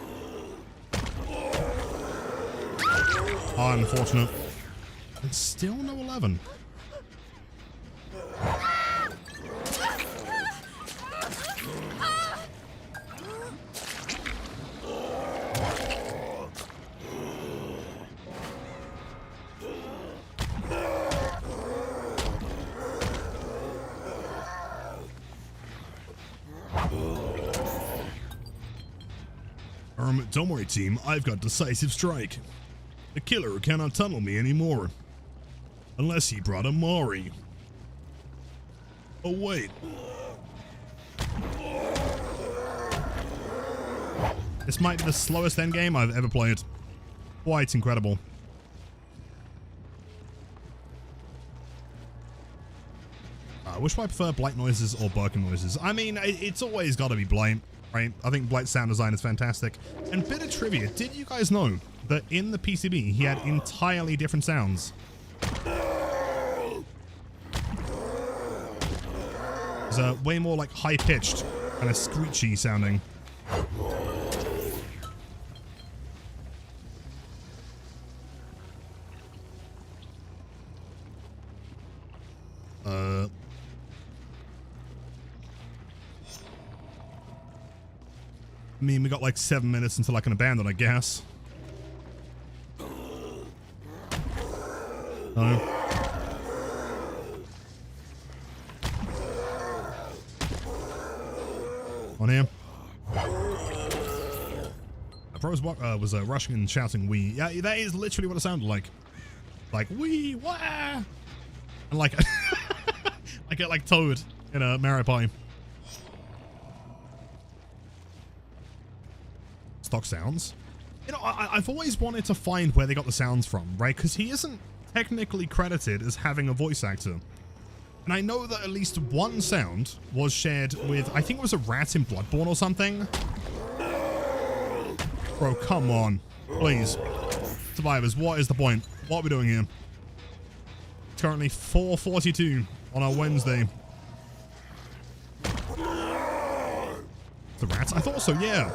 Oh, unfortunate. And still no 11. Don't worry, team. I've got decisive strike. The killer cannot tunnel me anymore. Unless he brought a Mari. Oh, wait. This might be the slowest endgame I've ever played. Quite incredible. Which do I prefer, Blight noises or Birkin noises? I mean, it's always got to be Blight. Right? I think Blight's sound design is fantastic. And bit of trivia, did you guys know that in the PCB he had entirely different sounds? It's way more like high-pitched, kind of screechy sounding. I mean, we got like 7 minutes until I can abandon, I guess. On here. Pros was rushing and shouting "wee." Yeah, that is literally what it sounded like. Like "wee, wah," and like like Toad in a Mario Party. Stock sounds. You know, I've always wanted to find where they got the sounds from, right? Because he isn't technically credited as having a voice actor. And I know that at least one sound was shared with, I think it was a rat in Bloodborne or something. Bro, come on. Please. Survivors, what is the point? What are we doing here? It's currently 4:42 on our Wednesday. The rats? I thought so, yeah.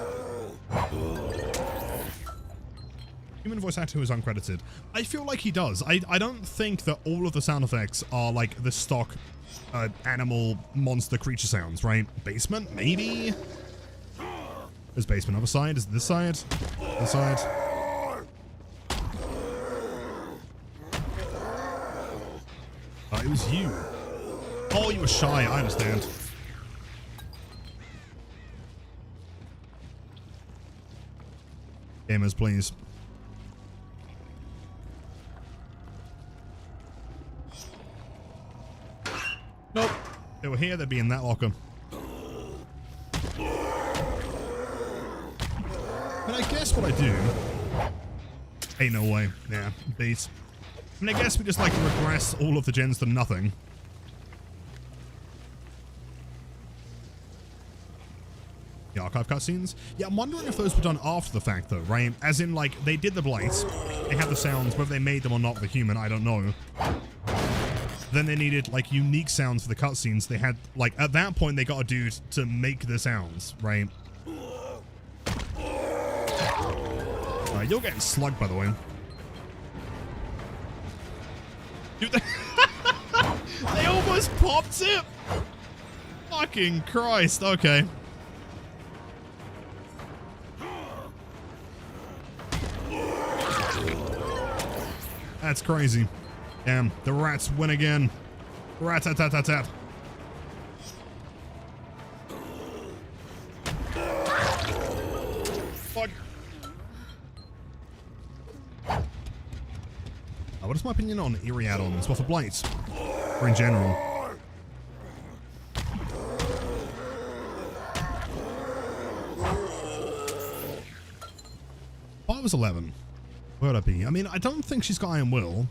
Human voice actor who is uncredited. I feel like he does. I don't think that all of the sound effects are like the stock animal monster creature sounds, right? Basement? Maybe? There's basement. Other side? Is it this side? This side? It was you. Oh, you were shy. I understand. Gamers, please. Nope. They were here, they'd be in that locker. And I guess what I do... Ain't no way. Yeah, beat. I mean, I guess we just like regress all of the gens to nothing. The archive cutscenes? Yeah, I'm wondering if those were done after the fact, though, right? As in, like, they did the Blight, they had the sounds, whether they made them or not, the human, I don't know. Then they needed, like, unique sounds for the cutscenes. They had, like, at that point, they got a dude to make the sounds, right? You're getting slugged, by the way. Dude, they almost popped it. Fucking Christ. Okay. That's crazy. Damn, the rats win again. Rat-tat-tat-tat-tat. Fuck. What is my opinion on eerie add-ons? Well, for Blight, or in general. If I was 11, where would I be? I mean, I don't think she's got Iron Will.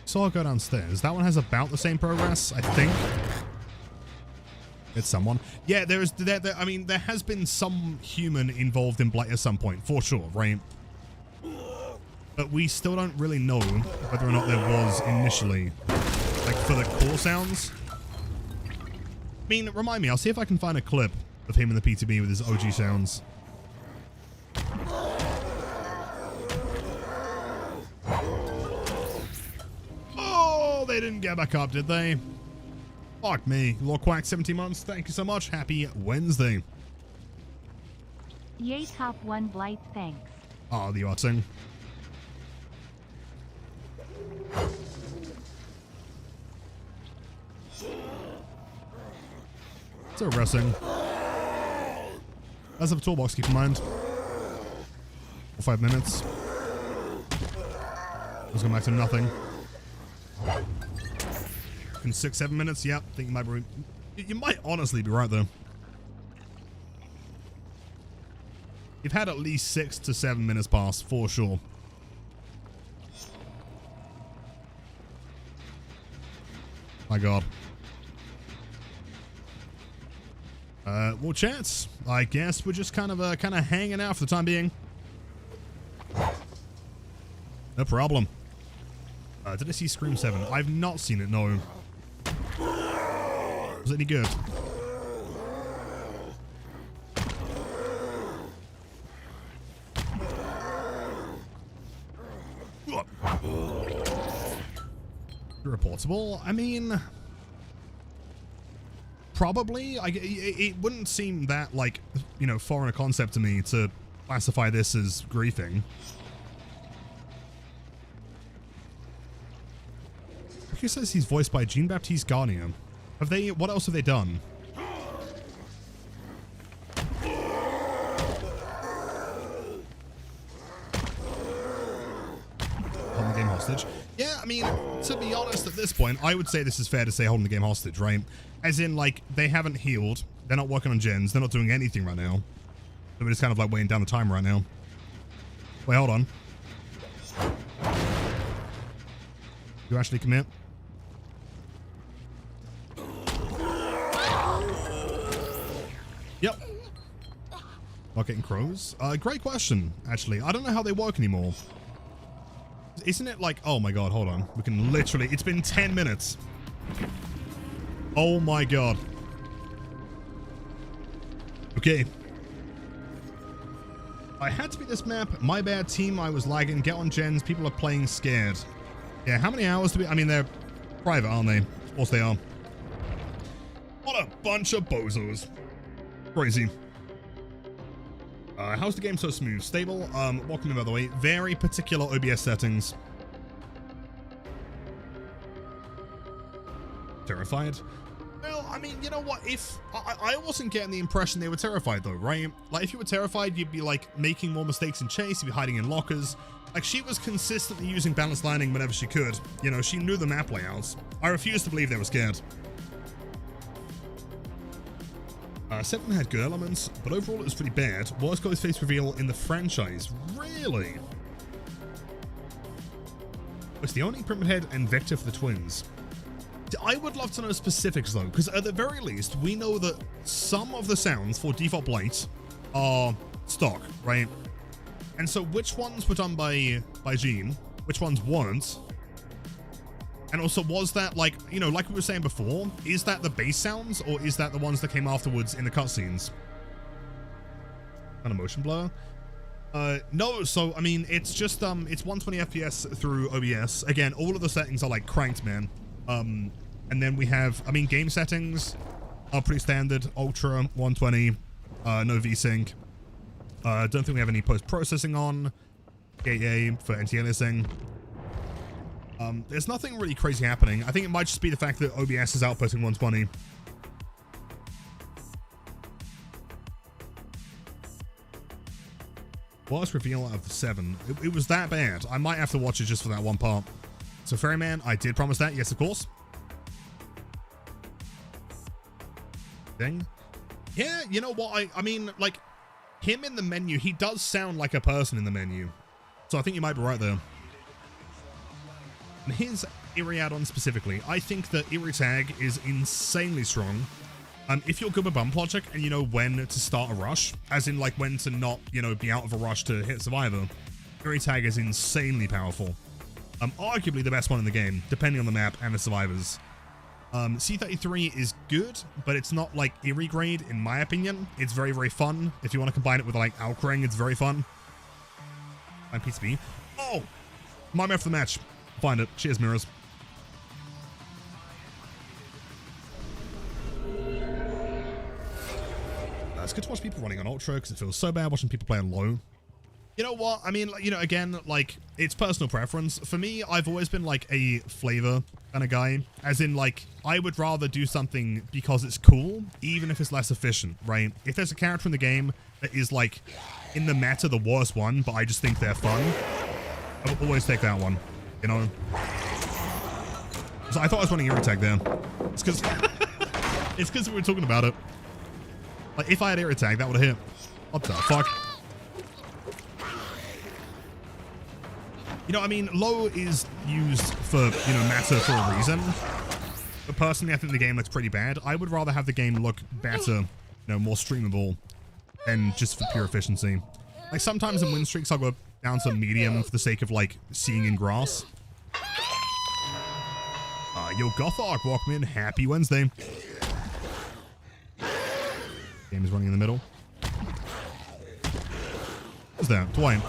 So I'll go downstairs. That one has about the same progress, I think. It's someone. Yeah, I mean, there has been some human involved in Blight at some point, for sure, right? But we still don't really know whether or not there was initially, like, for the core sounds. I mean, remind me, I'll see if I can find a clip of him in the PTB with his OG sounds. Oh, they didn't get back up, did they? Fuck me. Lord Quack, 17 months. Thank you so much. Happy Wednesday. Yay, top 1 Blight, thanks. Oh, the arting. So resting. Let's have a toolbox, keep in mind. For 5 minutes. Let's go back to nothing. In 6-7 minutes, yep. I think you might honestly be right though. You've had at least 6 to 7 minutes pass for sure. My God. Well, chats. I guess we're just kind of hanging out for the time being. No problem. Did I see Scream 7? I've not seen it, no. Was it any good? Reportable? I mean, probably. It wouldn't seem that, like, you know, foreign a concept to me to classify this as griefing. He says he's voiced by Jean-Baptiste Garnier. Have they? What else have they done? Holding the game hostage. Yeah, I mean, to be honest, at this point, I would say this is fair to say holding the game hostage, right? As in, like, they haven't healed. They're not working on gens. They're not doing anything right now. So we're just kind of like weighing down the timer right now. Wait, hold on. You actually commit? Yep. Not getting crows? Great question, actually. I don't know how they work anymore. Isn't it like... Oh my God, hold on. We can literally... It's been 10 minutes. Oh my God. Okay. I had to beat this map. My bad, team. I was lagging. Get on gens. People are playing scared. Yeah, how many hours do we... I mean, they're private, aren't they? Of course they are. What a bunch of bozos. Crazy. How's the game so smooth? Stable? Welcome in, by the way. Very particular OBS settings. Terrified? Well, I mean, you know what? If... I wasn't getting the impression they were terrified, though, right? Like, if you were terrified, you'd be, like, making more mistakes in chase. You'd be hiding in lockers. Like, she was consistently using balanced landing whenever she could. You know, she knew the map layouts. I refuse to believe they were scared. 7 had good elements, but overall it was pretty bad. Worst Ghostface reveal in the franchise. Really? It's the only Pyramid Head and Vector for the twins. I would love to know specifics though, because at the very least, we know that some of the sounds for default Blight are stock, right? And so which ones were done by Jean, which ones weren't? And also, was that, like, you know, like we were saying before, is that the bass sounds, or is that the ones that came afterwards in the cutscenes? Kind of motion blur. No, so, I mean, it's just, it's 120 FPS through OBS. Again, all of the settings are, like, cranked, man. And then we have, I mean, game settings are pretty standard. Ultra, 120, no VSync. Don't think we have any post-processing on. AA for anti-aliasing. There's nothing really crazy happening. I think it might just be the fact that OBS is outputting 120. Worst reveal out of the 7. It was that bad. I might have to watch it just for that one part. So Ferryman, I did promise that. Yes, of course. Thing. Yeah, you know what? I mean, like, him in the menu, he does sound like a person in the menu. So I think you might be right there. And his Eerie add-on specifically, I think that Eerie Tag is insanely strong. If you're good with bump logic and you know when to start a rush, as in like when to not, you know, be out of a rush to hit Survivor, Eerie Tag is insanely powerful. Arguably the best one in the game, depending on the map and the survivors. C33 is good, but it's not like Eerie grade in my opinion. It's very, very fun. If you want to combine it with like Alkrang, it's very fun. Find PCB. Oh! My map for the match. Find it. Cheers, mirrors. It's good to watch people running on Ultra because it feels so bad watching people play on low. You know what? I mean, you know, again, like, it's personal preference. For me, I've always been, like, a flavor kind of guy. As in, like, I would rather do something because it's cool, even if it's less efficient, right? If there's a character in the game that is, like, in the meta, the worst one, but I just think they're fun, I would always take that one, you know? So I thought I was running Eerie Tag there. It's because it's because we were talking about it. Like, if I had Eerie Tag, that would have hit. What the fuck? You know, I mean, low is used for, you know, meta for a reason. But personally, I think the game looks pretty bad. I would rather have the game look better, you know, more streamable, than just for pure efficiency. Like, sometimes in Winstreaks, I'll go down to medium for the sake of, like, seeing in grass. Yo, Gothark, welcome in. Happy Wednesday. Game is running in the middle. What's that? Dwight.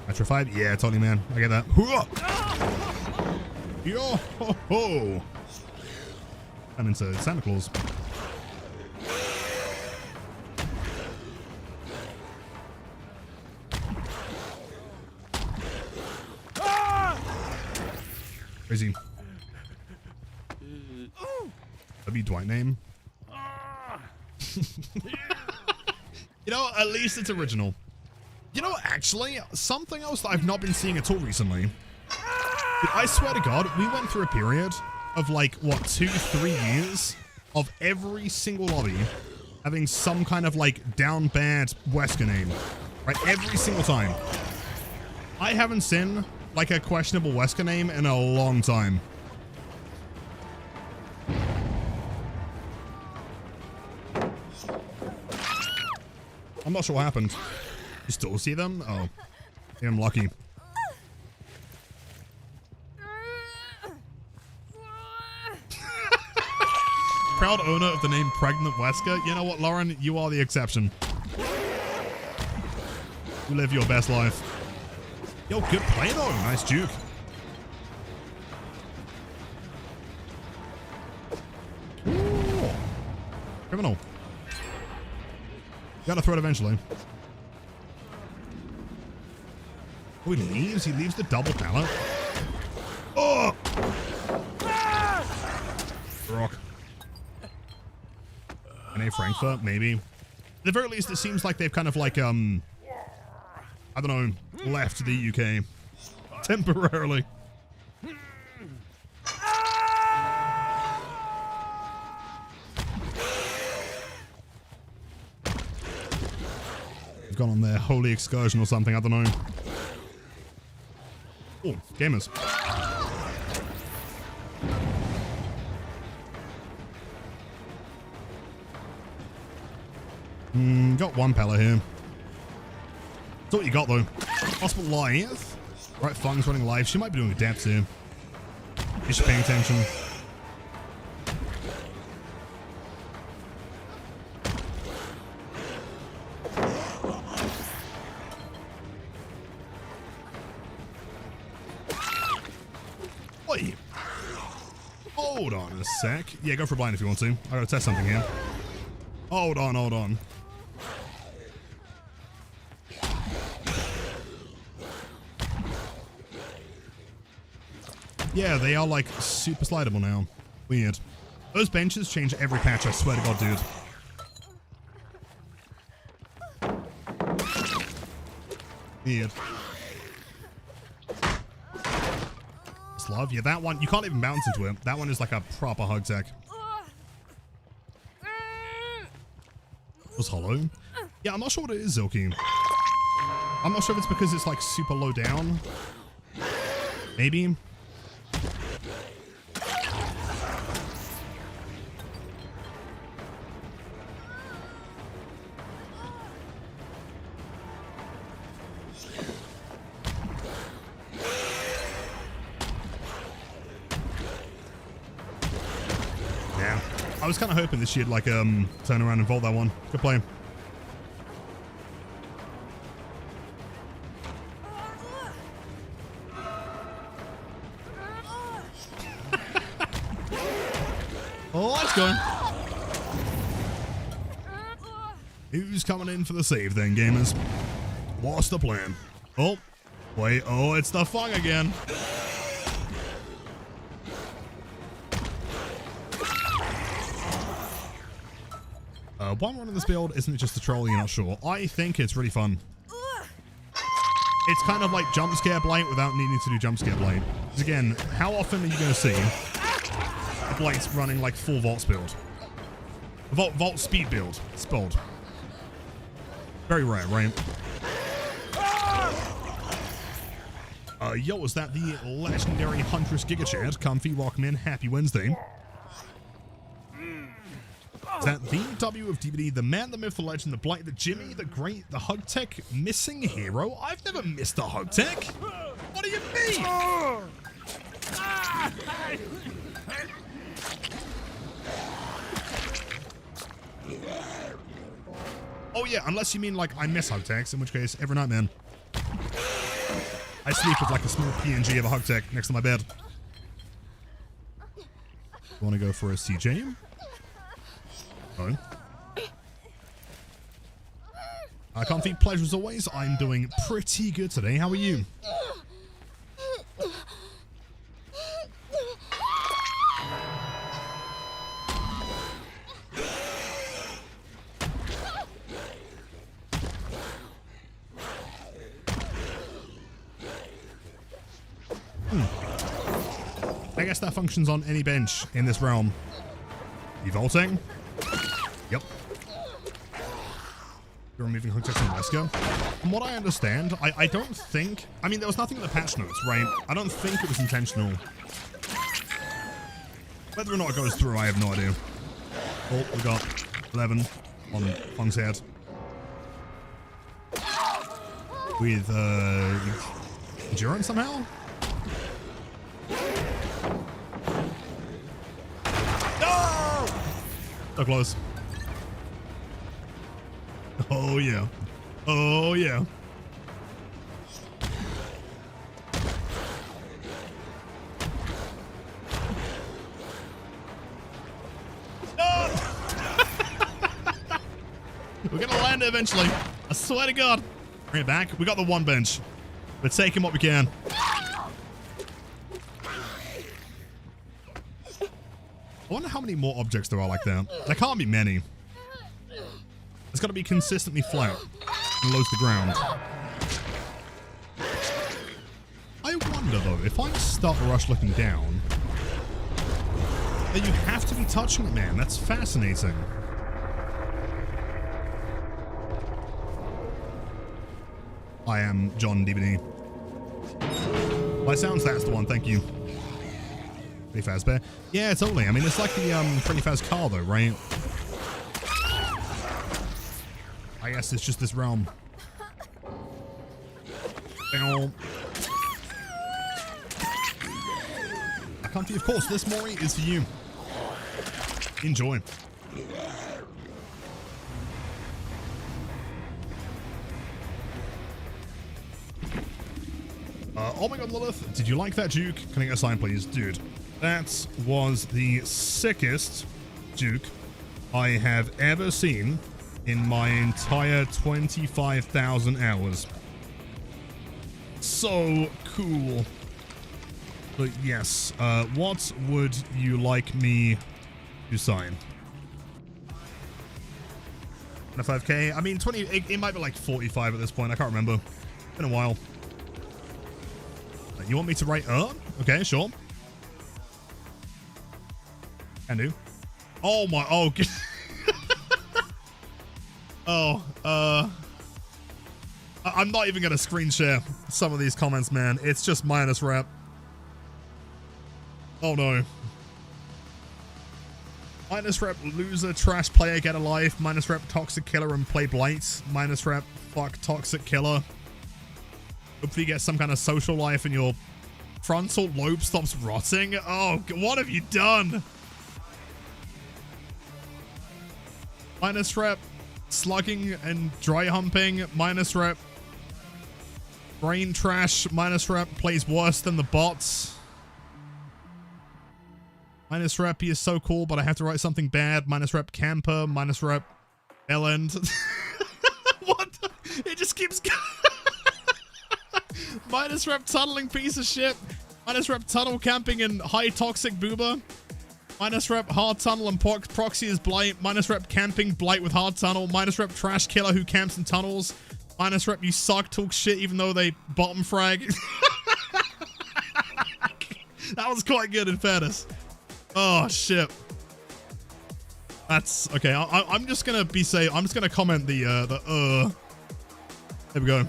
Petrified? Yeah, totally, man. I get that. Yo ho ho! I'm into Santa Claus. Crazy. That'd be Dwight name. You know, at least it's original. You know, actually, something else that I've not been seeing at all recently. I swear to God, we went through a period of like, what, 2-3 years of every single lobby having some kind of like down bad Wesker name. Right? Every single time. I haven't seen like a questionable Wesker name in a long time. I'm not sure what happened. You still see them? Oh. I'm lucky. Proud owner of the name Pregnant Wesker. You know what, Lauren? You are the exception. You live your best life. Yo, good play though. Nice juke. Ooh. Criminal. Gotta throw it eventually. Oh, he leaves? He leaves the double pallet? Oh! Rock. NA Frankfurt, maybe. At the very least, it seems like they've kind of like, I don't know, left the UK. Temporarily. They've gone on their holy excursion or something, I don't know. Oh, gamers. Got one Pella here. That's what you got though. Possible live. Right, Fung's running live. She might be doing adapts here. Is she paying attention? Hold on a sec. Yeah, go for blind if you want to. I gotta test something here. Hold on, hold on. Yeah, they are like super slidable now. Weird. Those benches change every patch, I swear to God, dude. Weird. Love. Yeah, that one, you can't even bounce into it. That one is like a proper hug tech. It was hollow. Yeah, I'm not sure what it is, Zilky. I'm not sure if it's because it's like super low down. Maybe. I was kind of hoping that she'd like turn around and vault that one. Good play. Oh, let's go. Who's coming in for the save then, gamers? What's the plan? Oh, wait. Oh, it's the Fung again. Why I'm running this build, isn't it just a troll? You're not sure. I think it's really fun. It's kind of like jump scare Blight without needing to do jump scare Blight. Because again, how often are you going to see a Blight's running like full vault build? A vault speed build. Spelled. Very rare, right? Yo, is that the legendary Huntress Giga Chat? Comfy, welcome in. Happy Wednesday. Is that the W of DBD, the man, the myth, the legend, the Blight, the Jimmy, the great, the hug tech, missing hero? I've never missed a hug tech. What do you mean? Oh yeah, unless you mean like I miss hug techs, in which case every night, man. I sleep with like a small PNG of a hug tech next to my bed. Want to go for a CJ? Oh. I can't think pleasure as always. I'm doing pretty good today. How are you? I guess that functions on any bench in this realm. You vaulting? Yep. You're removing hook text on Wesker. From what I understand, I don't think... I mean, there was nothing in the patch notes, right? I don't think it was intentional. Whether or not it goes through, I have no idea. Oh, we got 11 on Fung's head. With, endurance somehow? No! So close. Oh, yeah. Oh, yeah. No! We're going to land it eventually. I swear to God. Bring it back. We got the one bench. We're taking what we can. I wonder how many more objects there are like that. There can't be many. It's got to be consistently flat and low to the ground. I wonder though, if I start a rush looking down, then you have to be touching it, man. That's fascinating. I am John DBD. By sounds, that's the one. Thank you. Freddy Fazbear. Yeah, totally. I mean, it's like the Freddy Faz car though, right? I guess it's just this realm. I can't see, of course, this Mori is for you. Enjoy. Oh my God, Lilith, did you like that juke? Can I get a sign, please? Dude, That was the sickest juke I have ever seen in my entire 25,000 hours. So cool. But yes, what would you like me to sign? 5K? I mean, 20, it might be like 45 at this point. I can't remember. It's been a while. You want me to write, okay, sure. Can do. Oh my, oh. I'm not even going to screen share some of these comments, man. It's just minus rep. Oh no. Minus rep loser trash player get a life. Minus rep toxic killer and play Blight. Minus rep fuck toxic killer. Hopefully you get some kind of social life and your frontal lobe stops rotting. Oh, what have you done? Minus rep slugging and dry humping. Minus rep brain trash. Minus rep plays worse than the bots. Minus rep, he is so cool, but I have to write something bad. Minus rep camper. Minus rep Elend. What? It just keeps going. Minus rep tunneling piece of shit. Minus rep tunnel camping and high toxic boober. Minus rep hard tunnel and proxy is Blight. Minus rep camping Blight with hard tunnel. Minus rep trash killer who camps in tunnels. Minus rep you suck talk shit even though they bottom frag. That was quite good in fairness. Oh shit. That's okay. I'm just gonna be I'm just gonna comment the there we go.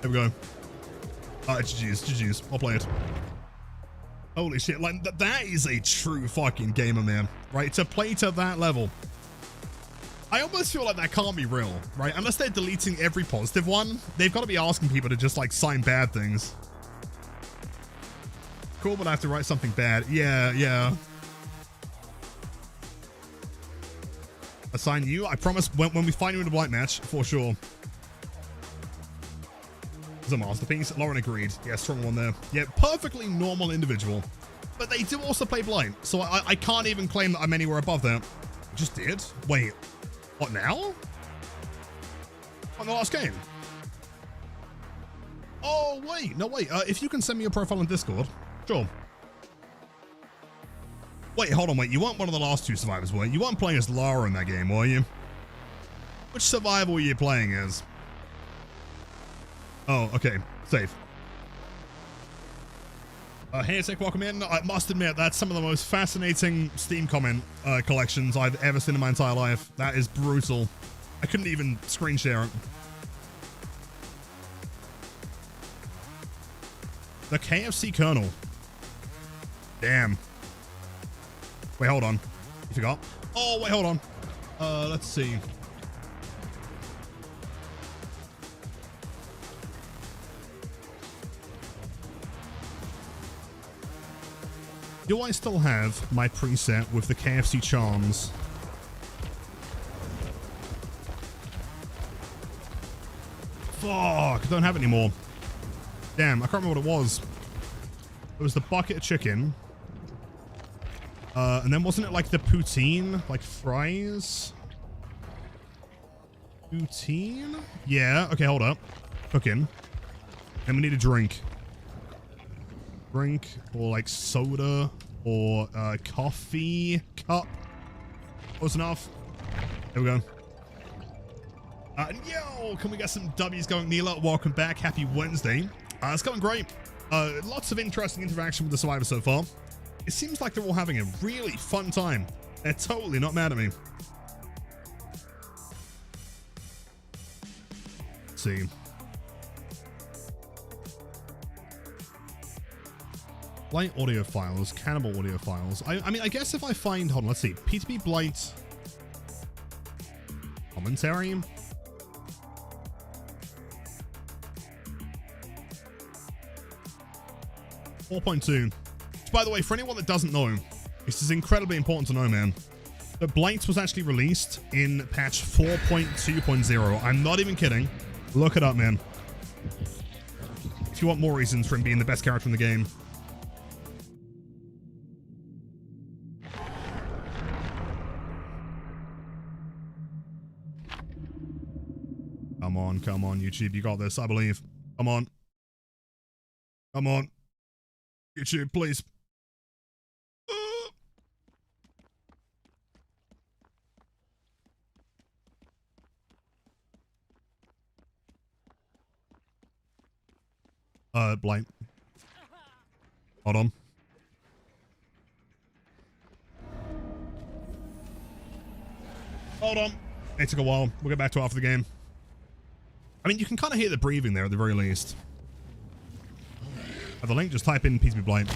There we go. GG's. I'll play it. Holy shit, like that is a true fucking gamer, man. Right? To play to that level. I almost feel like that can't be real, right? Unless they're deleting every positive one, they've got to be asking people to just like sign bad things. Cool, but I have to write something bad. Yeah. Assign you? I promise when we find you in a Blight match, for sure. It's a masterpiece. Lauren agreed. Yeah, strong one there. Yeah, perfectly normal individual. But they do also play Blight, so I can't even claim that I'm anywhere above that. I just did? Wait. What now? On the last game? Oh, wait. No, wait. If you can send me your profile on Discord. Sure. Wait, hold on, wait. You weren't one of the last two survivors, were you? You weren't playing as Lara in that game, were you? Which survivor were you playing as? Oh, okay. Safe. Hey, Tech, welcome in. I must admit, that's some of the most fascinating Steam comment collections I've ever seen in my entire life. That is brutal. I couldn't even screen share it. The KFC Colonel. Damn. Wait, hold on. You forgot? Oh, wait, hold on. Let's see. Do I still have my preset with the KFC charms? Fuck, I don't have it anymore. Damn, I can't remember what it was. It was the bucket of chicken. And then wasn't it like the poutine? Like fries? Poutine? Yeah, okay, hold up. Cooking. And we need a drink. Drink or like soda or coffee cup. Close enough. There we go. Yo, can we get some W's going? Neela, welcome back. Happy Wednesday. It's going great. Lots of interesting interaction with the survivors so far. It seems like they're all having a really fun time. They're totally not mad at me. Let's see. Blight audio files, cannibal audio files. I mean, I guess if I find, hold on, let's see. P2P Blight commentary. .2. By the way, for anyone that doesn't know, this is incredibly important to know, man. But Blight was actually released in patch 4.2.0. I'm not even kidding. Look it up, man. If you want more reasons for him being the best character in the game. Come on, YouTube. You got this, I believe. Come on. Come on. YouTube, please. Blight. Hold on. Hold on. It took a while. We'll get back to it after the game. I mean, you can kind of hear the breathing there at the very least. At the link, just type in PTB Blight.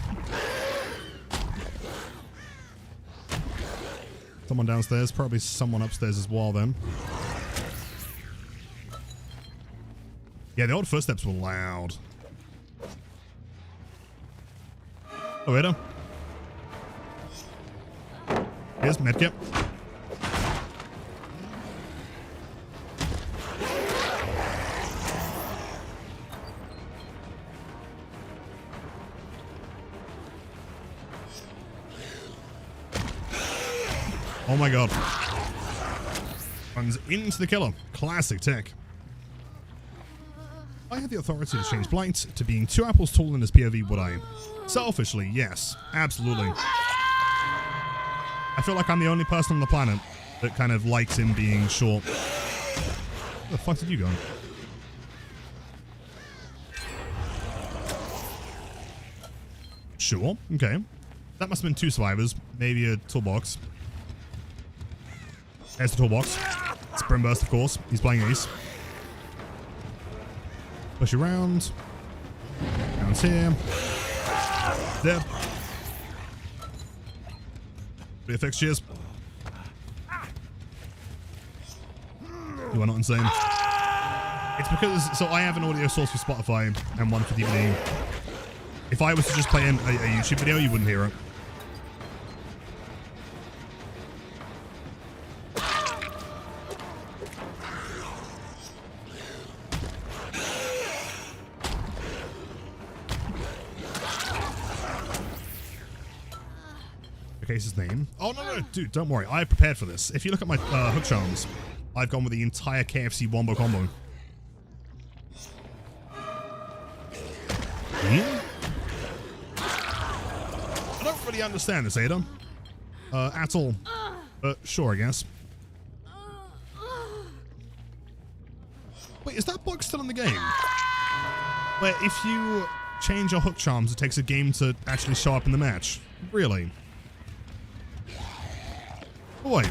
Someone downstairs, probably someone upstairs as well then. Yeah, the old footsteps were loud. Oh, hit him. Here's medkit. Oh my god. Runs into the killer. Classic tech. I have the authority to change Blight to being 2 apples tall in his POV, would I? Selfishly, yes. Absolutely. I feel like I'm the only person on the planet that kind of likes him being short. Where the fuck did you go? Sure. Okay. That must have been 2 survivors. Maybe a toolbox. There's the toolbox. Sprint burst, of course. He's playing ace. Push around. Down here. There. Be a fix, cheers. You are not insane. It's because, so I have an audio source for Spotify and one for DVD. If I was to just play a YouTube video, you wouldn't hear it. His name. Oh, no, dude, don't worry. I prepared for this. If you look at my hook charms, I've gone with the entire KFC wombo combo. I don't really understand this, Ada. At all. But sure, I guess. Wait, is that bug still in the game? Where if you change your hook charms, it takes a game to actually show up in the match? Really? Boy.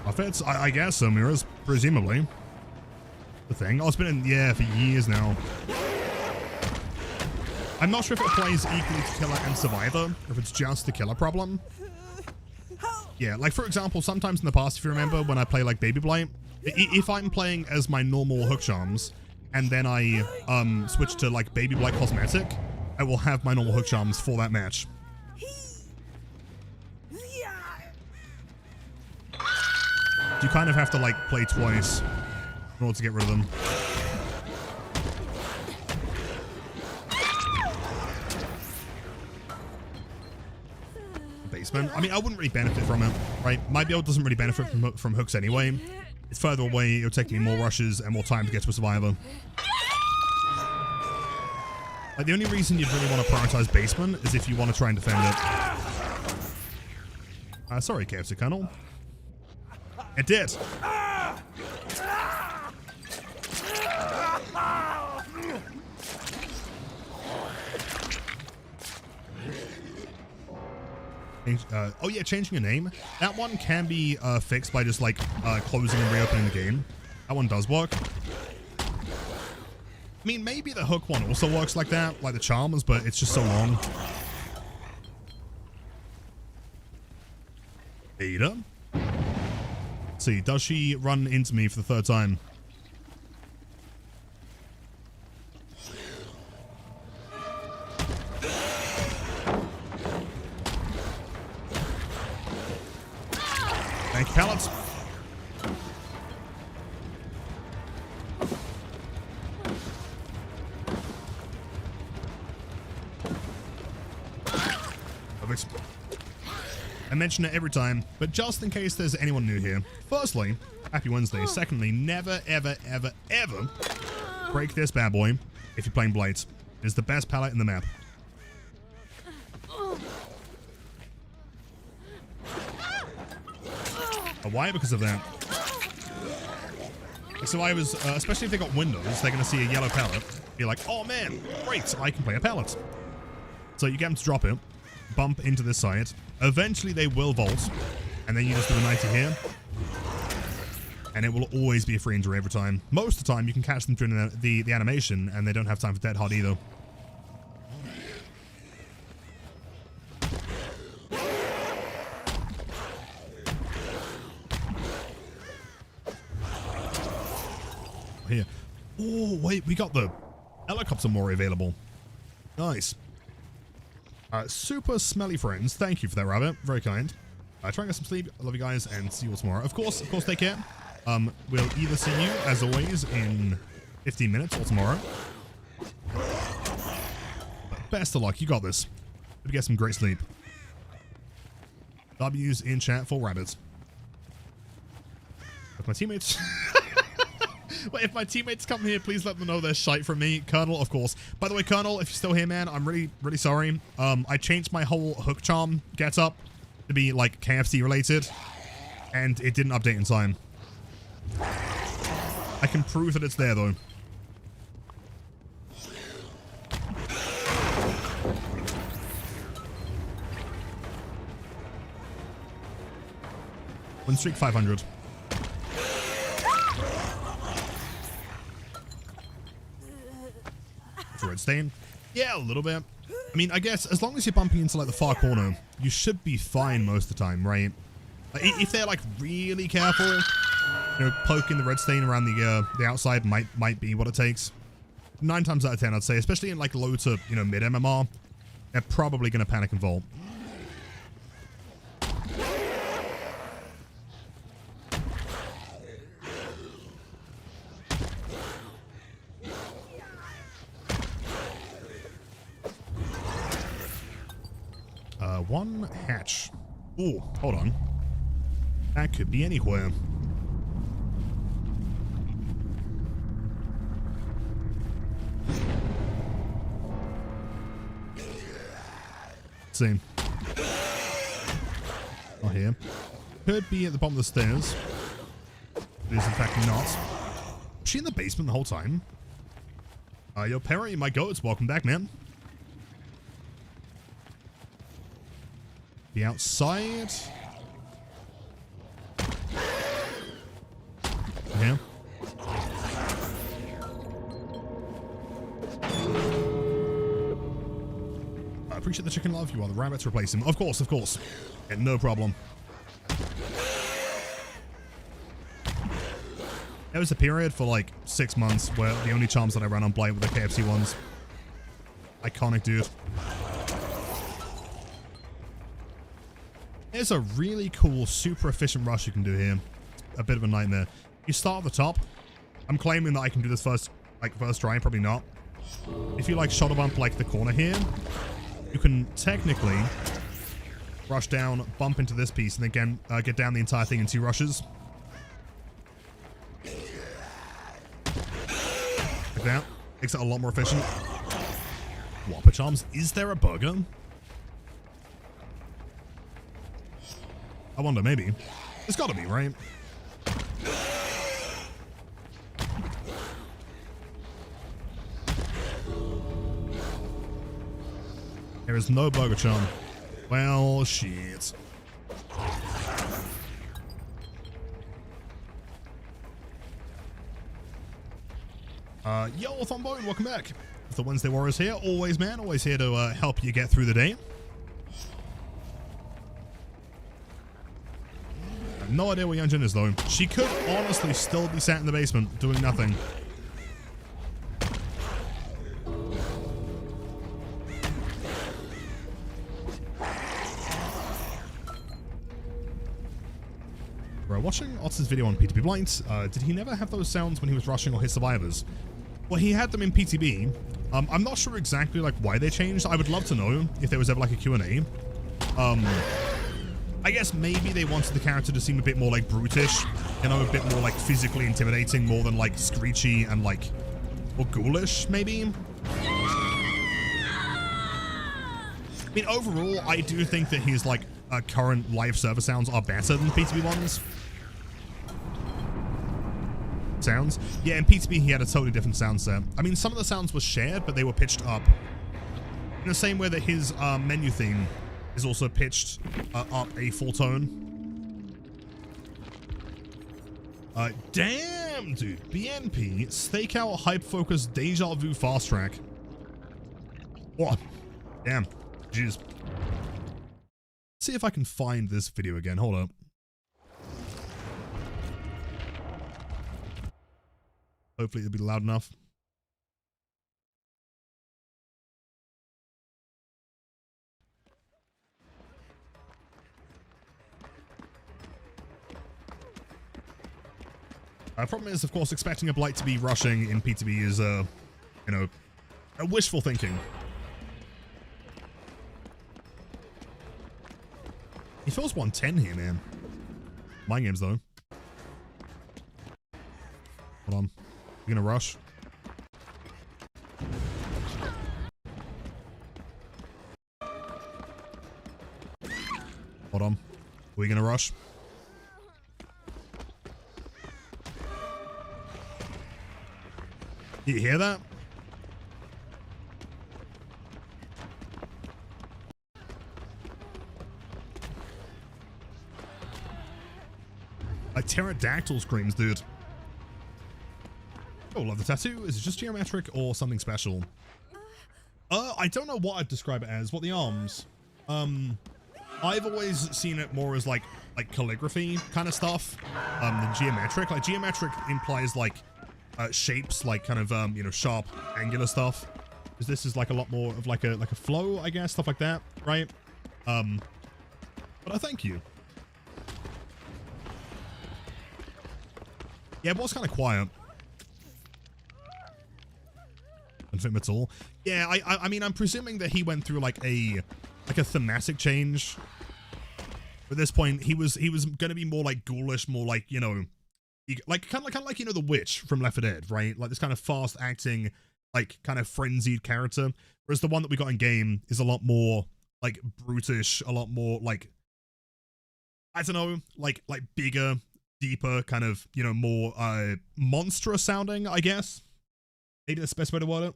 Offense, I guess so, Mirrors, presumably. The thing. Oh, it's been in, yeah, for years now. I'm not sure if it applies equally to Killer and Survivor, or if it's just the Killer problem. Yeah, like for example, sometimes in the past, if you remember, when I play like Baby Blight, if I'm playing as my normal hook charms, and then I switch to like Baby Blight Cosmetic, I will have my normal hook charms for that match. You kind of have to like play twice in order to get rid of them. Basement. I mean, I wouldn't really benefit from it, right? My build doesn't really benefit from hooks anyway. It's further away. It'll take me more rushes and more time to get to a survivor. Like the only reason you'd really want to prioritize basement is if you want to try and defend it. Sorry, KFC Colonel. It did. Oh yeah, changing your name. That one can be fixed by just like closing and reopening the game. That one does work. I mean, maybe the hook one also works like that, like the charms, but it's just so long. Ada? See, does she run into me for the 3rd time? Thank you, pallets. Perfect. And mention it every time, but just in case there's anyone new here. Firstly, happy Wednesday. Secondly, never, ever, ever, ever break this bad boy if you're playing Blight. It's the best palette in the map. Why? Because of that. Survivors, especially if they got windows, they're going to see a yellow pallet. Be like, oh man, great, I can play a pallet. So you get them to drop it, bump into this side. Eventually they will vault, and then you just do a 90 here. And it will always be a free injury every time. Most of the time, you can catch them during the animation, and they don't have time for dead hard either. Here. Oh, wait, we got the helicopter Mori available. Nice. Super smelly friends. Thank you for that, Rabbit. Very kind. Try and get some sleep. I love you guys, and see you all tomorrow. Of course, take care. We'll either see you, as always, in 15 minutes or tomorrow. But best of luck. You got this. Hope you get some great sleep. W's in chat for rabbits. If my teammates... Well, if my teammates come here, please let them know they're shite from me. Colonel, of course. By the way, Colonel, if you're still here, man, I'm really, really sorry. I changed my whole hook charm get-up to be, like, KFC related, and it didn't update in time. I can prove that it's there, though. Winstreak 500. Red stain? Yeah, a little bit. I mean, I guess as long as you're bumping into like the far corner, you should be fine most of the time, right? If they're like really careful, you know, poking the red stain around the outside might be what it takes. 9 times out of 10, I'd say, especially in like low to, you know, mid MMR, they're probably gonna panic and vault. One hatch. Ooh, hold on. That could be anywhere. Let's see. Not here. Could be at the bottom of the stairs. It is in fact not. Was she in the basement the whole time? Yo, Perry, my goats, welcome back, man. The outside. Yeah. I appreciate the chicken love. You are the rabbits. Replace him. Of course, of course. Yeah, no problem. There was a period for like 6 months where the only charms that I ran on Blight were the KFC ones. Iconic, dude. There's a really cool, super efficient rush you can do here. A bit of a nightmare. You start at the top. I'm claiming that I can do this first try, probably not. If you like shuttle bump like the corner here, you can technically rush down, bump into this piece, and again get down the entire thing in 2 rushes. Like that. Makes it a lot more efficient. Whopper charms. Is there a burger? I wonder, maybe. There's gotta be, right? There is no burger charm. Well, shit. Yo, Thumbone, welcome back. It's the Wednesday Warriors here. Always, man. Always here to help you get through the day. No idea where Youngjin is, though. She could honestly still be sat in the basement doing nothing. Bro, watching Otz's video on PTB Blight, did he never have those sounds when he was rushing all his survivors? Well, he had them in PTB. I'm not sure exactly like why they changed. I would love to know if there was ever like a Q&A. I guess maybe they wanted the character to seem a bit more like brutish, you know, a bit more like physically intimidating, more than like screechy and like, or ghoulish, maybe? I mean, overall, I do think that his like current live server sounds are better than the P2B ones. Sounds? Yeah, in P2B he had a totally different sound set. I mean, some of the sounds were shared, but they were pitched up. In the same way that his menu theme is also pitched up a full tone. Damn, dude. BNP, Stakeout, Hype Focus, Deja Vu, Fast Track. What? Damn. Jeez. See if I can find this video again. Hold up. Hopefully it'll be loud enough. Problem is, of course, expecting a Blight to be rushing in P2B is, you know, a wishful thinking. He feels 110 here, man. Mind games, though. Hold on. You gonna rush? Hold on. Are we gonna rush? You hear that? Like pterodactyl screams, dude. Oh, love the tattoo. Is it just geometric or something special? I don't know what I'd describe it as. What the arms? I've always seen it more as like calligraphy kind of stuff than geometric. Like geometric implies like shapes, like kind of you know, sharp, angular stuff. Because this is like a lot more of like a flow, I guess, stuff like that, right? But I thank you. Yeah, it was kind of quiet. Unfit at all. Yeah, I mean, I'm presuming that he went through like a thematic change. At this point, he was gonna be more like ghoulish, more like, you know, like kind of like, you know, the witch from Left 4 Dead, right? Like this kind of fast acting, like kind of frenzied character. Whereas the one that we got in game is a lot more like brutish, a lot more like, I don't know, like bigger, deeper, kind of, you know, more monstrous sounding, I guess. Maybe that's the best way to word it.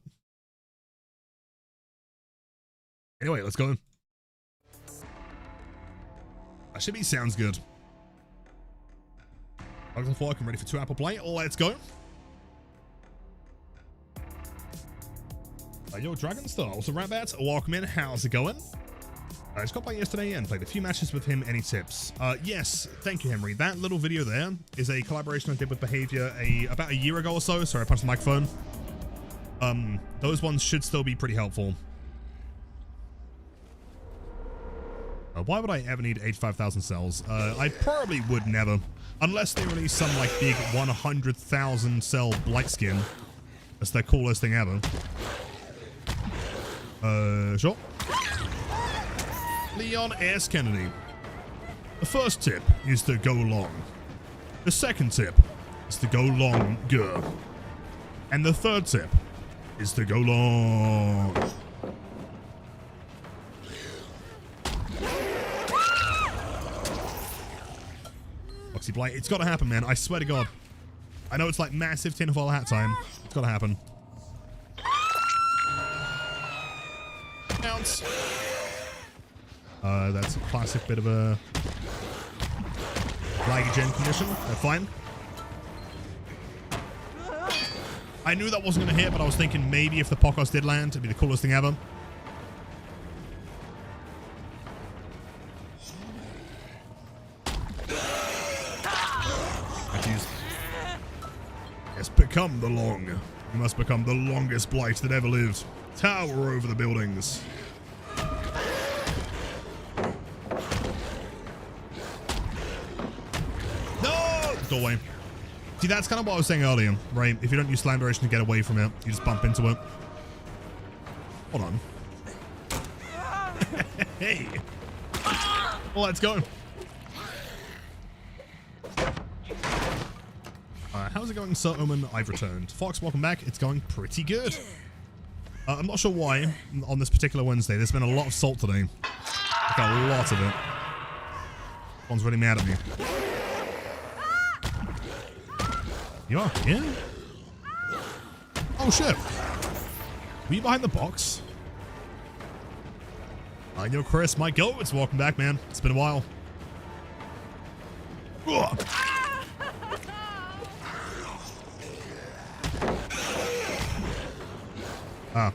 Anyway, let's go. That should be sounds good. I'm ready for 2 apple play. Let's go. Yo, Dragonstar, also Ratbat, welcome in. How's it going? I just got by yesterday and played a few matches with him. Any tips? Yes, thank you, Henry. That little video there is a collaboration I did with Behavior about a year ago or so. Sorry, I punched the microphone. Those ones should still be pretty helpful. Why would I ever need 85,000 cells? I probably would never. Unless they release some, like, big 100,000 cell Blight skin. That's the coolest thing ever. Sure. Leon S. Kennedy. The first tip is to go long. The second tip is to go longer. And the third tip is to go long. Oxy Blight, it's gotta happen, man. I swear to God. I know it's like massive tinfoil hat time. It's gotta happen. Bounce. That's a classic bit of a laggy gen condition. That's fine. I knew that wasn't gonna hit, but I was thinking maybe if the Pocos did land, it'd be the coolest thing ever. Yes, become the long. You must become the longest Blight that ever lived. Tower over the buildings. No! Doorway. See, that's kind of what I was saying earlier, right? If you don't use slam duration to get away from it, you just bump into it. Hold on. Hey! Well, let's go. How's it going, Sir Omen? I've returned. Fox, welcome back. It's going pretty good. I'm not sure why on this particular Wednesday. There's been a lot of salt today. Like a lot of it. One's really mad at me. You are here? Oh shit. Were you behind the box? I know Chris, Mike Gilbert's welcome back, man. It's been a while. Ugh. Ah.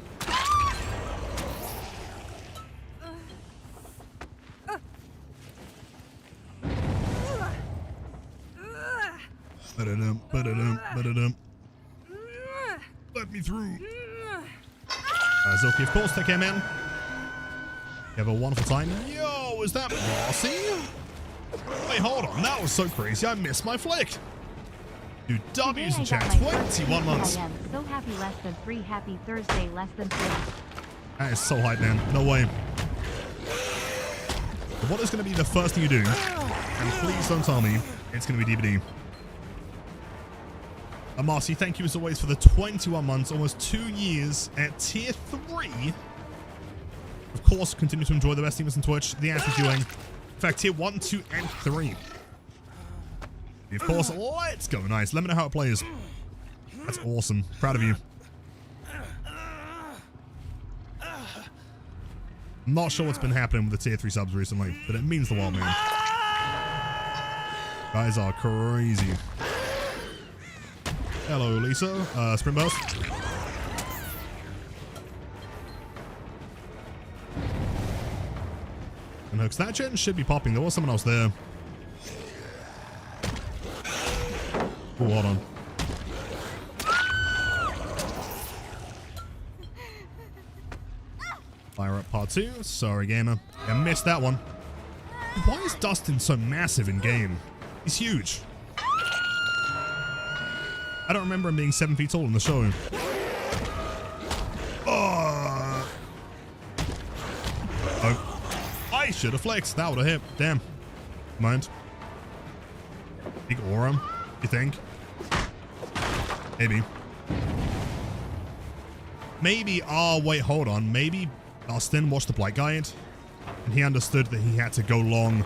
Ba-da-dum. Let me through. Zoki, of course, take care, man. You have a wonderful time. Yo, is that Marcy? Wait, hold on. That was so crazy. I missed my flick. Dude, W's in chat. 21 months. I am so happy. Less than 3. Happy Thursday. Less than 3. That is so hype, man. No way. But what is going to be the first thing you do? And please don't tell me it's going to be DVD. Marcy, thank you as always for the 21 months, almost 2 years at tier 3. Of course, continue to enjoy the best teamers on Twitch. The answer is doing. In fact, tier 1, 2, and 3. Of course, let's go. Nice. Let me know how it plays. That's awesome. Proud of you. I'm not sure what's been happening with the tier 3 subs recently, but it means the world, man. Guys are crazy. Hello, Lisa. Sprint burst. And hooks. That gen should be popping. There was someone else there. Oh, hold on. Fire up part 2. Sorry, gamer. I missed that one. Why is Dustin so massive in game? He's huge. I don't remember him being 7 feet tall in the show. Oh, I should have flexed. That would have hit. Damn. Mind. Big aura, you think? Maybe. Maybe. Oh, wait, hold on. Maybe Dustin watched the Blight guide and he understood that he had to go long.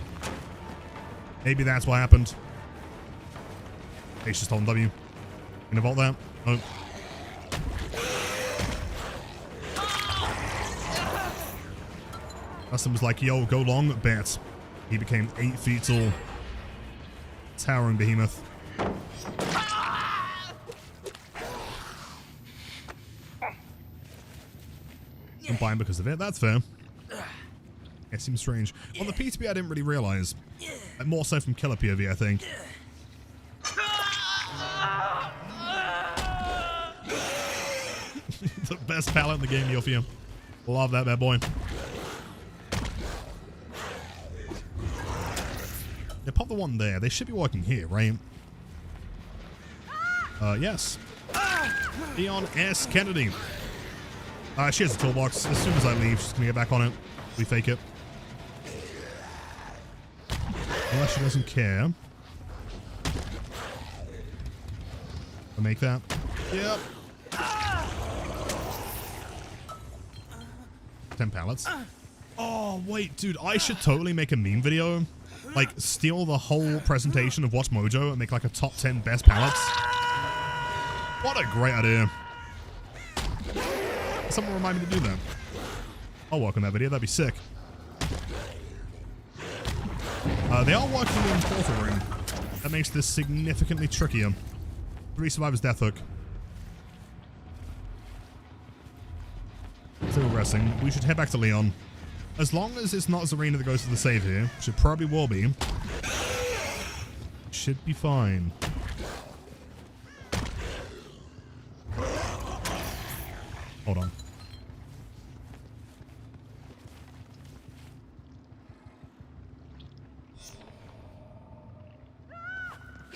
Maybe that's what happened. H just on W. Gonna vault that. Oh. Dustin was like, yo, go long, bet. He became 8 feet tall. Towering behemoth. I'm buying because of it. That's fair. It seems strange. On the PTB, I didn't really realize. More so from Killer POV, I think. The best palette in the game, Yofia. Love that bad boy. They pop the one there. They should be working here, right? Yes. Leon S. Kennedy. She has a toolbox. As soon as I leave, she's gonna get back on it. We fake it. Unless she doesn't care. I'll make that. Yep. 10 pallets. Oh, wait, dude. I should totally make a meme video. Like, steal the whole presentation of Watch Mojo and make, like, a top 10 best pallets. What a great idea. Someone remind me to do that. I'll work on that video. That'd be sick. They are working in Portal Room. That makes this significantly trickier. 3 survivors death hook. Still resting. We should head back to Leon. As long as it's not Zarina that goes to the save here, which it probably will be. Should be fine. Hold on.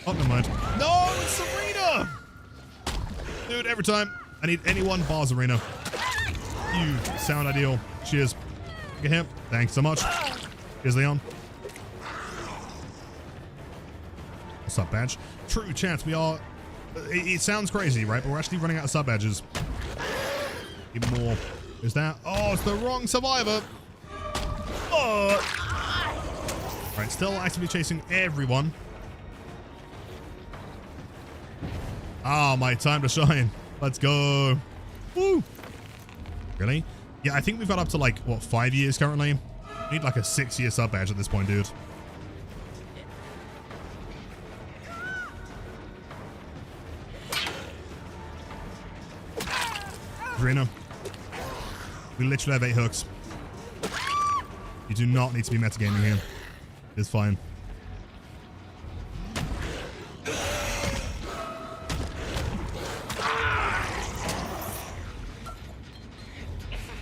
Oh, never mind. No, it's Serena! Dude, every time I need anyone bar Serena. You sound ideal. Cheers. Get him. Thanks so much. Here's Leon. What's up, Badge? True chance. We are It sounds crazy, right? But we're actually running out of sub badges. Even more. Is that? Oh, it's the wrong survivor. Oh. All right, still actively chasing everyone. Ah, my time to shine. Let's go. Woo. Really? Yeah, I think we've got up to like, what, 5 years currently? We need like a 6-year sub badge at this point, dude. Karina, we literally have 8 hooks. You do not need to be metagaming here. It's fine.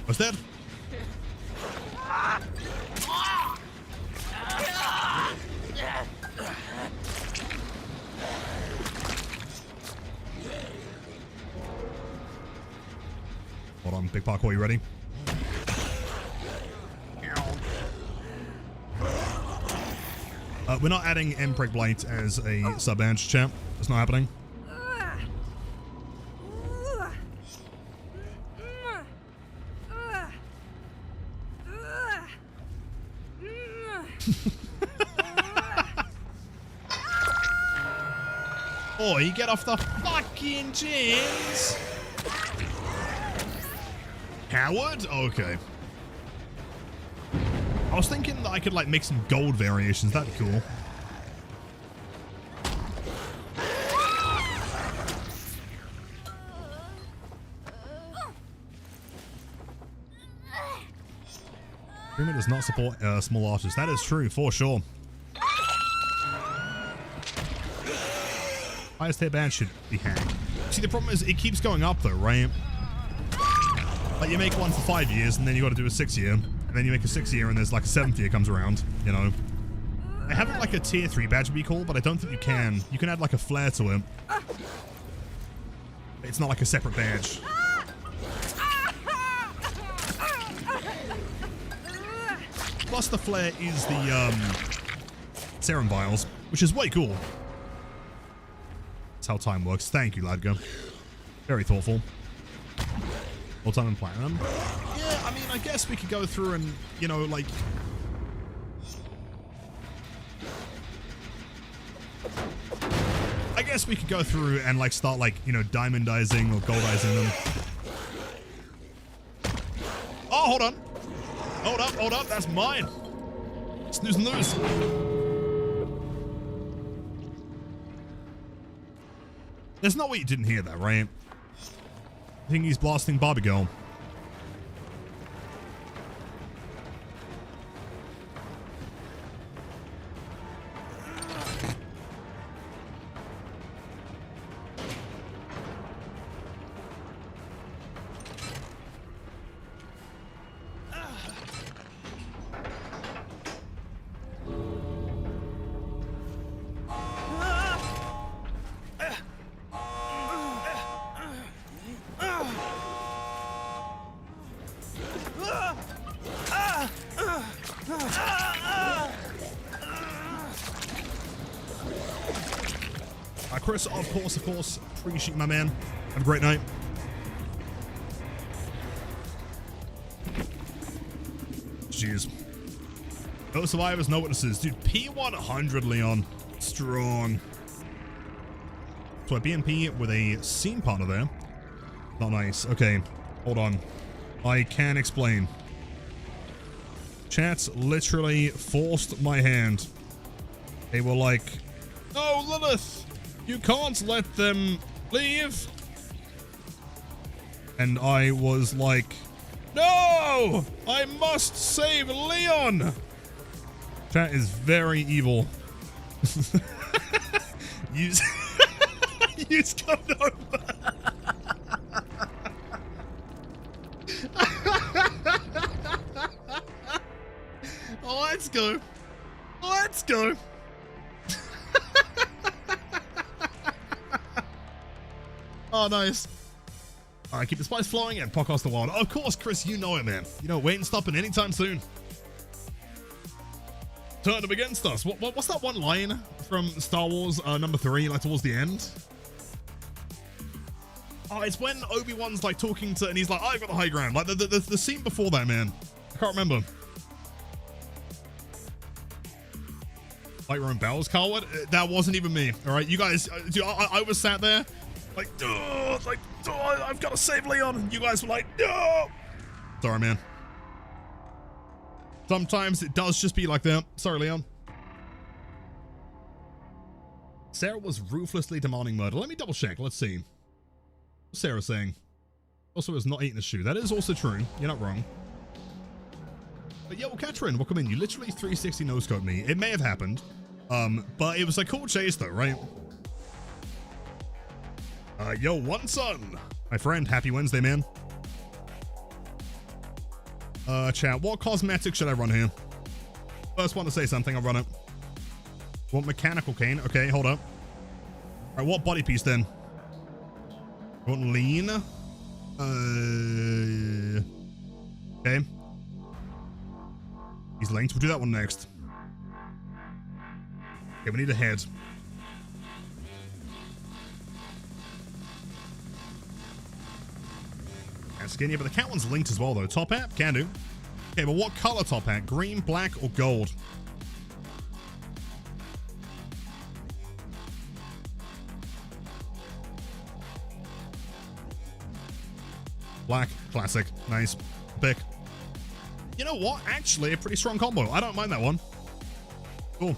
What's that? Hold on, big parkour, you ready? We're not adding Empreg Blight as a sub-badge, champ. It's not happening. Oi, get off the fucking chins! Howard? Okay. I was thinking that I could like make some gold variations. That'd be cool. Prima does not support small artists. That is true, for sure. Highest tier band should be Hang. See, the problem is it keeps going up though, right? Like you make one for 5 years and then you got to do a 6-year, and then you make a 6-year and there's like a 7th year comes around, you know. I have like a tier 3 badge would be cool, but I don't think you can. You can add like a flare to it. It's not like a separate badge. Plus the flare is the serum vials, which is way cool. That's how time works. Thank you, Ladga. Very thoughtful. All time and platinum. Yeah, I mean, I guess we could go through and, you know, like... I guess we could go through and, like, start, like, you know, diamondizing or goldizing them. Oh, hold on. Hold up, that's mine. Snooze and lose. There's no way you didn't hear that, right? I think he's blasting Barbie Girl. Chris, of course. Appreciate you, my man. Have a great night. Jeez. No survivors, no witnesses. Dude, P100, Leon. Strong. So a BNP with a scene partner there. Not nice. Okay, hold on. I can explain. Chat literally forced my hand. They were like, "No, Lilith! You can't let them leave." And I was like, "No! I must save Leon!" Chat is very evil. Use code over. Oh, let's go. Let's go. Oh, nice. All right, keep the spice flowing and podcast the wild. Of course, Chris, you know it, man. You know, we ain't stopping anytime soon. Turn them against us. What's that one line from Star Wars number 3, like towards the end? Oh, it's when Obi-Wan's like talking to, and he's like, I've got the high ground. Like the scene before that, man. I can't remember. Like Rome Bell's Carwood? That wasn't even me. All right, you guys, dude, I was sat there like, I've got to save Leon. And you guys were like, no. Sorry, man. Sometimes it does just be like that. Sorry, Leon. Sarah was ruthlessly demanding murder. Let me double check. Let's see. What's Sarah saying? Also, was not eating a shoe. That is also true. You're not wrong. But yeah, well, Katrin, welcome in. You literally 360 no-scoped me. It may have happened. But it was a cool chase though, right? Yo, one son. My friend, happy Wednesday, man. Chat, what cosmetic should I run here? First one to say something, I'll run it. Want mechanical cane? Okay, hold up. Alright, what body piece then? Want lean? Okay. He's linked. We'll do that one next. Okay, we need a head. And skinny, but the cat one's linked as well, though. Top hat? Can do. Okay, but what color top hat? Green, black, or gold? Black. Classic. Nice. Pick. You know what? Actually, a pretty strong combo. I don't mind that one. Cool.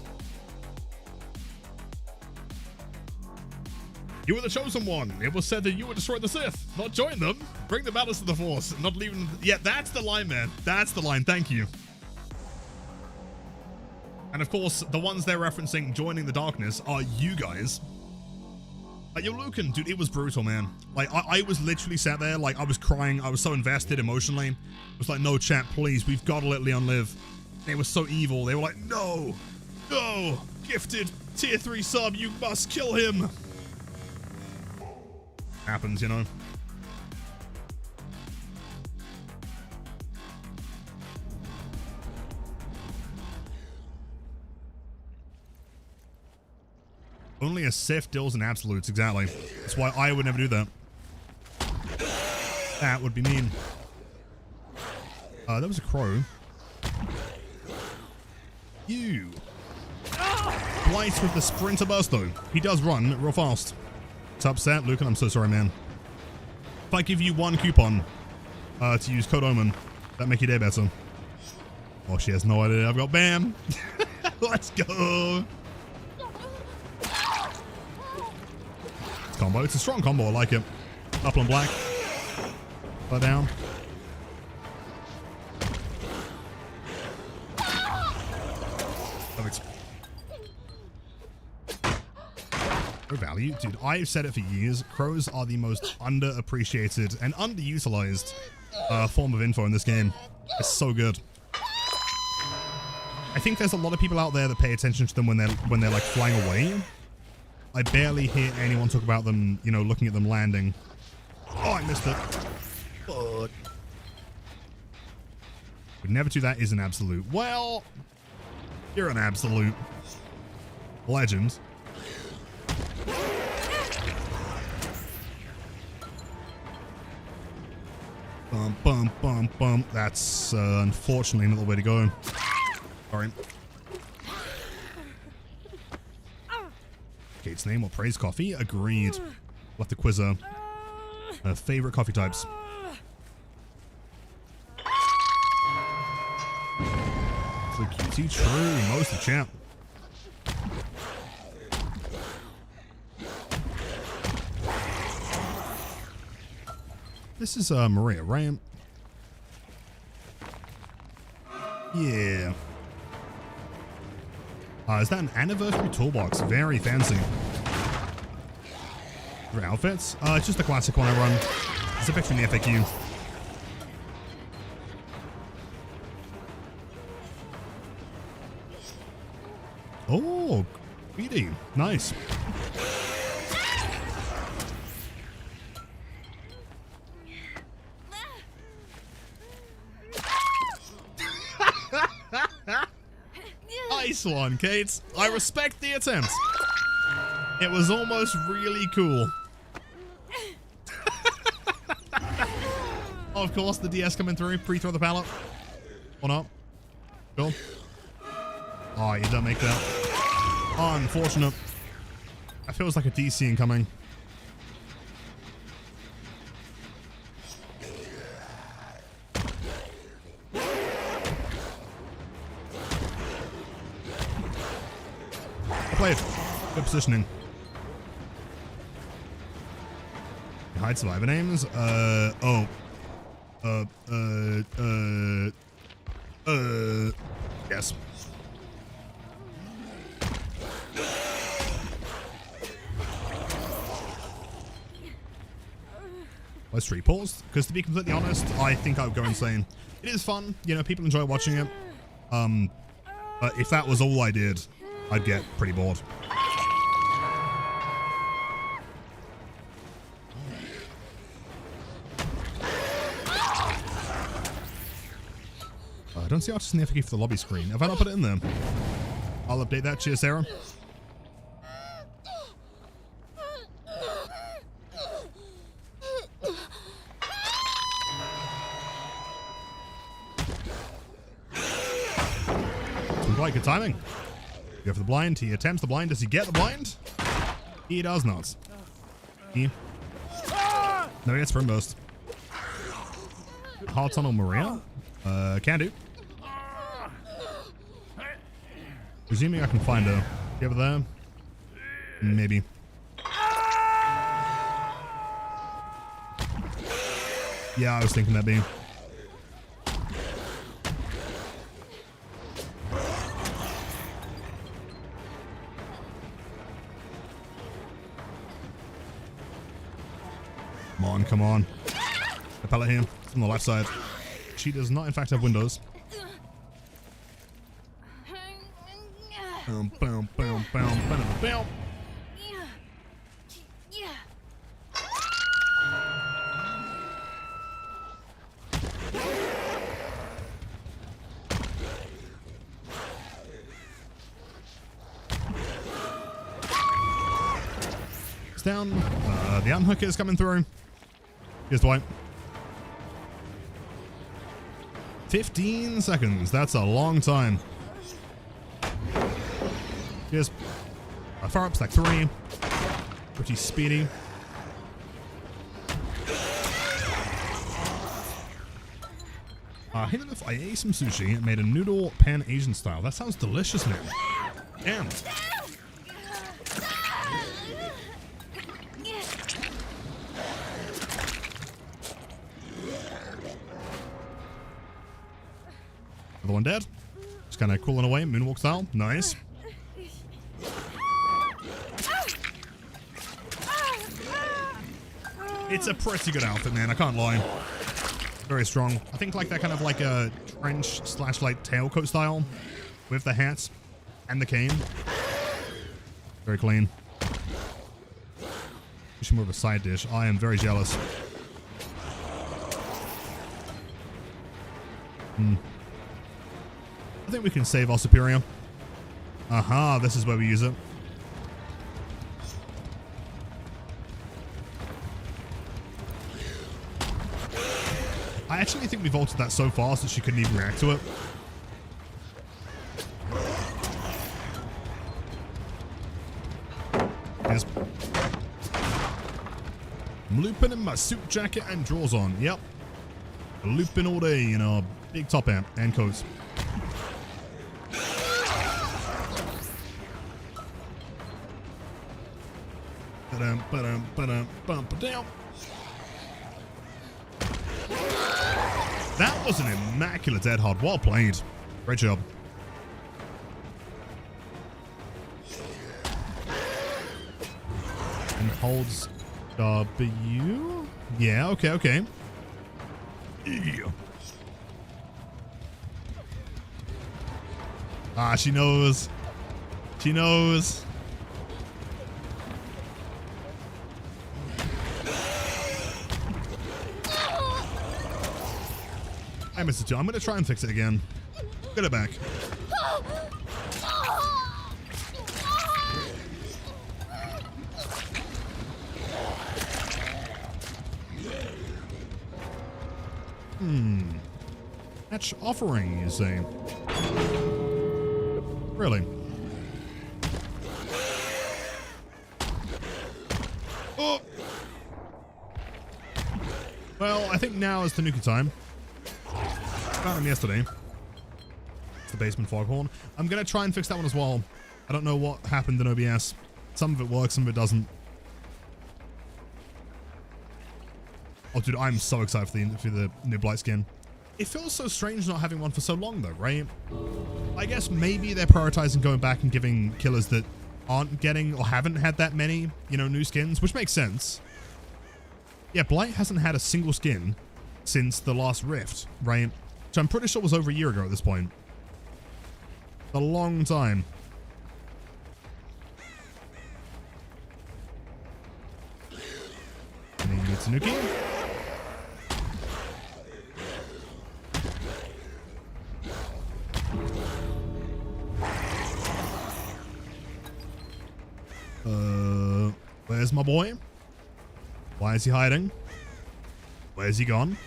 You were the chosen one. It was said that you would destroy the Sith, not join them. Bring the balance to the Force, not leaving. Yeah, that's the line, man. That's the line. Thank you. And of course, the ones they're referencing joining the darkness are you guys. Like, yo, Lucan, dude, it was brutal, man. Like, I was literally sat there, like, I was crying. I was so invested emotionally. It was like, no, chat, please. We've got to let Leon live. They were so evil. They were like, no, no, gifted tier 3 sub. You must kill him. Happens, you know. Only a Sith deals in absolutes, exactly. That's why I would never do that. That would be mean. That was a crow. You. Blight with the sprinter burst, though. He does run real fast. It's upset, Lucan. I'm so sorry, man. If I give you one coupon to use code Omen, that make your day better. Oh, she has no idea. I've got BAM. Let's go. Combo. It's a strong combo. I like it. Up on black. Far down. Perfect. No value. Dude, I've said it for years. Crows are the most underappreciated and underutilized form of info in this game. It's so good. I think there's a lot of people out there that pay attention to them when they're like flying away. I barely hear anyone talk about them, you know, looking at them landing. Oh, I missed it. Fuck. Would never do that is an absolute. Well, you're an absolute legend. Bum, bum, bum, bum. That's unfortunately not the way to go. Sorry. Kate's name or praise coffee? Agreed. Left the quizzer. Her favorite coffee types. So QT, true. Most of the champ. This is Maria, right? Yeah. Is that an anniversary toolbox? Very fancy. For outfits? It's just the classic one I run. It's a picture in the FAQ. Oh, greedy. Nice. Nice one, Kate. I respect the attempt. It was almost really cool. Of course, the DS coming through. Pre-throw the pallet. Or not. Cool. Oh, you don't make that. Unfortunate. That feels like a DC incoming. Played. Good positioning. Hide survivor names. Yes. Let's street pause, because to be completely honest, I think I would go insane. It is fun, you know, people enjoy watching it. But if that was all I did, I'd get pretty bored. I don't see how to sniff for the lobby screen. Have I not put it in there? I'll update that. Cheers, Sarah. Quite good timing. Go for the blind. He attempts the blind. Does he get the blind? He does not. No, he gets Spring Burst. Hard Tunnel Maria. Can do. Presuming I can find her. You have her there? Maybe. Yeah, I was thinking that'd be. Come on, come on. The pallet here. It's on the left side. She does not, in fact, have windows. Boom, boom, boom, boom, boom, boom. It's down. The unhook is coming through. Here's Blight. 15 seconds. That's a long time. Here's far up, stack 3. Pretty speedy. Hey, if I ate some sushi and made a noodle pan Asian style. That sounds delicious, man. Damn. Another one dead. Just kind of cooling away, moonwalk style. Nice. It's a pretty good outfit, man. I can't lie. Very strong. I think like that kind of like a trench / like tailcoat style with the hats and the cane. Very clean. Just more of a side dish. I am very jealous. I think we can save our superior. Aha, this is where we use it. I actually think we've altered that so fast that she couldn't even react to it. Yes. I'm looping in my suit jacket and drawers on. Yep. Looping all day, you know, big top amp and coats. Down. That was an immaculate dead hard. Well played. Great job. And holds W. Yeah, okay. Yeah. Ah, she knows. She knows. I missed it too. I'm going to try and fix it again. Get it back. Match offering, you say? Really? Oh! Well, I think now is Tanuki time. Found him yesterday. It's the basement foghorn. I'm gonna try and fix that one as well. I don't know what happened in OBS. Some of it works, some of it doesn't. Oh, dude, I'm so excited for the new Blight skin. It feels so strange not having one for so long, though, right? I guess maybe they're prioritizing going back and giving killers that aren't getting or haven't had that many, you know, new skins, which makes sense. Yeah, Blight hasn't had a single skin since the last Rift, right? Which I'm pretty sure was over a year ago at this point. A long time. Tanuki. Where's my boy? Why is he hiding? Where's he gone?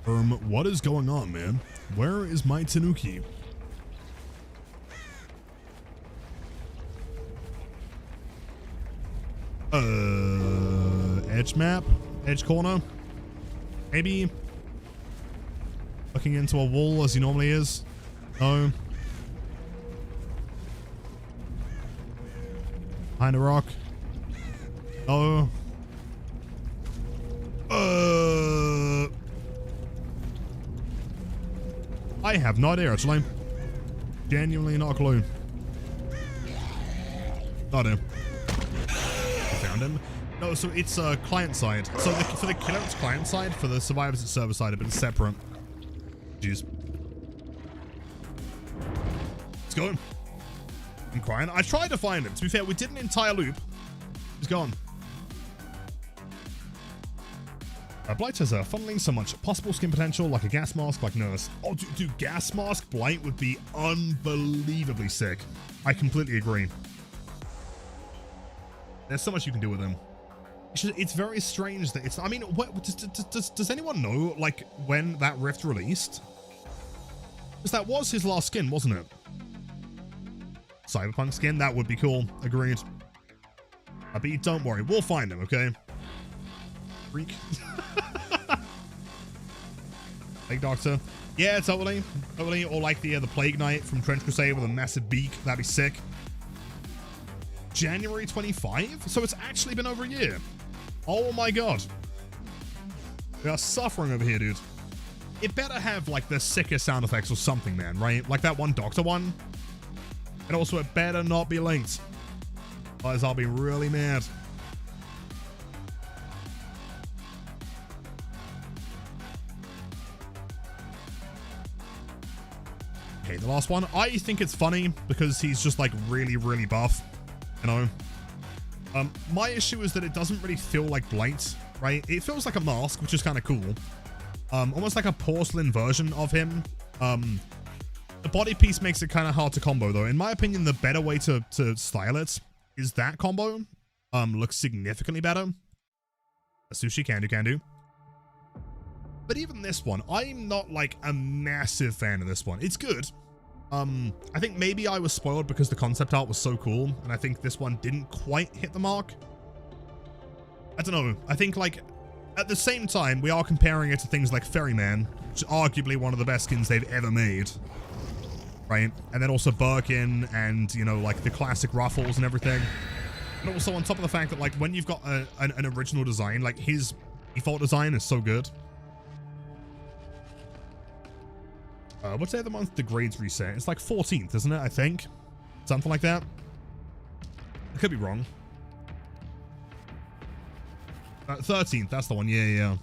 What is going on, man? Where is my Tanuki? Edge map? Edge corner? Maybe? Looking into a wall as he normally is? No. Behind a rock? No. I have no idea, actually. Genuinely not a clue. Not him. I found him. No, so it's client side. So for the killer, it's client side. For the survivors, it's server side, but it's separate. Jeez. Let's go. I'm crying. I tried to find him. To be fair, we did an entire loop. He's gone. Blight has funneling so much possible skin potential, like a gas mask, like Nurse. Oh, dude, gas mask Blight would be unbelievably sick. I completely agree. There's so much you can do with him. It's very strange that it's... I mean, does anyone know, like, when that Rift released? Because that was his last skin, wasn't it? Cyberpunk skin? That would be cool. Agreed. But don't worry. We'll find him, okay? Freak. Plague Doctor. Yeah, totally. Totally. Or like the Plague Knight from Trench Crusade with a massive beak. That'd be sick. January 25? So it's actually been over a year. Oh my god. We are suffering over here, dude. It better have, like, the sickest sound effects or something, man, right? Like that one Doctor one. And also, it better not be linked. Otherwise, I'll be really mad. Okay, the last one. I think it's funny because he's just, like, really, really buff. You know? My issue is that it doesn't really feel like Blight, right? It feels like a mask, which is kind of cool. Almost like a porcelain version of him. The body piece makes it kind of hard to combo, though. In my opinion, the better way to style it is that combo. Looks significantly better. A sushi can do. But even this one, I'm not, like, a massive fan of this one. It's good. I think maybe I was spoiled because the concept art was so cool, and I think this one didn't quite hit the mark. I don't know. I think, like, at the same time, we are comparing it to things like Ferryman, which is arguably one of the best skins they've ever made. Right? And then also Birkin and, you know, like, the classic ruffles and everything. And also on top of the fact that, like, when you've got an original design, like, his default design is so good. What's the other month the grades reset? It's like 14th, isn't it? I think. Something like that. I could be wrong. 13th, that's the one. Yeah.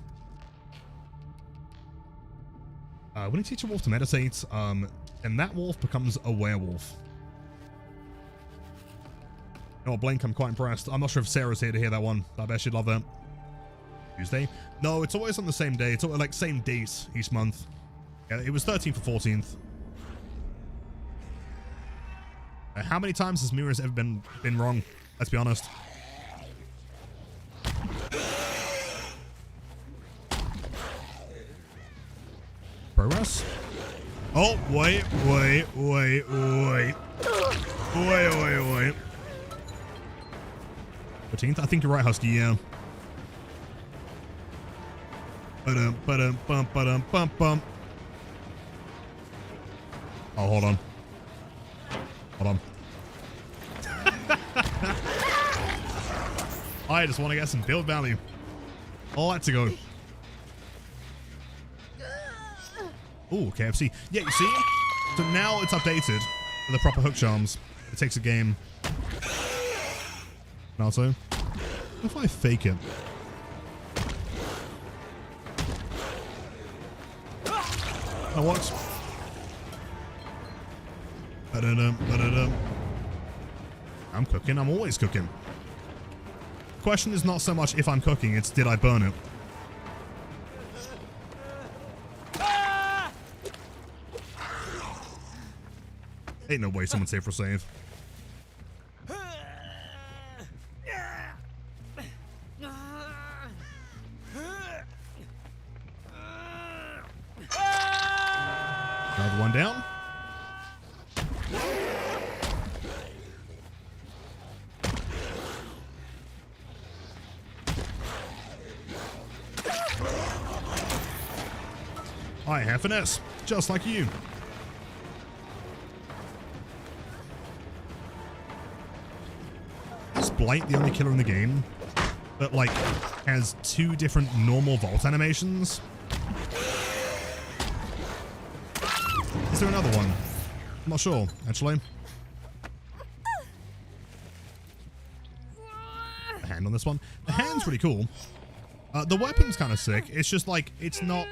When you teach a wolf to meditate, and that wolf becomes a werewolf. You know what, Blink, I'm quite impressed. I'm not sure if Sarah's here to hear that one. I bet she'd love that. Tuesday? No, it's always on the same day. It's always, like, same date each month. Yeah, it was 13th or 14th. How many times has Mira's ever been wrong? Let's be honest. Progress? Oh, wait. 14th? I think you're right, Husky, yeah. Bum. Oh, hold on. I just want to get some build value. All that to go. Ooh, KFC. Yeah, you see? So now it's updated for the proper hook charms. It takes a game. And also, what if I fake it? That works. I'm cooking. I'm always cooking. The question is not so much if I'm cooking, it's did I burn it? Ain't no way someone's safe for save. Another one down. I have finesse, just like you. Is Blight the only killer in the game that, like, has 2 different normal vault animations? Is there another one? I'm not sure, actually. A hand on this one. The hand's pretty cool. The weapon's kind of sick. It's just like, it's not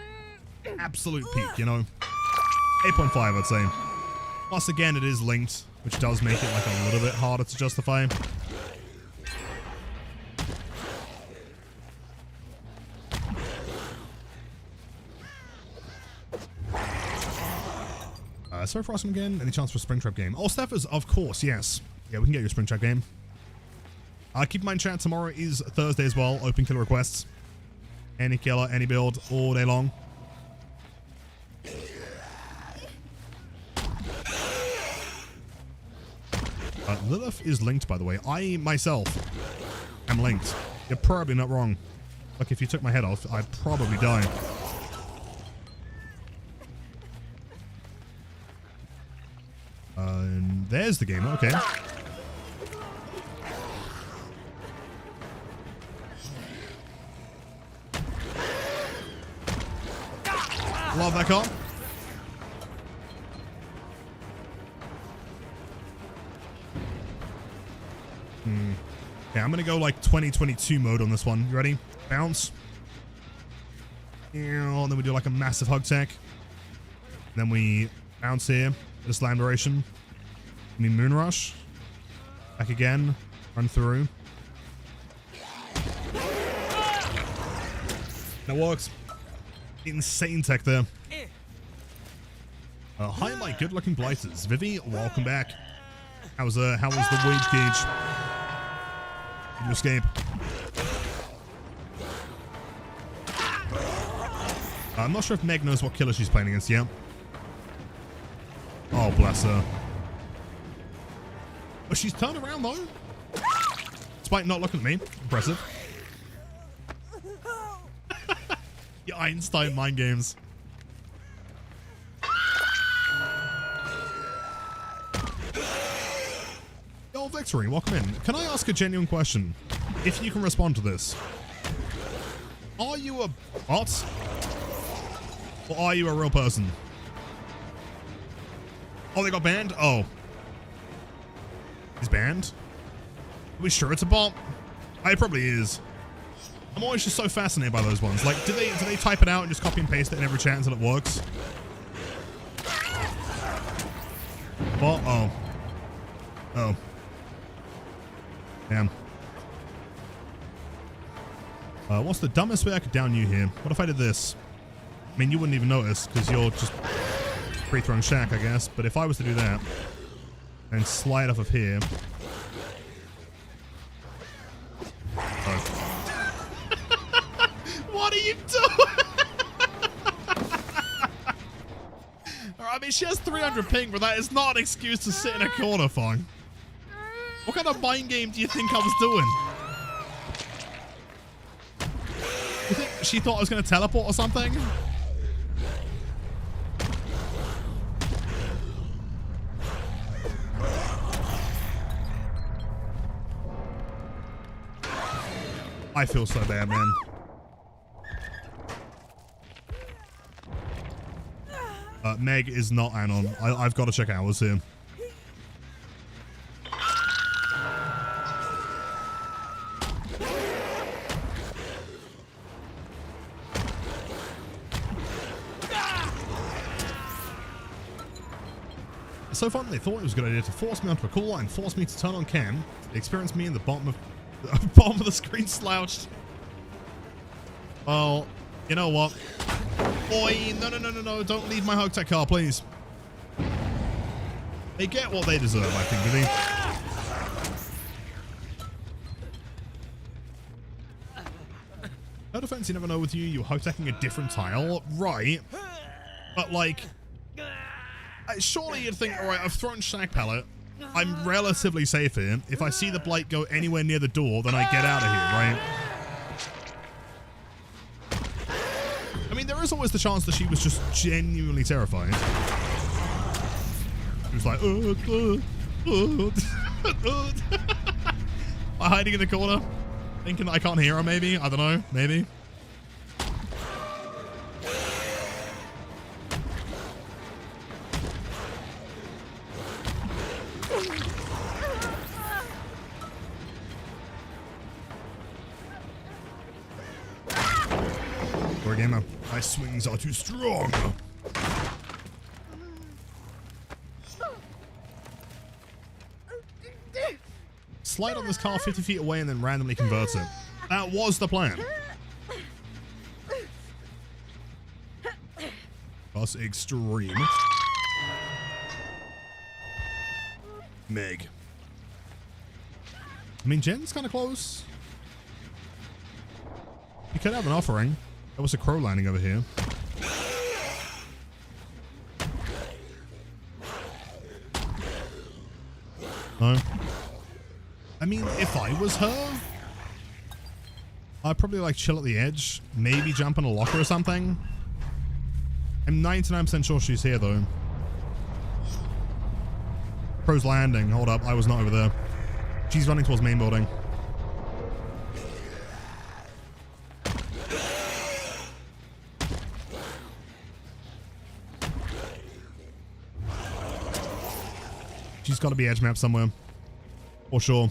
absolute peak, you know? 8.5, I'd say. Plus, again, it is linked, which does make it like a little bit harder to justify. Sorry for asking again. Any chance for a Springtrap game? Oh, Steffers, of course, yes. Yeah, we can get you a Springtrap game. Keep in mind, chat, tomorrow is Thursday as well. Open killer requests. Any killer, any build, all day long. Lilith is linked, by the way. I, myself, am linked. You're probably not wrong. Like, if you took my head off, I'd probably die. And there's the game. Okay. Love that car. Okay, I'm gonna go like 2022 mode on this one. You ready? Bounce. And then we do like a massive hug tech. Then we bounce here. Bit of slam duration. I mean moon rush. Back again. Run through. That works. Insane tech there. Hi, my good-looking blighters. Vivi, welcome back. How was the wage gauge? Did you escape? I'm not sure if Meg knows what killer she's playing against yet. Oh, bless her. But she's turned around though. Despite not looking at me. Impressive. Your Einstein mind games. Yo, Victory, welcome in. Can I ask a genuine question? If you can respond to this. Are you a bot? Or are you a real person? Oh, they got banned? Oh. He's banned? Are we sure it's a bot? It probably is. I'm always just so fascinated by those ones. Like, do they type it out and just copy and paste it in every chat until it works? Well, oh. Oh. Damn. What's the dumbest way I could down you here? What if I did this? I mean, you wouldn't even notice because you're just free-throwing Shaq, I guess. But if I was to do that, And slide off of here. Oh. What are you doing? I mean, she has 300 ping, but that is not an excuse to sit in a corner, fine. What kind of mind game do you think I was doing? You think she thought I was going to teleport or something? I feel so bad, man. Meg is not Anon. I've got to check hours here. It's so fun they thought it was a good idea to force me onto a call and force me to turn on cam. They experienced me in the bottom of the screen slouched. Well, you know what? Boy, no, don't leave my Hogtech car, please. They get what they deserve, I think, do they? No defense, you never know with you. You're Hogteching a different tile, right? But like, surely you'd think, all right, I've thrown Shag Pallet. I'm relatively safe here. If I see the Blight go anywhere near the door, then I get out of here, right? I mean, there is always the chance that she was just genuinely terrified. She was like, hiding in the corner, thinking that I can't hear her, maybe? I don't know, maybe. Gamer, my swings are too strong. Slide on this car 50 feet away and then randomly convert it. That was the plan. Plus extreme. Meg. I mean, Jen's kind of close. You could have an offering. There was a crow landing over here. No. I mean, if I was her, I'd probably like chill at the edge. Maybe jump in a locker or something. I'm 99% sure she's here though. Crow's landing. Hold up. I was not over there. She's running towards main building. She's got to be edge map somewhere. For sure.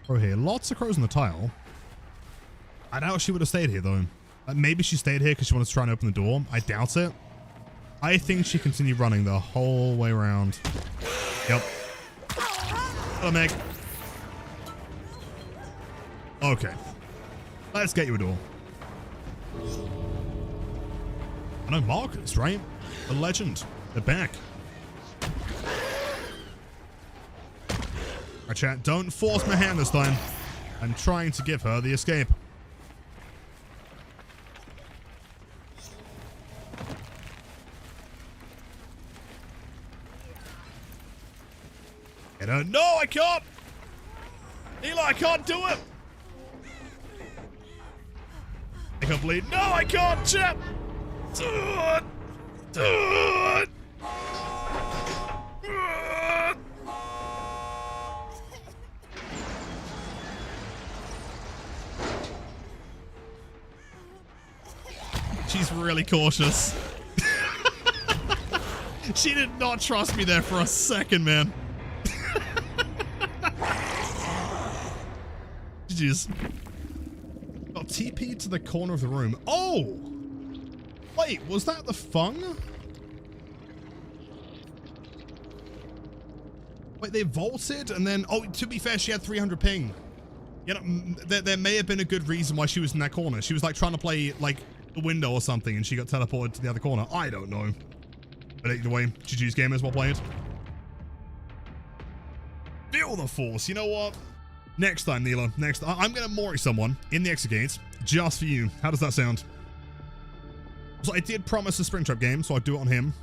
Crow here. Lots of crows on the tile. I doubt she would have stayed here though. Maybe she stayed here because she wanted to try and open the door. I doubt it. I think she continued running the whole way around. Yep. Hello, Meg. Okay. Let's get you a door. I know Marcus, right? The legend. They're back. Alright, chat. Don't force my hand this time. I'm trying to give her the escape. No, I can't! Eli, I can't do it! I can't bleed. No, I can't, chat! Do it! Do it! She's really cautious. She did not trust me there for a second, man. Jeez. Got TP to the corner of the room. Oh! Wait, was that the Fung? Wait, they vaulted and then, oh, to be fair, she had 300 ping. You know, there may have been a good reason why she was in that corner. She was like trying to play like the window or something and she got teleported to the other corner. I don't know. But either way, GG's gamers, well played. Feel the force. You know what? Next time, Neela. Next, I'm going to Mori someone in the Exegate just for you. How does that sound? So I did promise a Springtrap game, so I'll do it on him.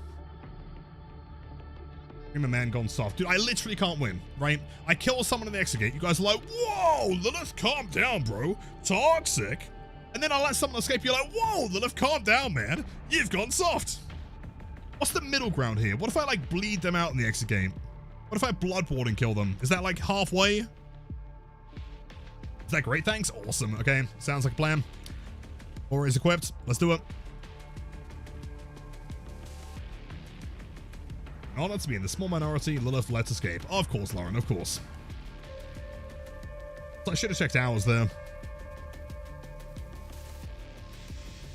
I'm a man gone soft. Dude, I literally can't win, right? I kill someone in the Exegate. You guys are like, whoa, Lilith, calm down, bro. Toxic. And then I let someone escape. You're like, whoa, Lilith, calm down, man. You've gone soft. What's the middle ground here? What if I, like, bleed them out in the Exegate? What if I blood ward and kill them? Is that, like, halfway? Is that great? Thanks. Awesome. Okay. Sounds like a plan. Aura is equipped. Let's do it. Oh, that's me in the small minority. Lilith, let's escape. Of course, Lauren, of course. So I should have checked hours there.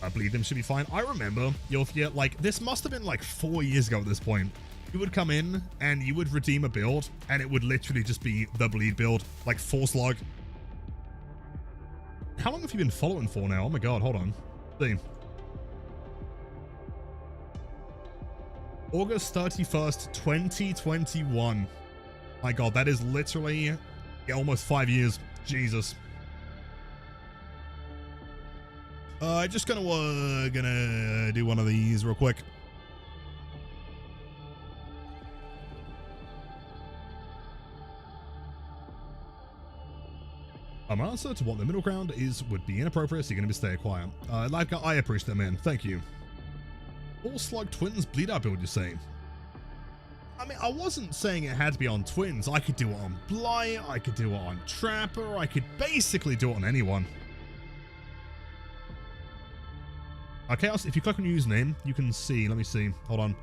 I bleed them should be fine. I remember, Yolfia, like, this must have been like 4 years ago at this point. You would come in and you would redeem a build and it would literally just be the bleed build, like 4 slug. How long have you been following for now? Oh my god, hold on. See. August 31st, 2021. My god, that is literally almost 5 years. Jesus. Just gonna do one of these real quick. My answer to what the middle ground is would be inappropriate, so you're gonna be stay quiet. Like, I appreciate that, man. Thank you. All slug twins bleed up, build, you're saying? I mean, I wasn't saying it had to be on twins. I could do it on Blight, I could do it on Trapper, I could basically do it on anyone. Chaos, if you click on your username, you can see, let me see, hold on.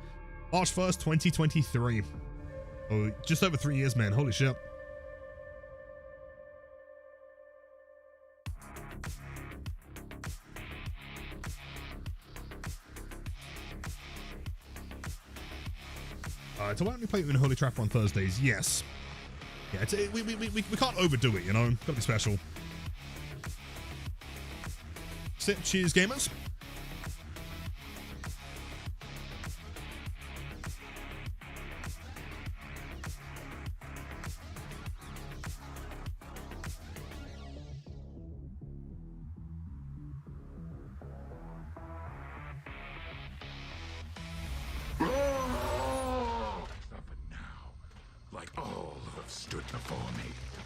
March 1st, 2023. Oh, just over 3 years, man, holy shit. So why don't we play in Holy Trapper on Thursdays? Yes. Yeah, we can't overdo it, you know? Gotta be special. Sit, cheers, gamers.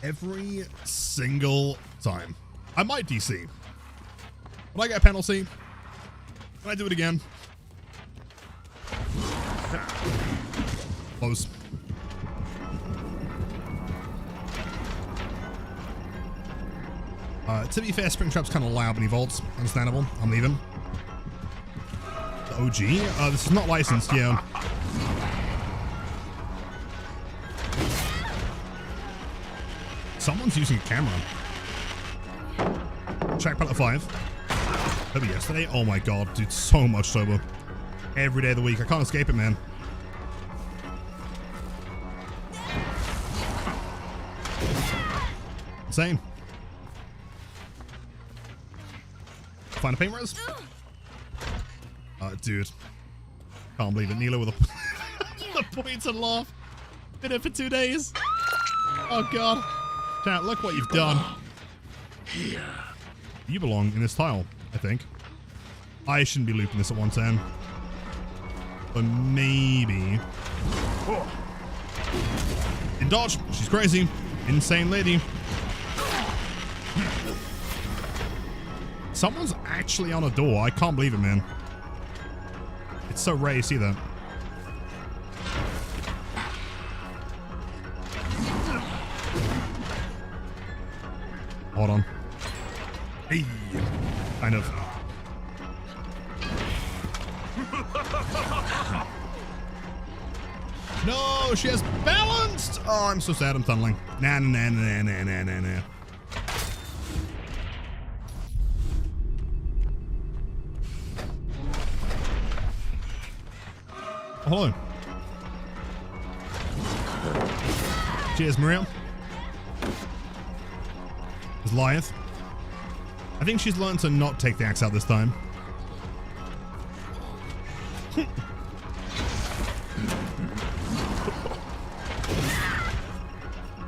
Every single time. I might DC. Will I get a penalty? Can I do it again? Close. To be fair, Springtrap's kind of loud when he vaults. Understandable. I'm leaving. The OG? This is not licensed, yeah. Someone's using a camera. Check pallet 5. Maybe yesterday. Oh my god, dude, so much sober. Every day of the week. I can't escape it, man. Insane. Find a paint res? Dude. Can't believe it. Nilo with a the points and laugh. Been here for 2 days. Oh god. Chat, look what you've done. Here. You belong in this tile, I think. I shouldn't be looping this at 110. But maybe. In dodge. She's crazy. Insane lady. Someone's actually on a door. I can't believe it, man. It's so rare you see that. Hold on. Hey, kind of. No, she has balanced. Oh, I'm so sad. I'm tunneling. Nah. Oh, hello. Cheers, Maria. There's Lyeth. I think she's learned to not take the axe out this time.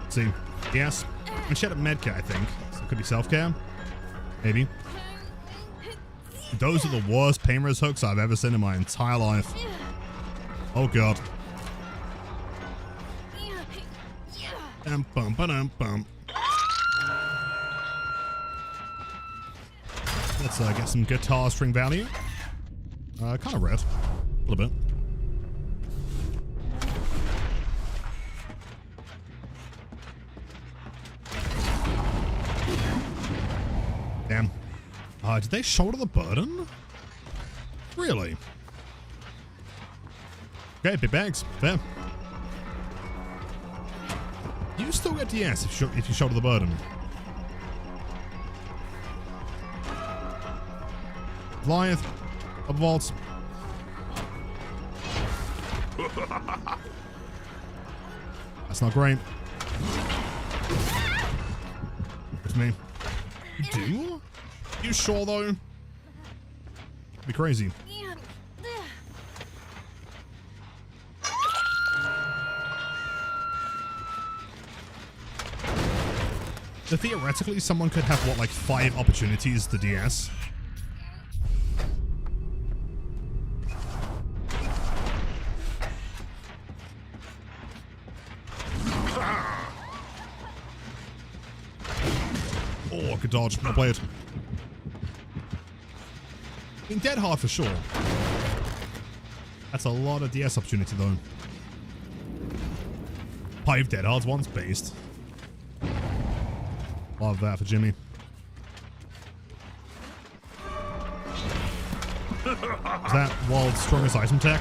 Let's see. Yes. And she had a medkit, I think. So it could be self-care. Maybe. Those are the worst pain res hooks I've ever seen in my entire life. Oh god. Bum, bum, ba-dum, bum. Let's get some guitar string value. Kind of red. A little bit. Damn. Did they shoulder the burden? Really? Okay, big bags. Fair. You still get DS if you shoulder the burden. Goliath. Up vaults. That's not great. It's me. You do? You sure though? It'd be crazy. So theoretically, someone could have, what, like 5 opportunities to DS? Oh, good dodge. I'll play it. I mean, dead hard for sure. That's a lot of DS opportunity, though. 5 dead hards, one's based. Love that for Jimmy. Is that world's strongest item tech?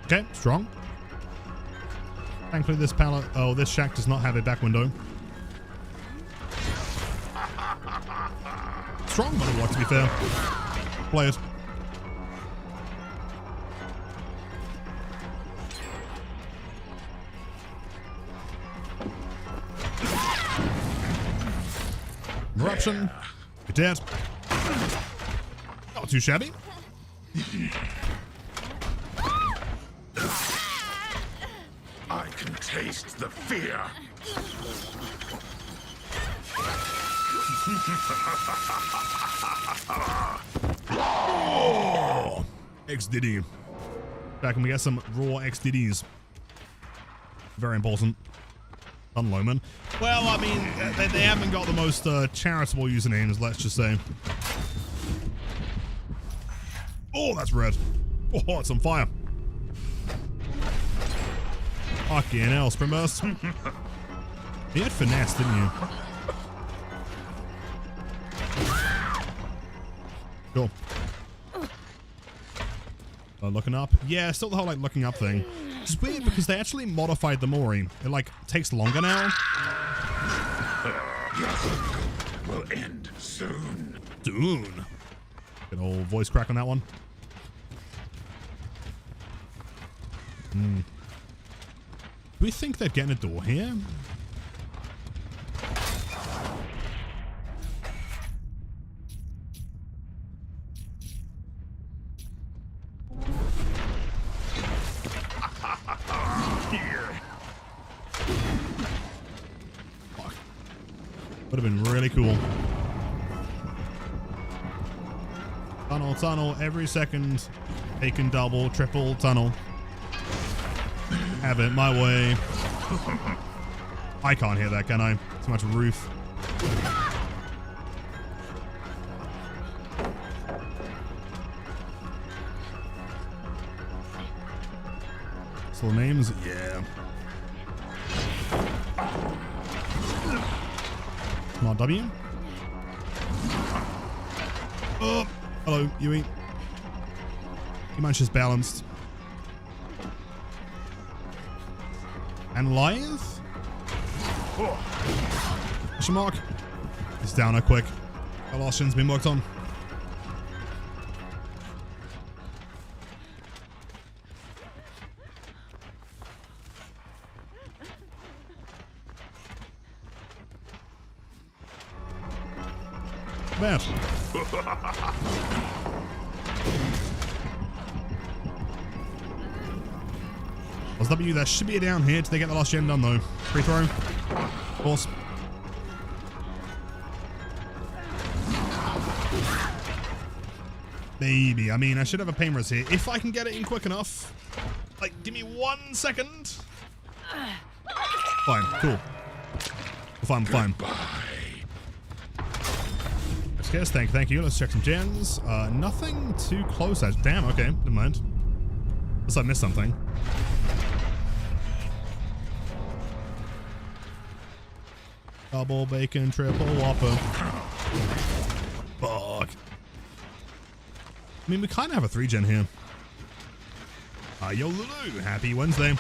Okay, strong. Thankfully this pallet, oh, this shack does not have a back window. Strong monologue, to be fair. Play it. Eruption. You're dead. Not too shabby. I can taste the fear. Oh, XDD. Back and we get some raw XDDs. Very important. Unloman. Well, I mean, they haven't got the most charitable usernames, let's just say. Oh, that's red. Oh, it's on fire. Fucking hell, Sprint Burst. You had finesse, didn't you? Cool. Looking up. Yeah, still the whole, like, looking up thing. It's weird because they actually modified the Mori. It, like, takes longer now. Will end soon. Soon. Good old voice crack on that one. Do we think they're getting a door here? Fuck. Would have been really cool. Tunnel, tunnel, every second. Taken double, triple, tunnel. Have it my way. I can't hear that, can I? Too much roof. Still names? Yeah. Come on, W. Oh, hello, Yui. You man's just balanced. And Lyeth? Question mark. It's down a quick. Our last shin's been worked on. Bad. W, there should be a down here. Did they get the last gen done though? Free throw. Of course. Maybe. I mean, I should have a pain res here. If I can get it in quick enough. Like, give me 1 second. Fine. Cool. Fine. Yes, thank you. Let's check some gens. Nothing too close. Damn, okay. Never mind. Unless I missed something. Double bacon, triple whopper. Fuck. I mean, we kind of have a 3-gen here. Yo, Lulu. Happy Wednesday.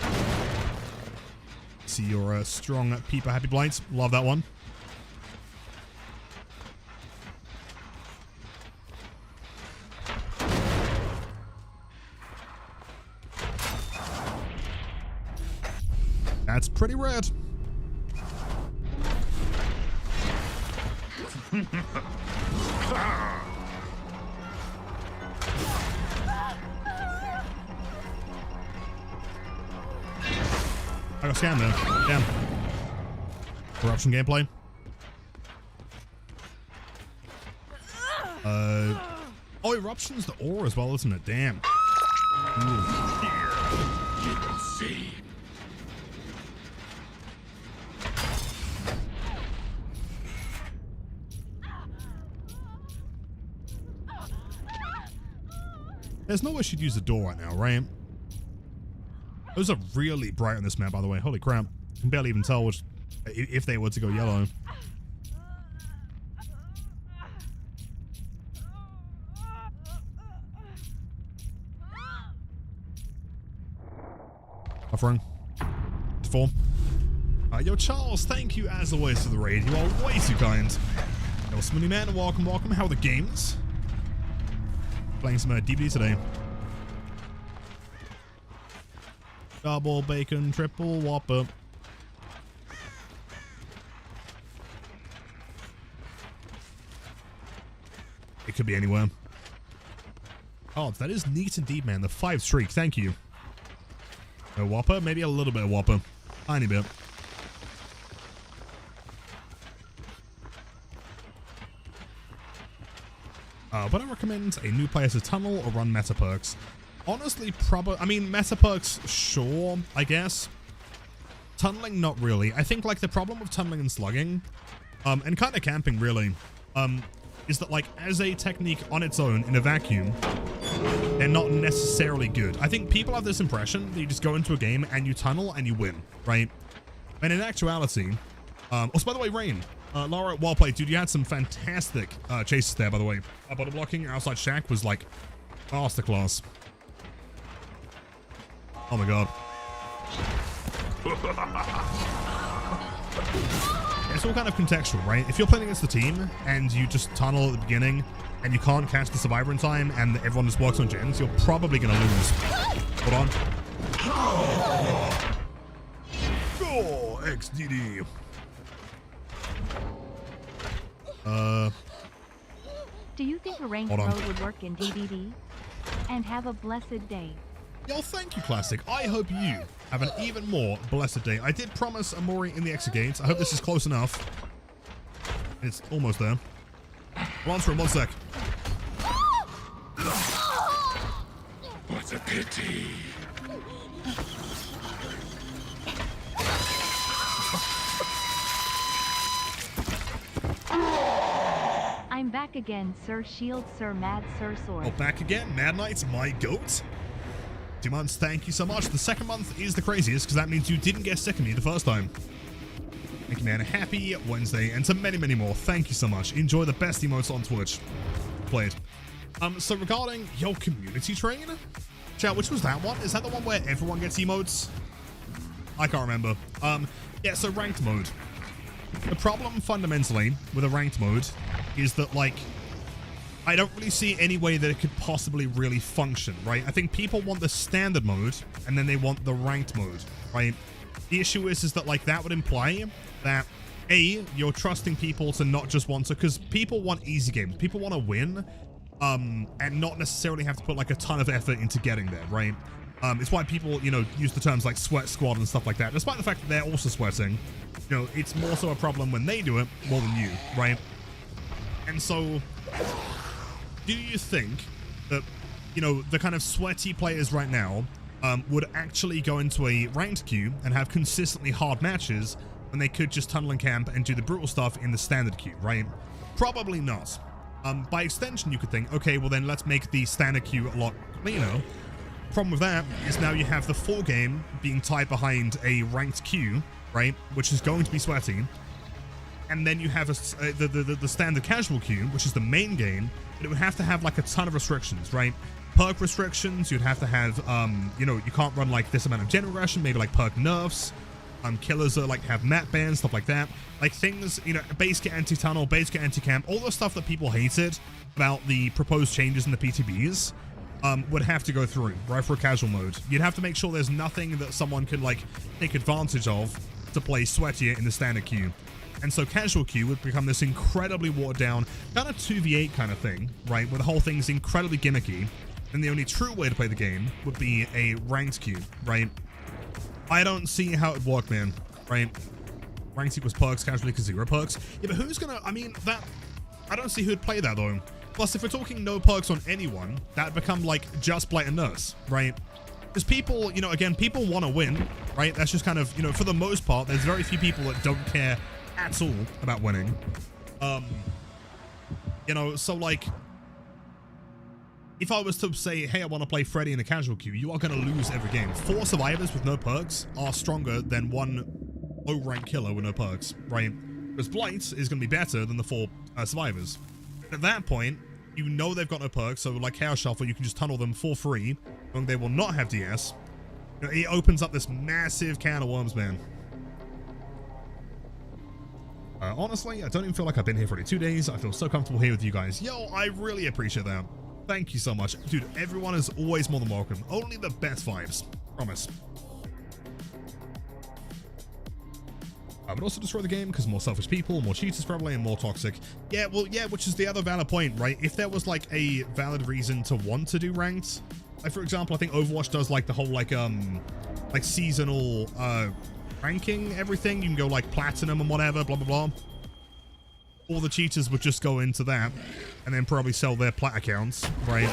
See your strong peeper. Happy Blights. Love that one. That's pretty red. I got scammed there. Damn. Corruption gameplay. Oh, Eruption's the ore as well, isn't it? Damn. Ooh. You will see. There's no way she'd use the door right now, right? Those are really bright on this map, by the way. Holy crap. I can barely even tell which, if they were to go yellow. Offering. 4. Yo, Charles, thank you as always for the raid. You are way too kind. Yo, Smoony Man, welcome. How are the games? Playing some DBD today. Double bacon, triple whopper. It could be anywhere. Oh, that is neat indeed, man. The 5 streak. Thank you. A whopper? Maybe a little bit of whopper. Tiny bit. Would I recommend a new player to tunnel or run meta perks? Honestly, I mean, meta perks, sure, I guess. Tunneling, not really. I think, like, the problem with tunneling and slugging, and kind of camping, really, is that, like, as a technique on its own, in a vacuum, they're not necessarily good. I think people have this impression that you just go into a game and you tunnel and you win, right? And in actuality, also, by the way, Rain, Laura, well played, dude. You had some fantastic chases there, by the way. Bottom blocking outside shack was like masterclass. Oh my god. It's all kind of contextual, right? If you're playing against the team and you just tunnel at the beginning and you can't catch the survivor in time and everyone just works on gens, you're probably gonna lose. Hold on. Oh, XDD. Do you think a ranked mode would work in DBD? And have a blessed day. Yo, thank you, Classic. I hope you have an even more blessed day. I did promise Amori in the exit. I hope this is close enough. It's almost there. I'll answer in 1 sec. What a pity. I'm back again, Sir Shield, Sir Mad, Sir Sword. Oh, back again? Mad Knight's my goat? 2 months, thank you so much. The second month is the craziest because that means you didn't get sick of me the first time. Thank you, man. Happy Wednesday, and to many, many more. Thank you so much. Enjoy the best emotes on Twitch. Played. So regarding your community train, chat, which was that one? Is that the one where everyone gets emotes? I can't remember. Yeah, so ranked mode. The problem fundamentally with a ranked mode is that, like, I don't really see any way that it could possibly really function, right? I think people want the standard mode and then they want the ranked mode, right? The issue is that, like, that would imply that A, you're trusting people to not just want to, because people want easy games. People want to win, and not necessarily have to put like a ton of effort into getting there, right? It's why people, you know, use the terms like sweat squad and stuff like that. Despite the fact that they're also sweating, you know, it's more so a problem when they do it more than you, right? And so, do you think that, you know, the kind of sweaty players right now would actually go into a ranked queue and have consistently hard matches when they could just tunnel and camp and do the brutal stuff in the standard queue, right? Probably not. By extension, you could think, okay, well then let's make the standard queue a lot cleaner. Problem with that is now you have the full game being tied behind a ranked queue, right, which is going to be sweaty, and then you have the standard casual queue, which is the main game, but it would have to have like a ton of restrictions, right? Perk restrictions, you'd have to have, you know, you can't run like this amount of general aggression, maybe like perk nerfs, killers are like have map bans, stuff like that, like things, you know, base get anti-tunnel, base get anti-camp, all the stuff that people hated about the proposed changes in the PTBs. Would have to go through, right, for a casual mode. You'd have to make sure there's nothing that someone could, like, take advantage of to play sweatier in the standard queue. And so casual queue would become this incredibly watered down, kind of 2v8 kind of thing, right, where the whole thing's incredibly gimmicky, and the only true way to play the game would be a ranked queue, right? I don't see how it would work, man, right? Ranked equals perks, casual equals 0 perks. Yeah, but who's gonna, I mean, that, I don't see who'd play that, though. Plus, if we're talking no perks on anyone, that'd become like just Blight and Nurse, right? Because people, you know, again, people want to win, right? That's just kind of, you know, for the most part, there's very few people that don't care at all about winning. You know, so like, if I was to say, hey, I want to play Freddy in a casual queue, you are going to lose every game. 4 survivors with no perks are stronger than 1 low rank killer with no perks, right? Because Blight is going to be better than the 4 survivors. At that point, you know they've got no perks, so like Chaos Shuffle, you can just tunnel them for free, knowing they will not have DS. You know, it opens up this massive can of worms, man. Honestly, I don't even feel like I've been here for 2 days. I feel so comfortable here with you guys. Yo, I really appreciate that. Thank you so much. Dude, everyone is always more than welcome. Only the best vibes. Promise. I would also destroy the game because more selfish people, more cheaters probably, and more toxic. Yeah, well, yeah, which is the other valid point, right? If there was like a valid reason to want to do ranked, like for example, I think Overwatch does like the whole like seasonal ranking everything. You can go like platinum and whatever, blah blah blah. All the cheaters would just go into that and then probably sell their plat accounts, right?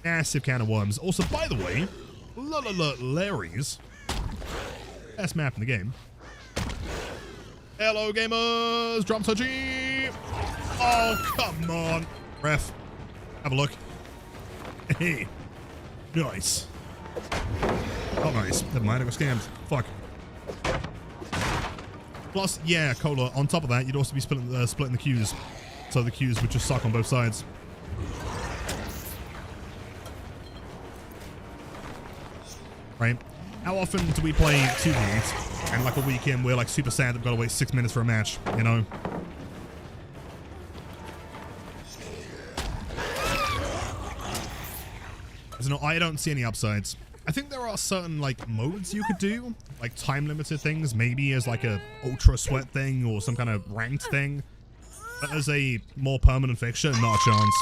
Massive can of worms. Also, by the way, Larry's best map in the game. Hello, gamers! Drum touchy! Oh, come on! Ref, have a look. Hey, nice. Oh, nice. Never mind, I got scammed. Fuck. Plus, yeah, Cola, on top of that, you'd also be splitting the queues. So the queues would just suck on both sides. Right? How often do we play 2v8? And like a weekend, we're like super sad that we've got to wait 6 minutes for a match, you know? So no, I don't see any upsides. I think there are certain like modes you could do, like time limited things, maybe as like a ultra sweat thing or some kind of ranked thing. But as a more permanent fixture, not a chance.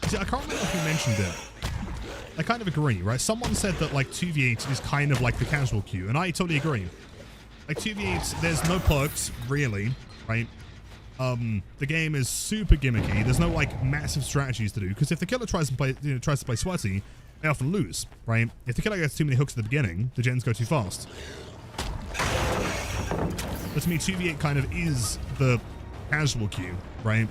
See, I can't remember if you mentioned it. I kind of agree, right? Someone said that like 2v8 is kind of like the casual queue, and I totally agree. Like 2v8, there's no perks, really, right? The game is super gimmicky. There's no like massive strategies to do, because if the killer tries to play sweaty, they often lose, right? If the killer gets too many hooks at the beginning, the gens go too fast. But to me, 2v8 kind of is the casual queue, right?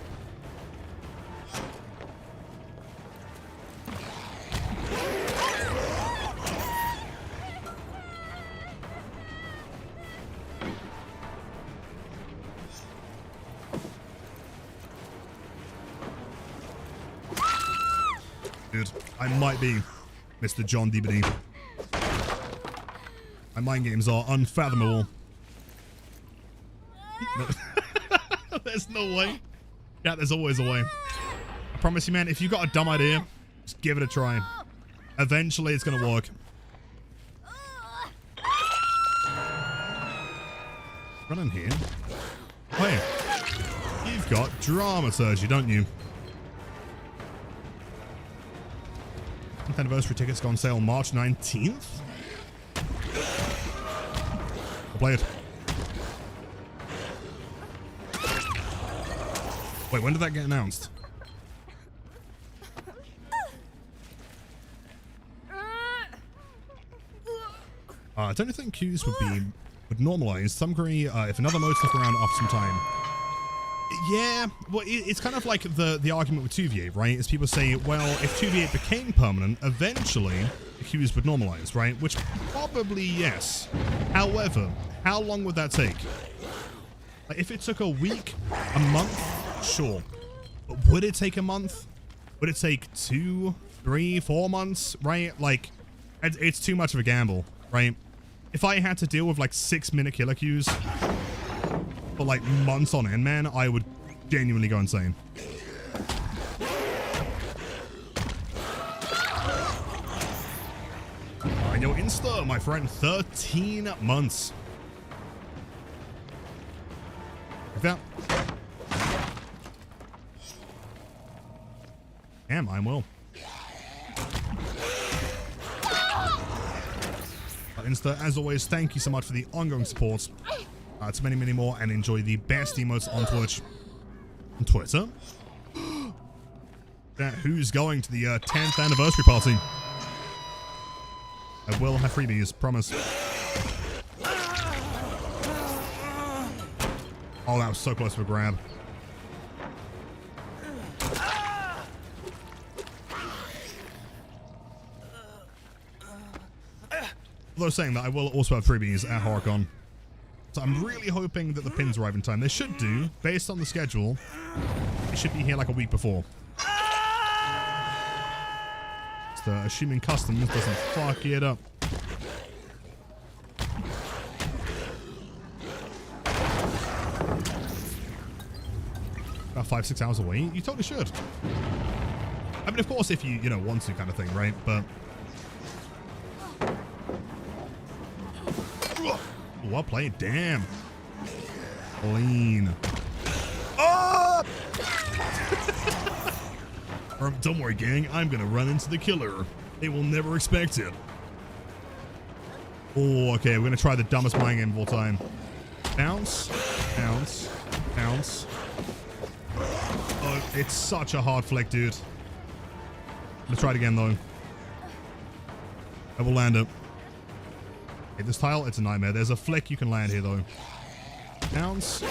Dude, I might be Mr. John DBD. My mind games are unfathomable. No. There's no way. Yeah, there's always a way. I promise you, man, if you've got a dumb idea, just give it a try. Eventually, it's going to work. Run in here. Oh, yeah. You've got dramaturgy, don't you? 10th anniversary tickets go on sale March 19th. I'll play it. Wait, when did that get announced? I don't think queues would normalize to some degree if another mode stuck around after some time. Yeah, well, it's kind of like the argument with 2v8, right? Is people say, well, if 2v8 became permanent, eventually the queues would normalize, right? Which probably yes. However, how long would that take? Like, if it took a week, a month, sure. But would it take a month? Would it take 2, 3, 4 months, right? Like, it's too much of a gamble, right? If I had to deal with like 6-minute killer queues for like months on end, man, I would genuinely go insane. And yo, Insta, my friend, 13 months. Like that. Damn, I will. Insta, as always, thank you so much for the ongoing support. To many, many more, and enjoy the best emotes on Twitch and Twitter. Who's going to the 10th anniversary party? I will have freebies, promise. Oh, that was so close to a grab. Although saying that, I will also have freebies at HorrorCon. So I'm really hoping that the pins arrive in time. They should do, based on the schedule. It should be here like a week before. So assuming customs doesn't fuck it up. About 5-6 hours away? You totally should. I mean, of course, if you want to kind of thing, right? But... well played, damn. Clean. Oh! Don't worry, gang. I'm gonna run into the killer. They will never expect it. Oh, okay. We're gonna try the dumbest mind game of all time. Bounce, bounce, bounce. Oh, it's such a hard flick, dude. Let's try it again, though. I will land it. This tile, it's a nightmare. There's a flick you can land here, though. Bounce.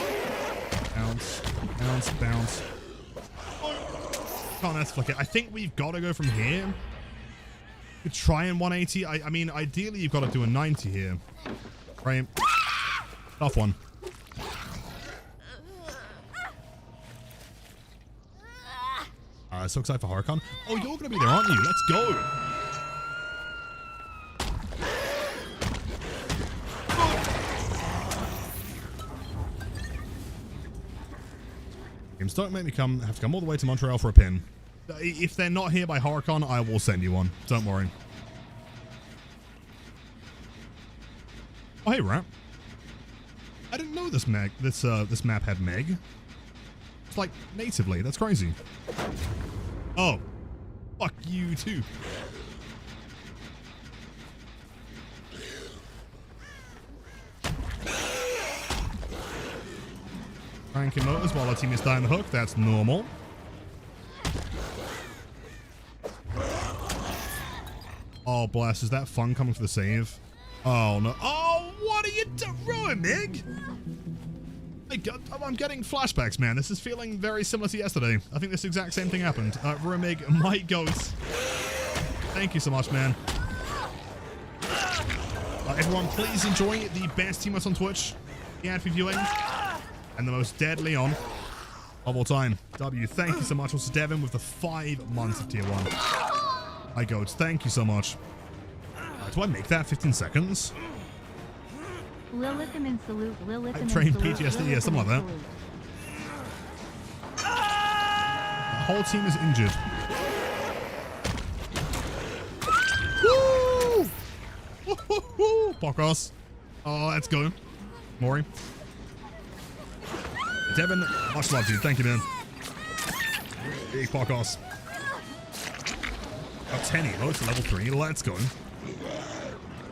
Bounce. Bounce. Bounce. Can't that's flick it. I think we've got to go from here. You could try in 180. I mean, ideally, you've got to do a 90 here. Right? Tough one. So excited for HorrorCon. Oh, you're going to be there, aren't you? Let's go. Games don't make me have to come all the way to Montreal for a pin. If they're not here by HorrorCon, I will send you one. Don't worry. Oh, hey, Rat. I didn't know this map had Meg. It's like natively. That's crazy. Oh, fuck you too. Cranking motors while our team is down the hook. That's normal. Oh, blast. Is that fun coming for the save? Oh, no. Oh, what are you doing, Mig? I'm getting flashbacks, man. This is feeling very similar to yesterday. I think this exact same thing happened. Rumig, my goats. Thank you so much, man. Everyone, please enjoy the best teammates on Twitch, the ad for viewing, and the most deadly on of all time. W, thank you so much. Also, Devin with the 5 months of tier 1. My goats, thank you so much. Do I make that 15 seconds? Lilitham in salute. Lilitham in Train salute. PTSD, yeah, something like that. Salute. The whole team is injured. Woo! Woo-hoo-hoo! Podcast. Oh, let's go. Maury. Devin, much love, dude. Thank you, man. Big podcast. Oh, Tenny, oh, it's level 3. Let's go.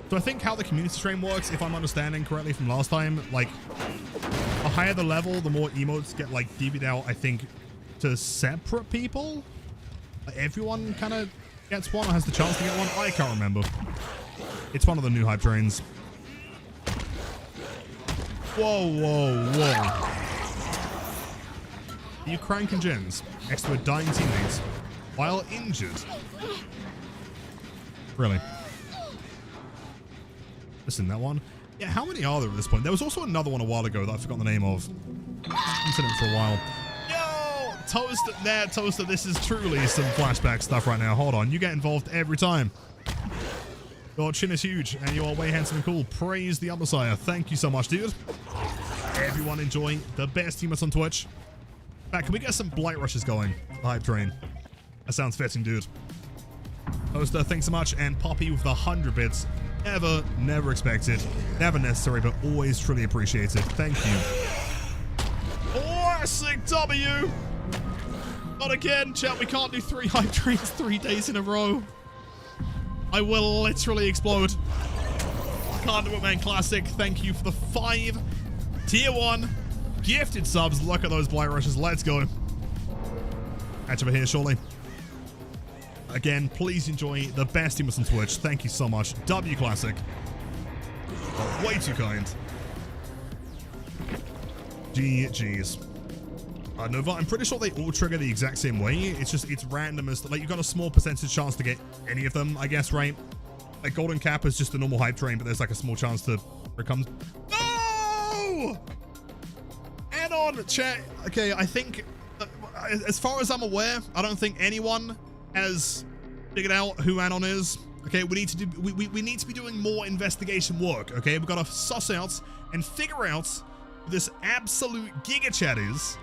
So I think how the community stream works, if I'm understanding correctly from last time, like, the higher the level, the more emotes get, like, divvied out, I think, to separate people. Like, everyone kind of gets one or has the chance to get one. I can't remember. It's one of the new hype trains. Whoa, whoa, whoa. Are you cranking gens next to a dying teammate while injured? Really? Listen, that one. Yeah, how many are there at this point? There was also another one a while ago that I forgot the name of. Incident for a while. Yo! Toaster, there, Toaster, this is truly some flashback stuff right now. Hold on, you get involved every time. Your chin is huge, and you are way handsome and cool. Praise the Upsire. Thank you so much, dude. Everyone enjoy the best teammates on Twitch. In fact, can we get some Blight rushes going? The hype train. That sounds fitting, dude. Toaster, thanks so much. And Poppy with the 100 bits. Never expected. Never necessary, but always truly appreciated. Thank you. Classic W! Not again, chat. We can't do 3 hype trains 3 days in a row. I will literally explode. Can't do it, man. Classic. Thank you for the 5 tier 1 gifted subs. Look at those Blight rushes. Let's go. Catch over here shortly. Again, please enjoy the best teammates on Twitch. Thank you so much. W Classic. Oh, way too kind. GG's. Nova, I'm pretty sure they all trigger the exact same way. It's just, it's random as, like, you got a small percentage chance to get any of them, I guess, right? Like, Golden Cap is just a normal hype train, but there's, like, a small chance to, it comes. No! Anon, chat. Okay, I think, as far as I'm aware, I don't think anyone has figured out who Anon is. Okay, we need to do, we need to be doing more investigation work. Okay, we've got to suss out and figure out who this absolute giga chat is.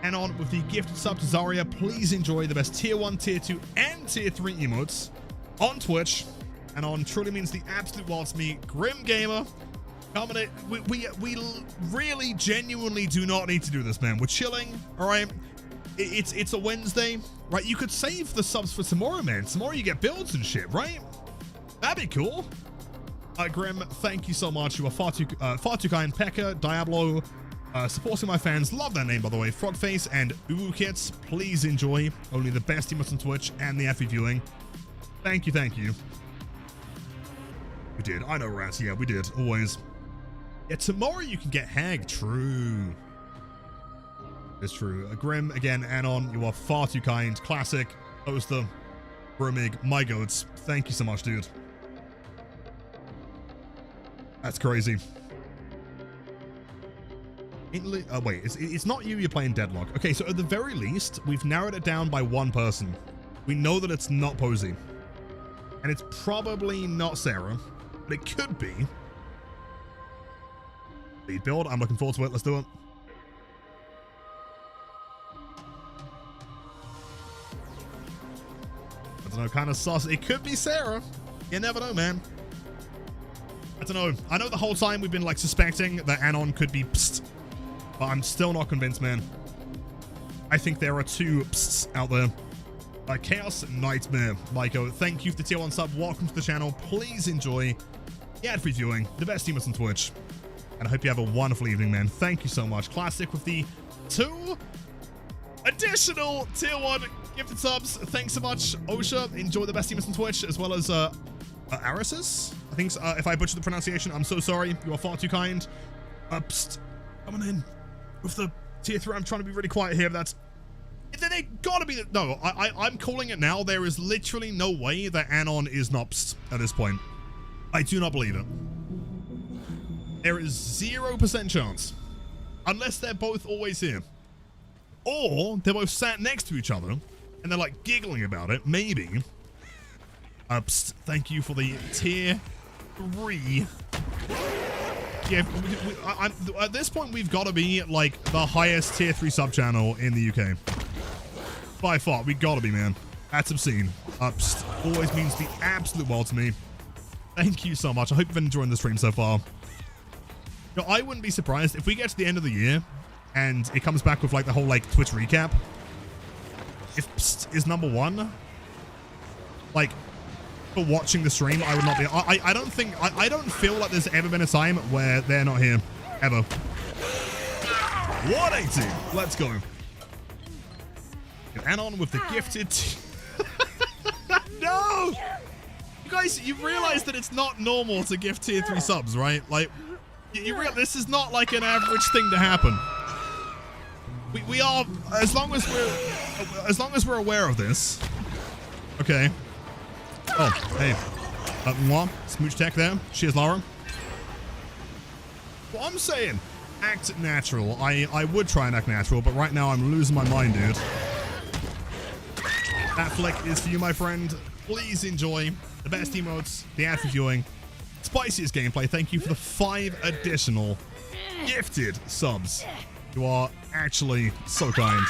Anon with the gifted sub to Zarya. Please enjoy the best tier 1, tier 2, and tier 3 emotes on Twitch. Anon truly means the absolute world to me. Grim Gamer, coming in. We really genuinely do not need to do this, man. We're chilling, all right? It's a Wednesday, right? You could save the subs for tomorrow, man. Tomorrow you get builds and shit, right? That'd be cool. Grim, thank you so much. You are far too kind. Pekka, Diablo, supporting my fans. Love that name, by the way. Frogface and Uwu Kits. Please enjoy. Only the best teammates on Twitch and the FE viewing. Thank you, thank you. We did. I know, Rats. Yeah, we did. Always. Yeah, tomorrow you can get Hag. True. It's true. Grim, again, Anon, you are far too kind. Classic. Oster, Bromig, my goats. Thank you so much, dude. That's crazy. Oh, wait. It's not you. You're playing Deadlock. Okay, so at the very least, we've narrowed it down by one person. We know that it's not Posey. And it's probably not Sarah. But it could be. Lead build. I'm looking forward to it. Let's do it. I don't know, kind of sus. It could be Sarah. You never know, man. I don't know. I know the whole time we've been, like, suspecting that Anon could be psst. But I'm still not convinced, man. I think there are 2 psts out there. Chaos Nightmare. Maiko, thank you for the tier 1 sub. Welcome to the channel. Please enjoy the ad-free viewing. The best teammates on Twitch. And I hope you have a wonderful evening, man. Thank you so much. Classic with the 2 additional tier 1 gifted subs. Thanks so much, Osha. Enjoy the best teammates on Twitch, as well as Arisis. I think if I butchered the pronunciation, I'm so sorry. You are far too kind. Psst. Coming in with the tier 3. I'm trying to be really quiet here. But they gotta be. No, I'm calling it now. There is literally no way that Anon is not psst at this point. I do not believe it. There is 0% chance, unless they're both always here, or they're both sat next to each other and they're like giggling about it. Maybe. Thank you for the tier 3 Yeah, at this point, we've got to be like the highest tier 3 sub channel in the UK. By far, we got to be, man. That's obscene. Always means the absolute world to me. Thank you so much. I hope you've been enjoying the stream so far. You know, I wouldn't be surprised if we get to the end of the year and it comes back with like the whole like Twitch recap. If Psst is number 1, like for watching the stream, I would not be. I don't think I don't feel like there's ever been a time where they're not here ever. 180. Let's go. And on with the gifted. No. You guys, you realize that it's not normal to gift tier 3 subs, right? Like, you realize this is not like an average thing to happen. We are, as long as we're aware of this. Okay. Oh, hey. Mwah. Smooch tech there. Cheers, Laura. Well, I'm saying, act natural. I would try and act natural, but right now I'm losing my mind, dude. That flick is for you, my friend. Please enjoy the best emotes, the ad for viewing, spiciest gameplay. Thank you for the 5 additional gifted subs. You are actually so kind.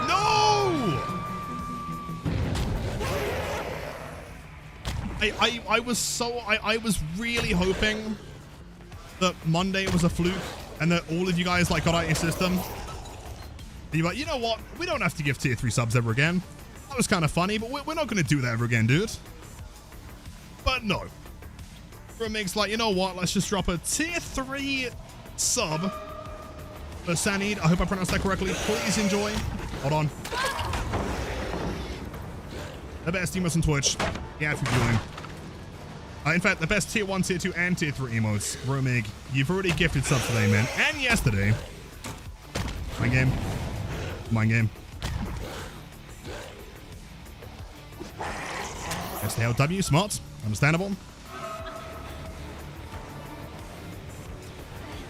No! I was really hoping that Monday was a fluke and that all of you guys like got out your system. And you're like, you know what? We don't have to give tier 3 subs ever again. That was kind of funny, but we're not going to do that ever again, dude. But no. Remig's like, you know what? Let's just drop a tier 3 sub for Sanid. I hope I pronounced that correctly. Please enjoy. Hold on. The best emotes on Twitch. Yeah, if you're viewing. In fact, the best tier 1, tier 2, and tier 3 emotes. Romig, you've already gifted subs today, man. And yesterday. Mind game. Mind game. STLW, smart, understandable.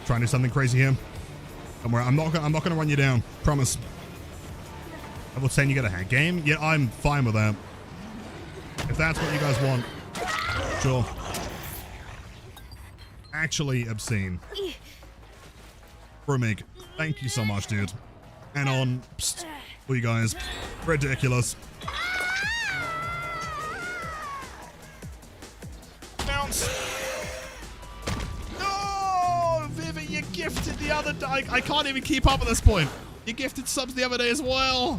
Trying to do something crazy here. Don't worry, I'm not gonna run you down. Promise. Level 10, you get a hack game. Yeah, I'm fine with that. If that's what you guys want, sure. Actually obscene. Bromig, thank you so much, dude. And on, psst, for you guys, ridiculous. No, Vivi, you gifted the other day. I can't even keep up at this point. You gifted subs the other day as well.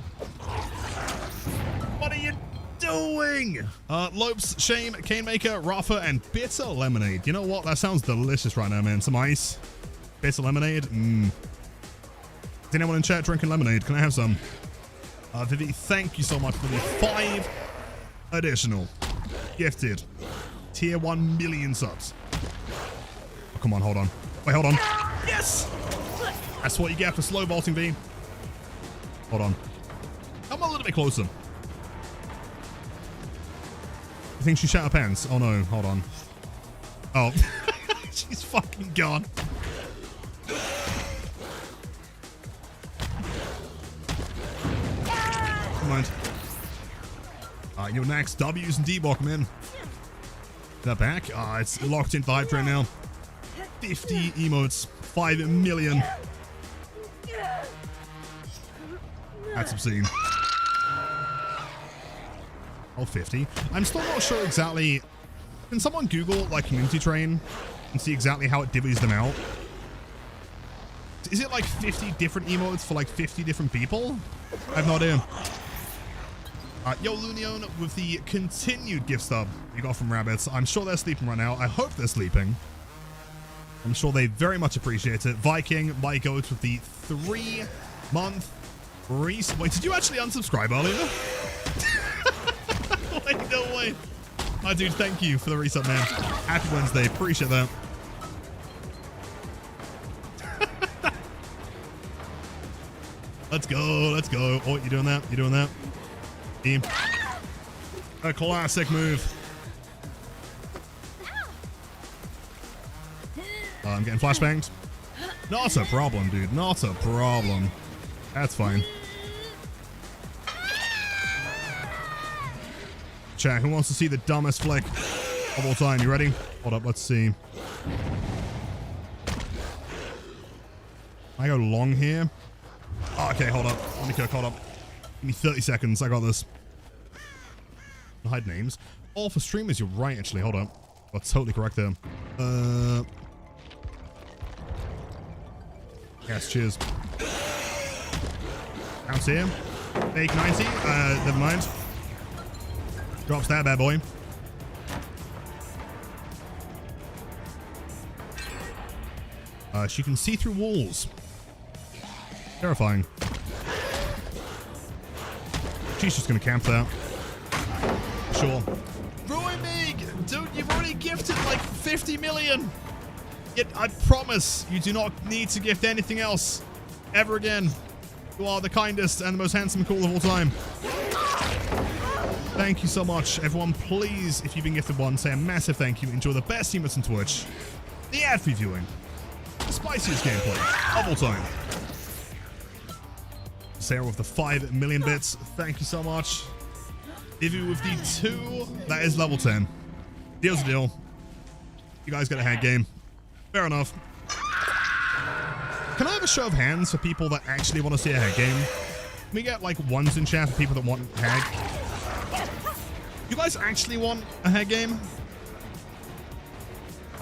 What are you doing? Lopes, Shame, Canemaker, Rafa, and Bitter Lemonade. You know what? That sounds delicious right now, man. Some ice. Bitter Lemonade. Is anyone in chat drinking lemonade? Can I have some? Vivi, thank you so much for the 5 additional gifted tier 1 million subs. Oh, come on, hold on. Wait, hold on. Yes! That's what you get for slow vaulting, V. Hold on. Come a little bit closer. I think she shot her pants. Oh no, hold on. Oh. She's fucking gone. Come on. Your next W's and D-block, man. That back? It's locked into the hype train now. 50 emotes, 5 million. That's obscene. Oh, 50. I'm still not sure exactly. Can someone Google like community train and see exactly how it divvies them out? Is it like 50 different emotes for like 50 different people? I have no idea. Yo, Lunion with the continued gift stub you got from Rabbits. I'm sure they're sleeping right now. I hope they're sleeping. I'm sure they very much appreciate it. Viking, my goat with the 3-month reset. Wait, did you actually unsubscribe earlier? Wait, no way. My dude, thank you for the reset, man. Happy Wednesday. Appreciate that. Let's go. Let's go. Oh, you doing that? You doing that? Team. A classic move. I'm getting flashbanged. Not a problem, dude. Not a problem. That's fine. Chat, who wants to see the dumbest flick of all time? You ready? Hold up, let's see. I go long here. Oh, okay, hold up. Let me cook, hold up. Give me 30 seconds. I got this. Hide names. All for streamers, you're right, actually. Hold up. That's totally correct there. Yes, cheers. Bounce here. Fake 90. Never mind. Drops that bad boy. She can see through walls. Terrifying. She's just gonna camp there. Sure. Ruin me! Dude, you've already gifted like 50 million! Yet I promise you do not need to gift anything else ever again. You are the kindest and the most handsome and cool of all time. Thank you so much. Everyone, please, if you've been gifted one, say a massive thank you. Enjoy the best emotes on Twitch. The ad reviewing. The spiciest gameplay of all time. Sarah with the 5 million bits. Thank you so much. Ivy with the 2. That is level 10. Deal's a deal. You guys got a hag game. Fair enough. Can I have a show of hands for people that actually want to see a hag game? Can we get like ones in chat for people that want hag? You guys actually want a hag game?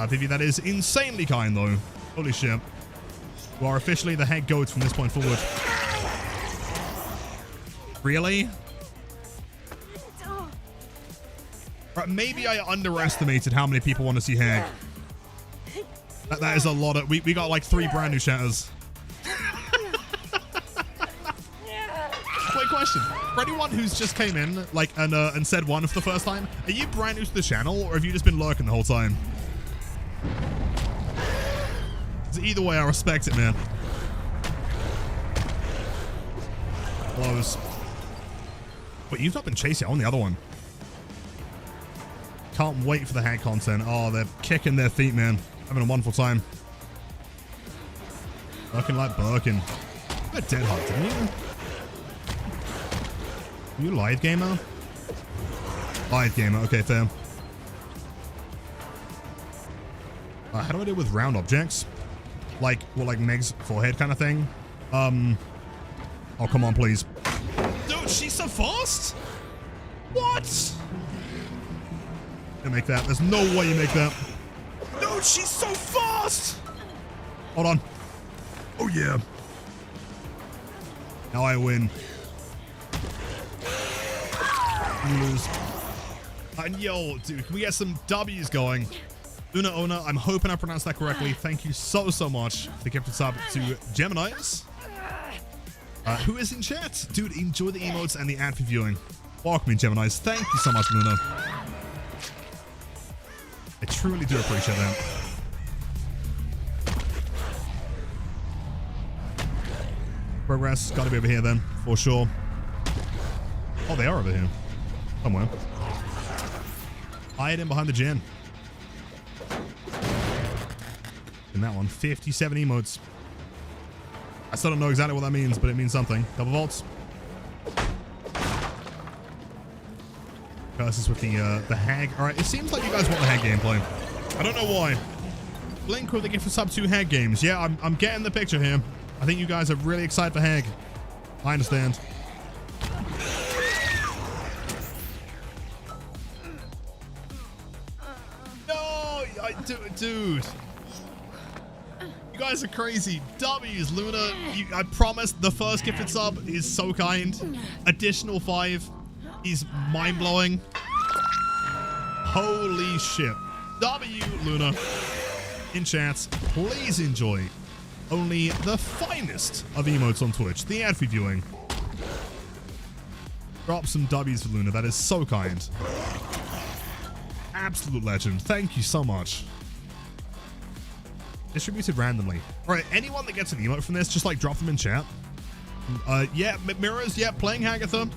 Vivi, that is insanely kind though. Holy shit. You are officially the hag goats from this point forward. Really? Right, maybe I underestimated how many people want to see hag. That is a lot of... We got like 3 brand new chatters. Wait, question. For anyone who's just came in like and said one for the first time, are you brand new to the channel or have you just been lurking the whole time? Either way, I respect it, man. Close. Wait, you've not been chased yet on the other one. Can't wait for the hag content. Oh, they're kicking their feet, man. Having a wonderful time. Birkin like Birkin. You're a dead heart, didn't you? Are you live gamer? Live gamer, okay, fair. How do I deal with round objects? Like, well, like Meg's forehead kind of thing? Oh, come on, please. Dude, she's so fast? What? You make that. There's no way you make that. Dude, she's so fast! Hold on. Oh, yeah. Now I win. You lose. And yo, dude, can we get some W's going? Una Ona, I'm hoping I pronounced that correctly. Thank you so much for the gifted sub to Gemini's. Who is in chat? Dude, enjoy the emotes and the ad for viewing. Welcome in, Gemini's. Thank you so much, Luna. I truly do appreciate that. Progress, gotta be over here then, for sure. Oh, they are over here. Somewhere. Hide in behind the gen. In that one, 57 emotes. I still don't know exactly what that means, but it means something. Double vaults. Curses with the hag. All right, it seems like you guys want the hag gameplay. I don't know why. Blink with the gift for sub 2 hag games. Yeah, I'm getting the picture here. I think you guys are really excited for hag. I understand. No, dude. You guys are crazy. W's, Luna. I promise the first gifted sub is so kind. Additional 5 is mind-blowing. Holy shit. W, Luna. In chat, please enjoy only the finest of emotes on Twitch. The ad reviewing. Drop some W's for Luna. That is so kind. Absolute legend. Thank you so much. Distributed randomly. All right, anyone that gets an emote from this, just like drop them in chat. Yeah, Mirrors, yeah, playing Hagatha.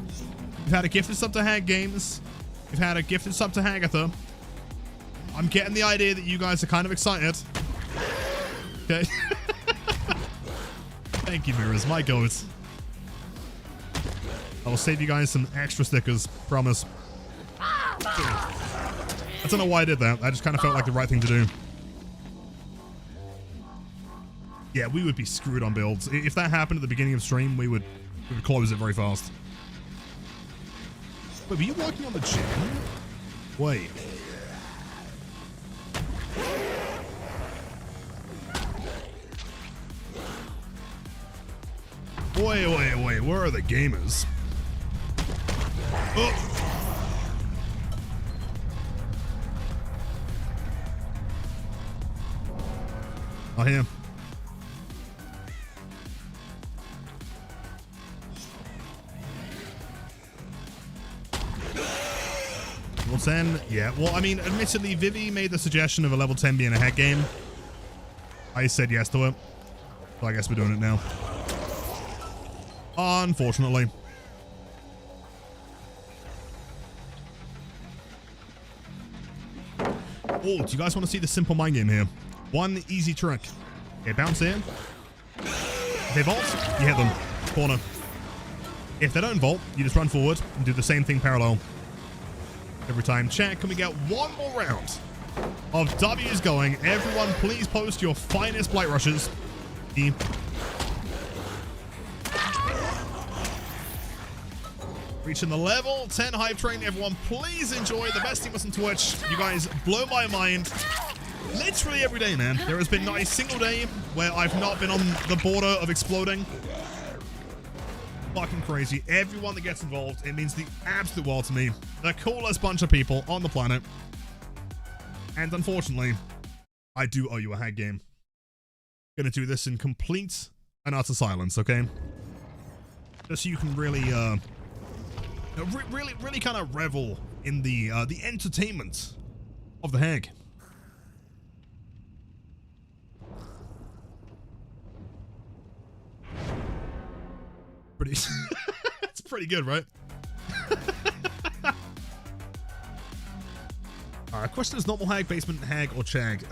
We've had a gifted sub to Hag Games. We've had a gifted sub to Hagatha. I'm getting the idea that you guys are kind of excited. Okay. Thank you, Mirrors, my goats. I will save you guys some extra stickers, promise. I don't know why I did that. I just kind of felt like the right thing to do. Yeah, we would be screwed on builds. If that happened at the beginning of stream, we would close it very fast. Wait, were you working on the gym? Wait. Wait, where are the gamers? Oh! Oh, here. Level 10? Yeah, well, I mean, admittedly, Vivi made the suggestion of a level 10 being a head game. I said yes to it. So I guess we're doing it now. Unfortunately. Oh, do you guys want to see the simple mind game here? One easy trick. Okay, bounce in. If they vault, you hit them. Corner. If they don't vault, you just run forward and do the same thing parallel. Every time. Chat, can we get one more round of W's going? Everyone, please post your finest Blight rushes. Reaching the level 10 hype train. Everyone, please enjoy the best teamers on Twitch. You guys blow my mind. Literally every day, man. There has been not a single day where I've not been on the border of exploding. Fucking crazy. Everyone that gets involved, it means the absolute world to me. The coolest bunch of people on the planet. And unfortunately, I do owe you a hack game. Gonna do this in complete and utter silence, okay? Just so you can really, really kind of revel in the entertainment of the hag. Pretty, it's pretty good, right? Question is normal hag, basement hag, or chag?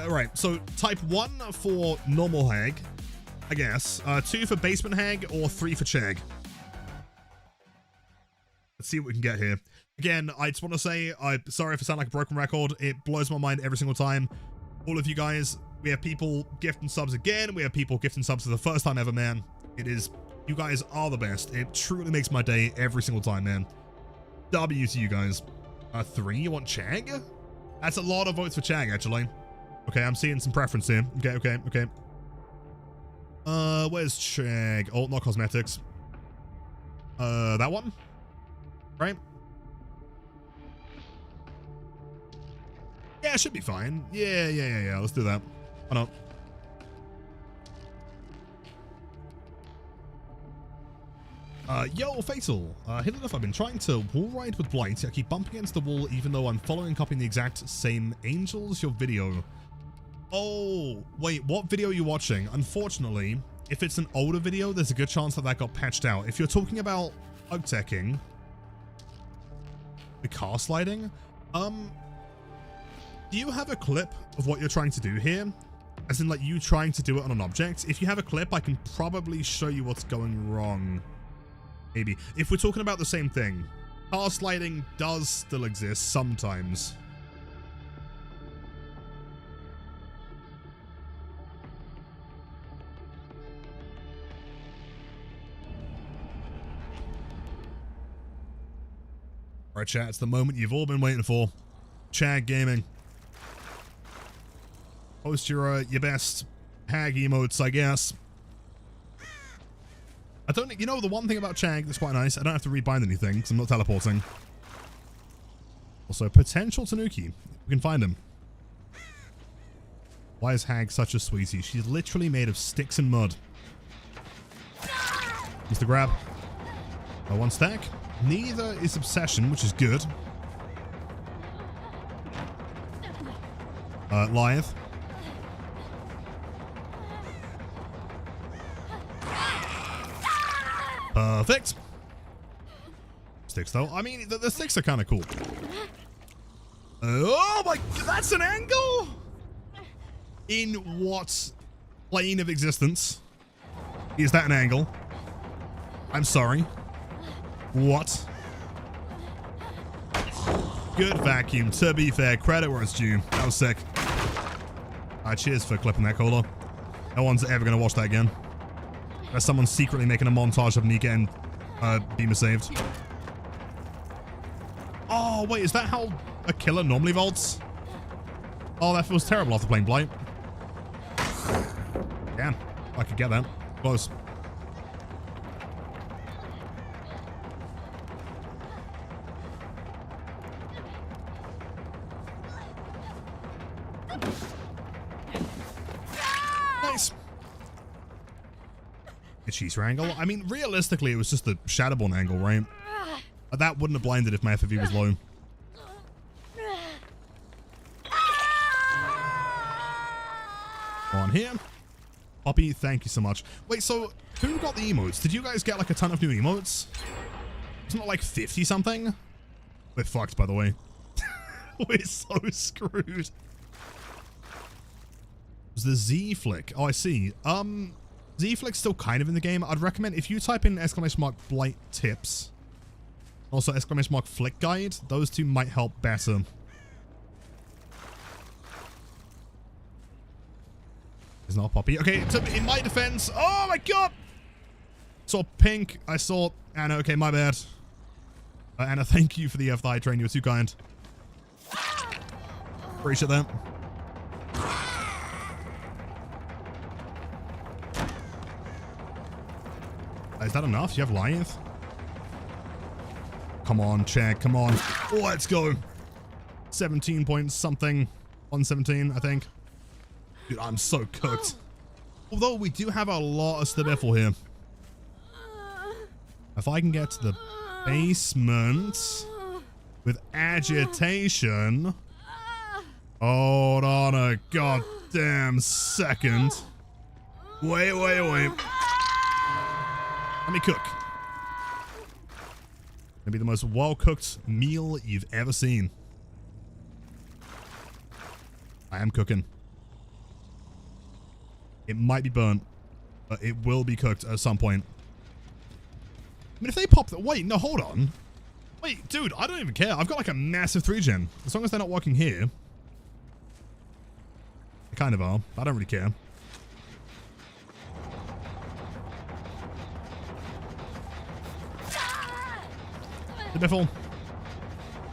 Right, so type 1 for normal hag, I guess. 2 for basement hag, or 3 for chag. Let's see what we can get here. Again, I just want to say, I'm sorry if I sound like a broken record. It blows my mind every single time. All of you guys, we have people gifting subs again. We have people gifting subs for the first time ever, man. It is, you guys are the best. It truly makes my day every single time, man. W to you guys. 3, you want chag? That's a lot of votes for chag, actually. Okay, I'm seeing some preference here. Okay. Where's chag? Oh, not cosmetics. That one? Right? Yeah, it should be fine. Yeah. Let's do that. Why not? Yo, Fatal. Hit enough. I've been trying to wall ride with Blight. I keep bumping against the wall even though I'm following and copying the exact same angels. Your video. Oh, wait, what video are you watching? Unfortunately, if it's an older video, there's a good chance that that got patched out. If you're talking about bug teching, the car sliding, do you have a clip of what you're trying to do here? As in, like, you trying to do it on an object? If you have a clip, I can probably show you what's going wrong. Maybe. If we're talking about the same thing, car sliding does still exist sometimes. Alright, chat, it's the moment you've all been waiting for. Chag Gaming. Post your best hag emotes, I guess. I don't, you know, the one thing about Chag that's quite nice, I don't have to rebind anything because I'm not teleporting. Also, potential Tanuki. We can find him. Why is Hag such a sweetie? She's literally made of sticks and mud. Mr. Grab. One stack. Neither is Obsession, which is good. Lyeth. Perfect. Sticks, though. I mean, the sticks are kind of cool. Oh my, that's an angle? In what plane of existence is that an angle? I'm sorry. What? Good vacuum. To be fair, credit where it's due. That was sick. Cheers for clipping that, Cola. No one's ever going to watch that again. Unless someone's secretly making a montage of me getting Beamer saved. Oh, wait, is that how a killer normally vaults? Oh, that feels terrible after playing Blight. Damn, I could get that. Close. Nice. A cheeser angle? I mean, realistically, it was just the Shadowborn angle, right? That wouldn't have blinded if my FFV was low. On here. Poppy, thank you so much. Wait, so who got the emotes? Did you guys get like a ton of new emotes? Isn't it like 50 something? We're fucked, by the way. We're so screwed. It was the Z Flick. Oh, I see. Z Flick's still kind of in the game. I'd recommend if you type in ! Blight tips, also ! Flick guide, those two might help better. It's not Poppy. Okay, so in my defense, oh my god! Saw Pink, I saw Anna. Okay, my bad. Anna, thank you for the thigh train. You were too kind. Appreciate that. Is that enough? You have Lyeth? Come on, check. Come on. Oh, let's go. 17 point something. 117, I think. Dude, I'm so cooked. Although we do have a lot of Stabiffle here. If I can get to the basement with agitation. Hold on a goddamn second. Wait. Let me cook. Gonna be the most well-cooked meal you've ever seen. I am cooking. It might be burnt, but it will be cooked at some point. I mean, if they pop the... Wait, no, hold on. Wait, dude, I don't even care. I've got like a massive 3-gen. As long as they're not working here. They kind of are. I don't really care. The Biffle.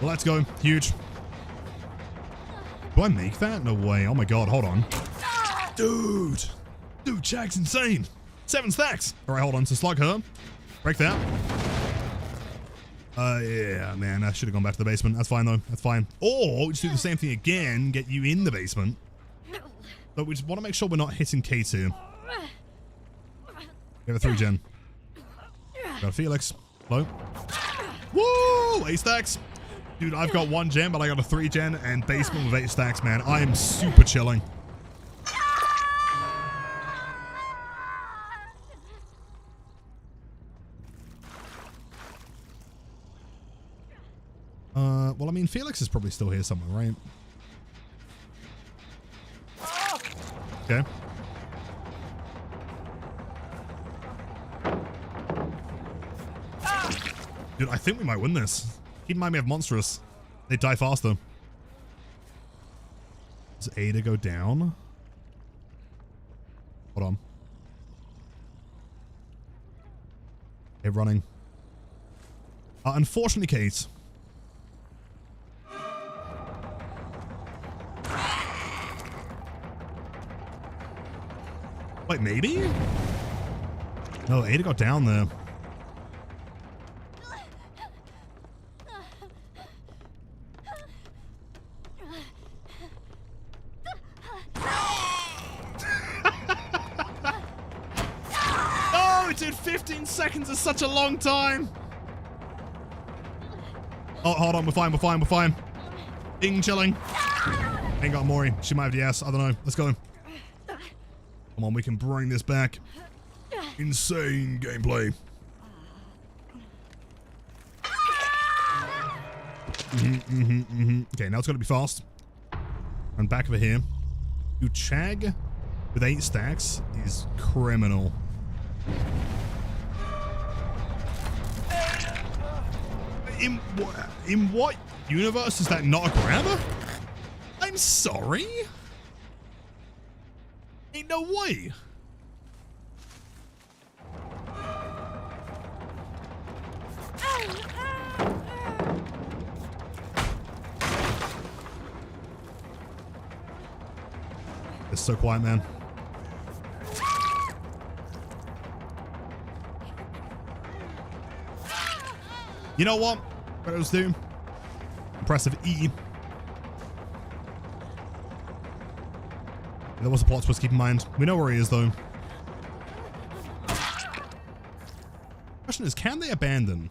Let's go. Huge. Do I make that? No way. Oh my god, hold on. Dude, Chag's insane. 7 stacks. All right, hold on. So slug her. Break that. Yeah, man. I should have gone back to the basement. That's fine, though. That's fine. Or just do the same thing again. Get you in the basement. But we just want to make sure we're not hitting Kate here. We have a 3-gen. Got a Felix. Low. Woo! 8 stacks. Dude, I've got 1 gen, but I got a 3-gen and basement with 8 stacks, man. I am super chilling. Well, I mean, Felix is probably still here somewhere, right? Okay. Dude, I think we might win this. Keep in mind we have Monstrous. They die faster. Does Ada go down? Hold on. Okay, running. Unfortunately, Kate. Wait, maybe? No, Ada got down there. Oh, dude, 15 seconds is such a long time. Oh, hold on, we're fine. Bing, chilling. Ain't got Mori. She might have DS. I don't know. Let's go. Come on, we can bring this back. Insane gameplay. Okay, now it's got to be fast. And back over here. Dude, Chag with 8 stacks is criminal. In what universe is that not a grabber? I'm sorry? Ain't no way. It's so quiet, man. You know what? What else do? Impressive E. There was a plot twist, keep in mind. We know where he is, though. Question is, can they abandon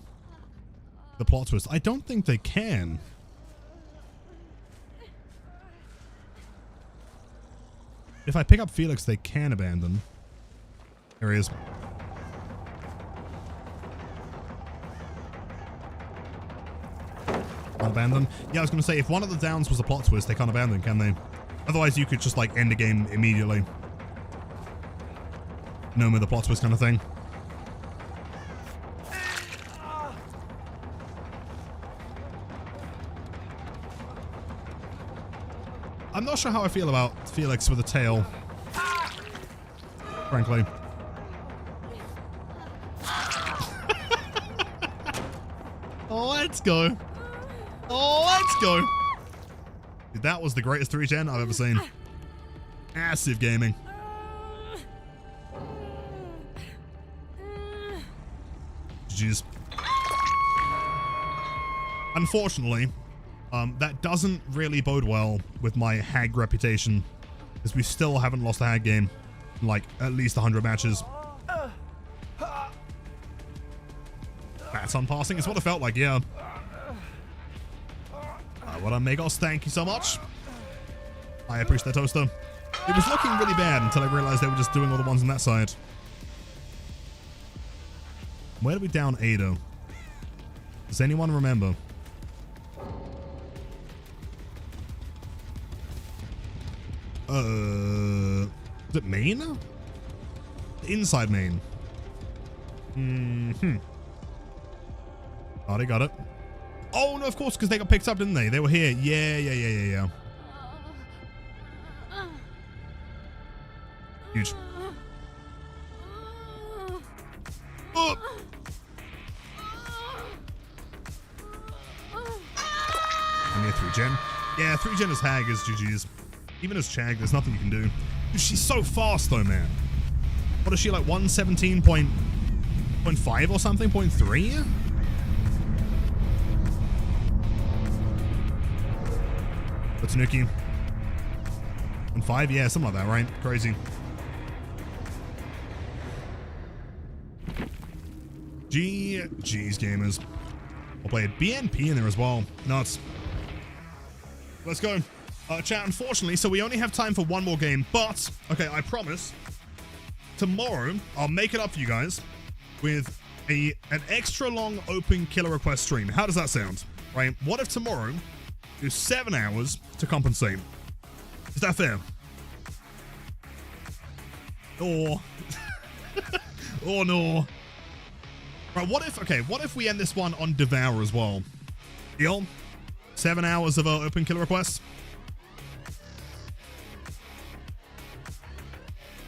the plot twist? I don't think they can. If I pick up Felix, they can abandon. There he is. Abandon. Yeah, I was going to say, if one of the downs was a plot twist, they can't abandon, can they? Otherwise, you could just, like, end the game immediately. No more the plot twist kind of thing. I'm not sure how I feel about Felix with a tail. Frankly. Let's go. Let's go. Dude, that was the greatest 3-gen I've ever seen. Massive gaming. Jeez. Unfortunately, that doesn't really bode well with my hag reputation, as we still haven't lost a hag game in like at least 100 matches. That's on passing. It's what it felt like, yeah. What up, Magos? Thank you so much. I appreciate that, Toaster. It was looking really bad until I realized they were just doing all the ones on that side. Where did we down Ada? Does anyone remember? Is it main? Inside main. Oh, they got it. Oh, no, of course, because they got picked up, didn't they? They were here. Yeah. Huge. Oh! I need a 3-gen. Yeah, 3-gen as hag is GG's. Even as Chag, there's nothing you can do. Dude, she's so fast, though, man. What is she, like 117.5 or something? 0.3? What's Nuki? 1.5? Yeah, something like that, right? Crazy. GG's, gamers. I'll play a BNP in there as well. Nuts. Let's go. Chat, unfortunately, so we only have time for one more game, but, okay, I promise, tomorrow, I'll make it up for you guys with an extra long open killer request stream. How does that sound? Right? What if tomorrow is 7 hours to compensate? Is that fair? Or... or no. Right, what if we end this one on Devour as well? Deal? 7 hours of open killer requests?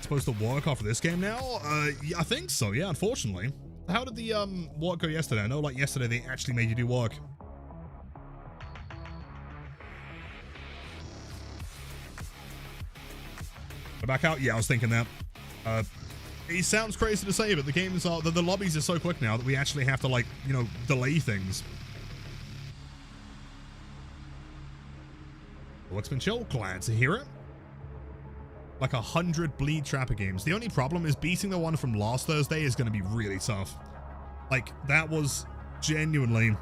Supposed to work after this game now? Yeah, I think so, yeah, unfortunately. How did the work go yesterday? I know, like, yesterday they actually made you do work. Go back out? Yeah, I was thinking that. It sounds crazy to say, but the games are, the lobbies are so quick now that we actually have to, like, you know, delay things. Well, it's been chill. Glad to hear it. Like 100 Bleed Trapper games. The only problem is beating the one from last Thursday is going to be really tough. Like, that was genuinely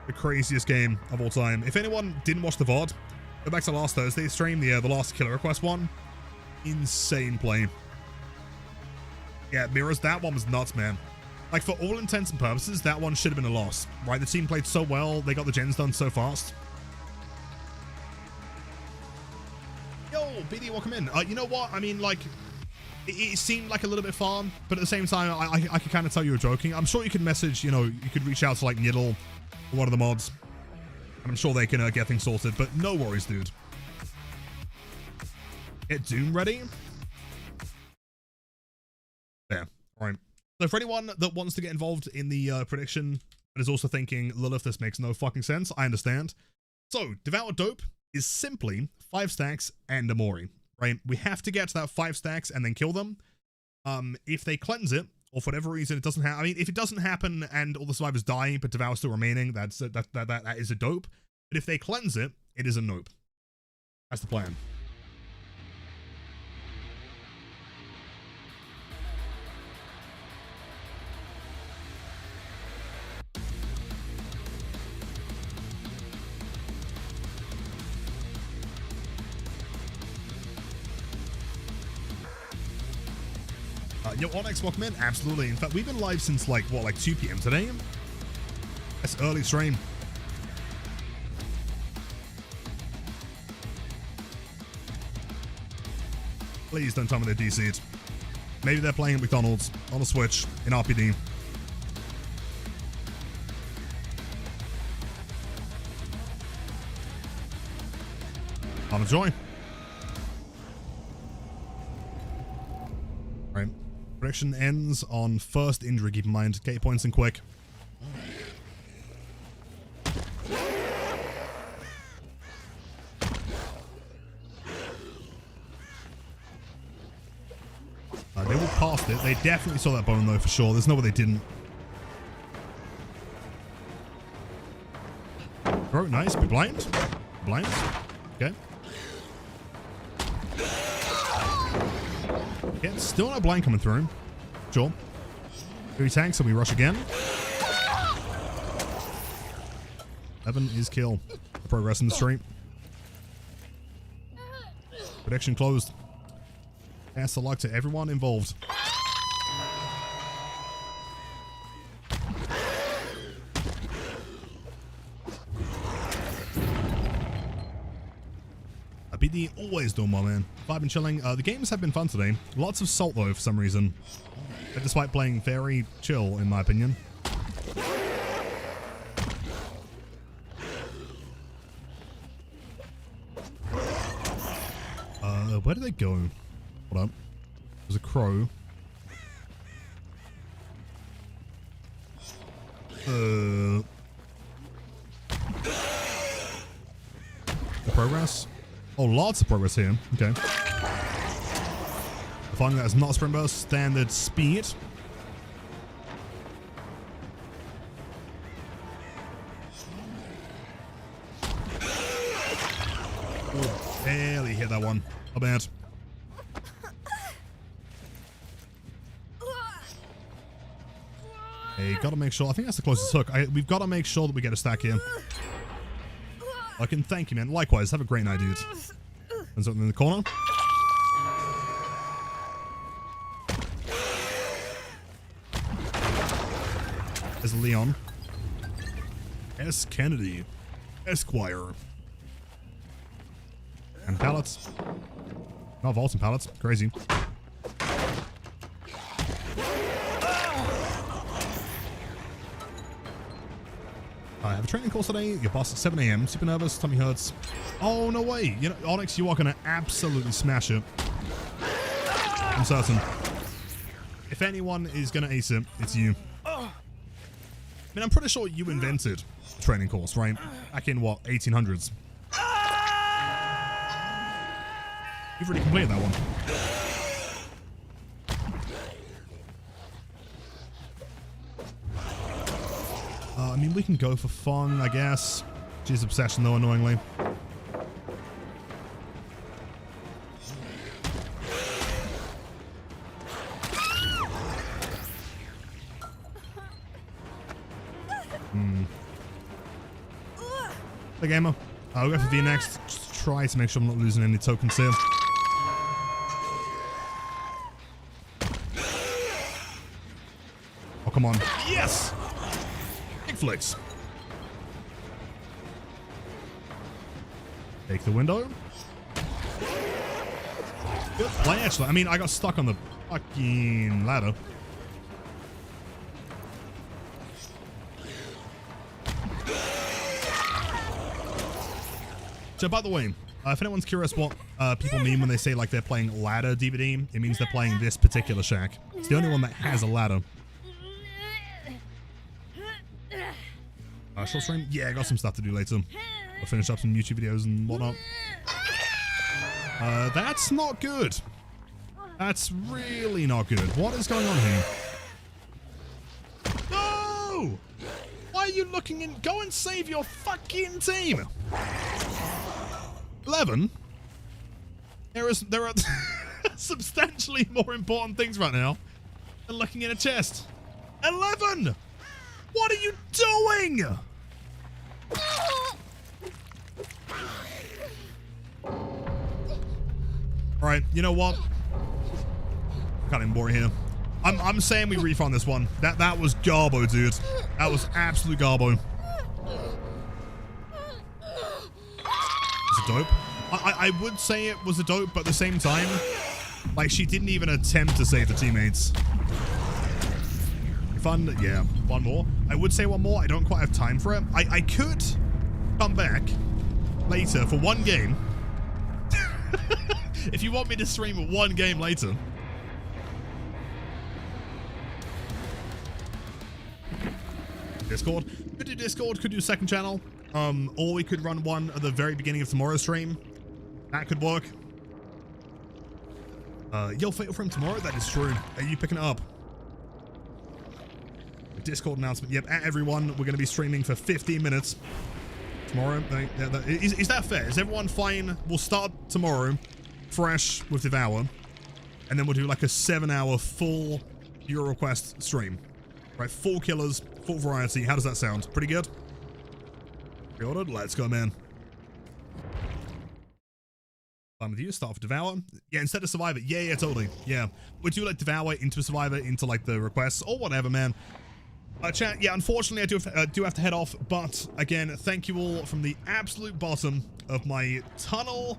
the craziest game of all time. If anyone didn't watch the VOD, go back to last Thursday's stream, the last killer request one. Insane play. Yeah, Mirrors, that one was nuts, man. Like, for all intents and purposes, that one should have been a loss, right? The team played so well, they got the gens done so fast. Yo, BD, welcome in. You know what? I mean, like, it seemed like a little bit far, but at the same time, I could kind of tell you were joking. I'm sure you could message, you know, you could reach out to, like, Niddle or one of the mods. And I'm sure they can get things sorted, but no worries, dude. Get Doom ready? Yeah, all right. So for anyone that wants to get involved in the prediction, but is also thinking, Lilith, this makes no fucking sense, I understand. So, Devour Dope is simply 5 stacks and a Mori. right? We have to get to that 5 stacks and then kill them. If they cleanse it, or for whatever reason it doesn't happen, I mean, if it doesn't happen and all the survivors die, but Devour still remaining, that is a dope. But if they cleanse it, it is a nope. That's the plan. Yo, on Xbox, man, absolutely. In fact, we've been live since like 2 p.m. today. That's early stream. Please don't tell me they're DC'd. Maybe they're playing at McDonald's on a Switch in RPD. I'll enjoy. Right. Prediction ends on first injury, keep in mind. Get your points in quick. They were past it. They definitely saw that bone though, for sure. There's no way they didn't. Oh, nice. Be blind. Blind. Okay. Yeah, still no blind coming through. Sure. 3 tanks, so we rush again. 11 is kill. Progress in the street. Prediction closed. Best of luck to everyone involved. BD always doing well, man. I've been chilling. The games have been fun today. Lots of salt though, for some reason. Despite playing very chill, in my opinion. Where did they go? Hold up. There's a crow. The progress? Oh, lots of progress here. Okay. Finding that is not sprint burst, standard speed. Oh, barely hit that one. Not bad. Hey, gotta make sure. I think that's the closest hook. We've got to make sure that we get a stack here. I can thank you, man. Likewise, have a great night, dude. And something in the corner. There's Leon. S. Kennedy. Esquire. And pallets. Not vaults and pallets. Crazy. I have a training course today. Your boss at 7 a.m. Super nervous. Tummy hurts. Oh, no way. You know, Onyx, you are going to absolutely smash it. I'm certain. If anyone is going to ace it, it's you. I mean, I'm pretty sure you invented the training course, right? Back in, what, 1800s? You've already completed that one. I mean, we can go for fun, I guess. She's obsession, though, annoyingly. The gamer. I'll go for V next. Just try to make sure I'm not losing any tokens here. Oh, come on. Yes! Flicks. Take the window. Good play, actually. I mean, I got stuck on the fucking ladder. So, by the way, if anyone's curious what people mean when they say like they're playing ladder DVD, it means they're playing this particular shack. It's the only one that has a ladder. Short stream? Yeah, I got some stuff to do later. I'll finish up some YouTube videos and whatnot. That's not good. That's really not good. What is going on here? No! Why are you looking in? Go and save your fucking team. 11? There are substantially more important things right now than looking in a chest. 11! What are you doing? Alright, you know what? Can't even bore here. I'm saying we refund this one. That was garbo, dude. That was absolute garbo. Is it dope? I would say it was a dope, but at the same time, like, she didn't even attempt to save the teammates. Fun? Yeah, one more. I would say one more. I don't quite have time for it. I could come back later for one game. If you want me to stream one game later. Discord. Could do Discord, could do second channel. Or we could run one at the very beginning of tomorrow's stream. That could work. You'll fatal frame tomorrow? That is true. Are you picking it up? Discord announcement. Yep, at everyone, we're going to be streaming for 15 minutes tomorrow. Is that fair? Is everyone fine? We'll start tomorrow fresh with Devour, and then we'll do like a 7-hour full Euro Request stream. Right, 4 killers, full variety. How does that sound? Pretty good? Pre-ordered? Let's go, man. Fine with you. Start with Devour. Yeah, instead of Survivor. Yeah, totally. Yeah. We do like Devour into Survivor, into like the requests or whatever, man. Chat, yeah, unfortunately, I do have to head off, but again, thank you all from the absolute bottom of my tunnel,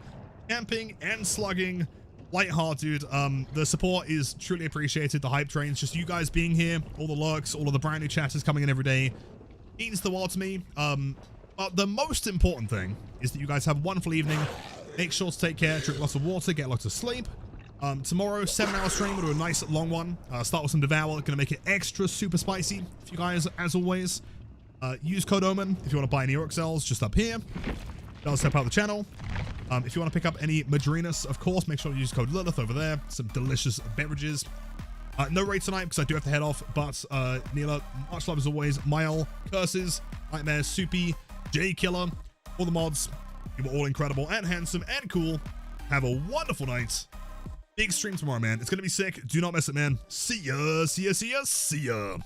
camping, and slugging light heart, dude. The support is truly appreciated. The hype trains, just you guys being here, all the lurks, all of the brand new chatters coming in every day, means the world to me. But the most important thing is that you guys have a wonderful evening. Make sure to take care, drink lots of water, get lots of sleep. Tomorrow, 7-hour stream. We'll do a nice long one. Start with some Devour. Gonna make it extra super spicy for you guys, as always. Use code OMEN if you want to buy any Orc cells, just up here. Does help out the channel. If you want to pick up any Madrinas, of course, make sure to use code Lilith over there. Some delicious beverages. No raid tonight because I do have to head off, but Neela, much love as always. Mile, Curses, Nightmare, Soupy, J Killer, all the mods. You were all incredible and handsome and cool. Have a wonderful night. Big stream tomorrow, man. It's going to be sick. Do not miss it, man. See ya, see ya, see ya, see ya.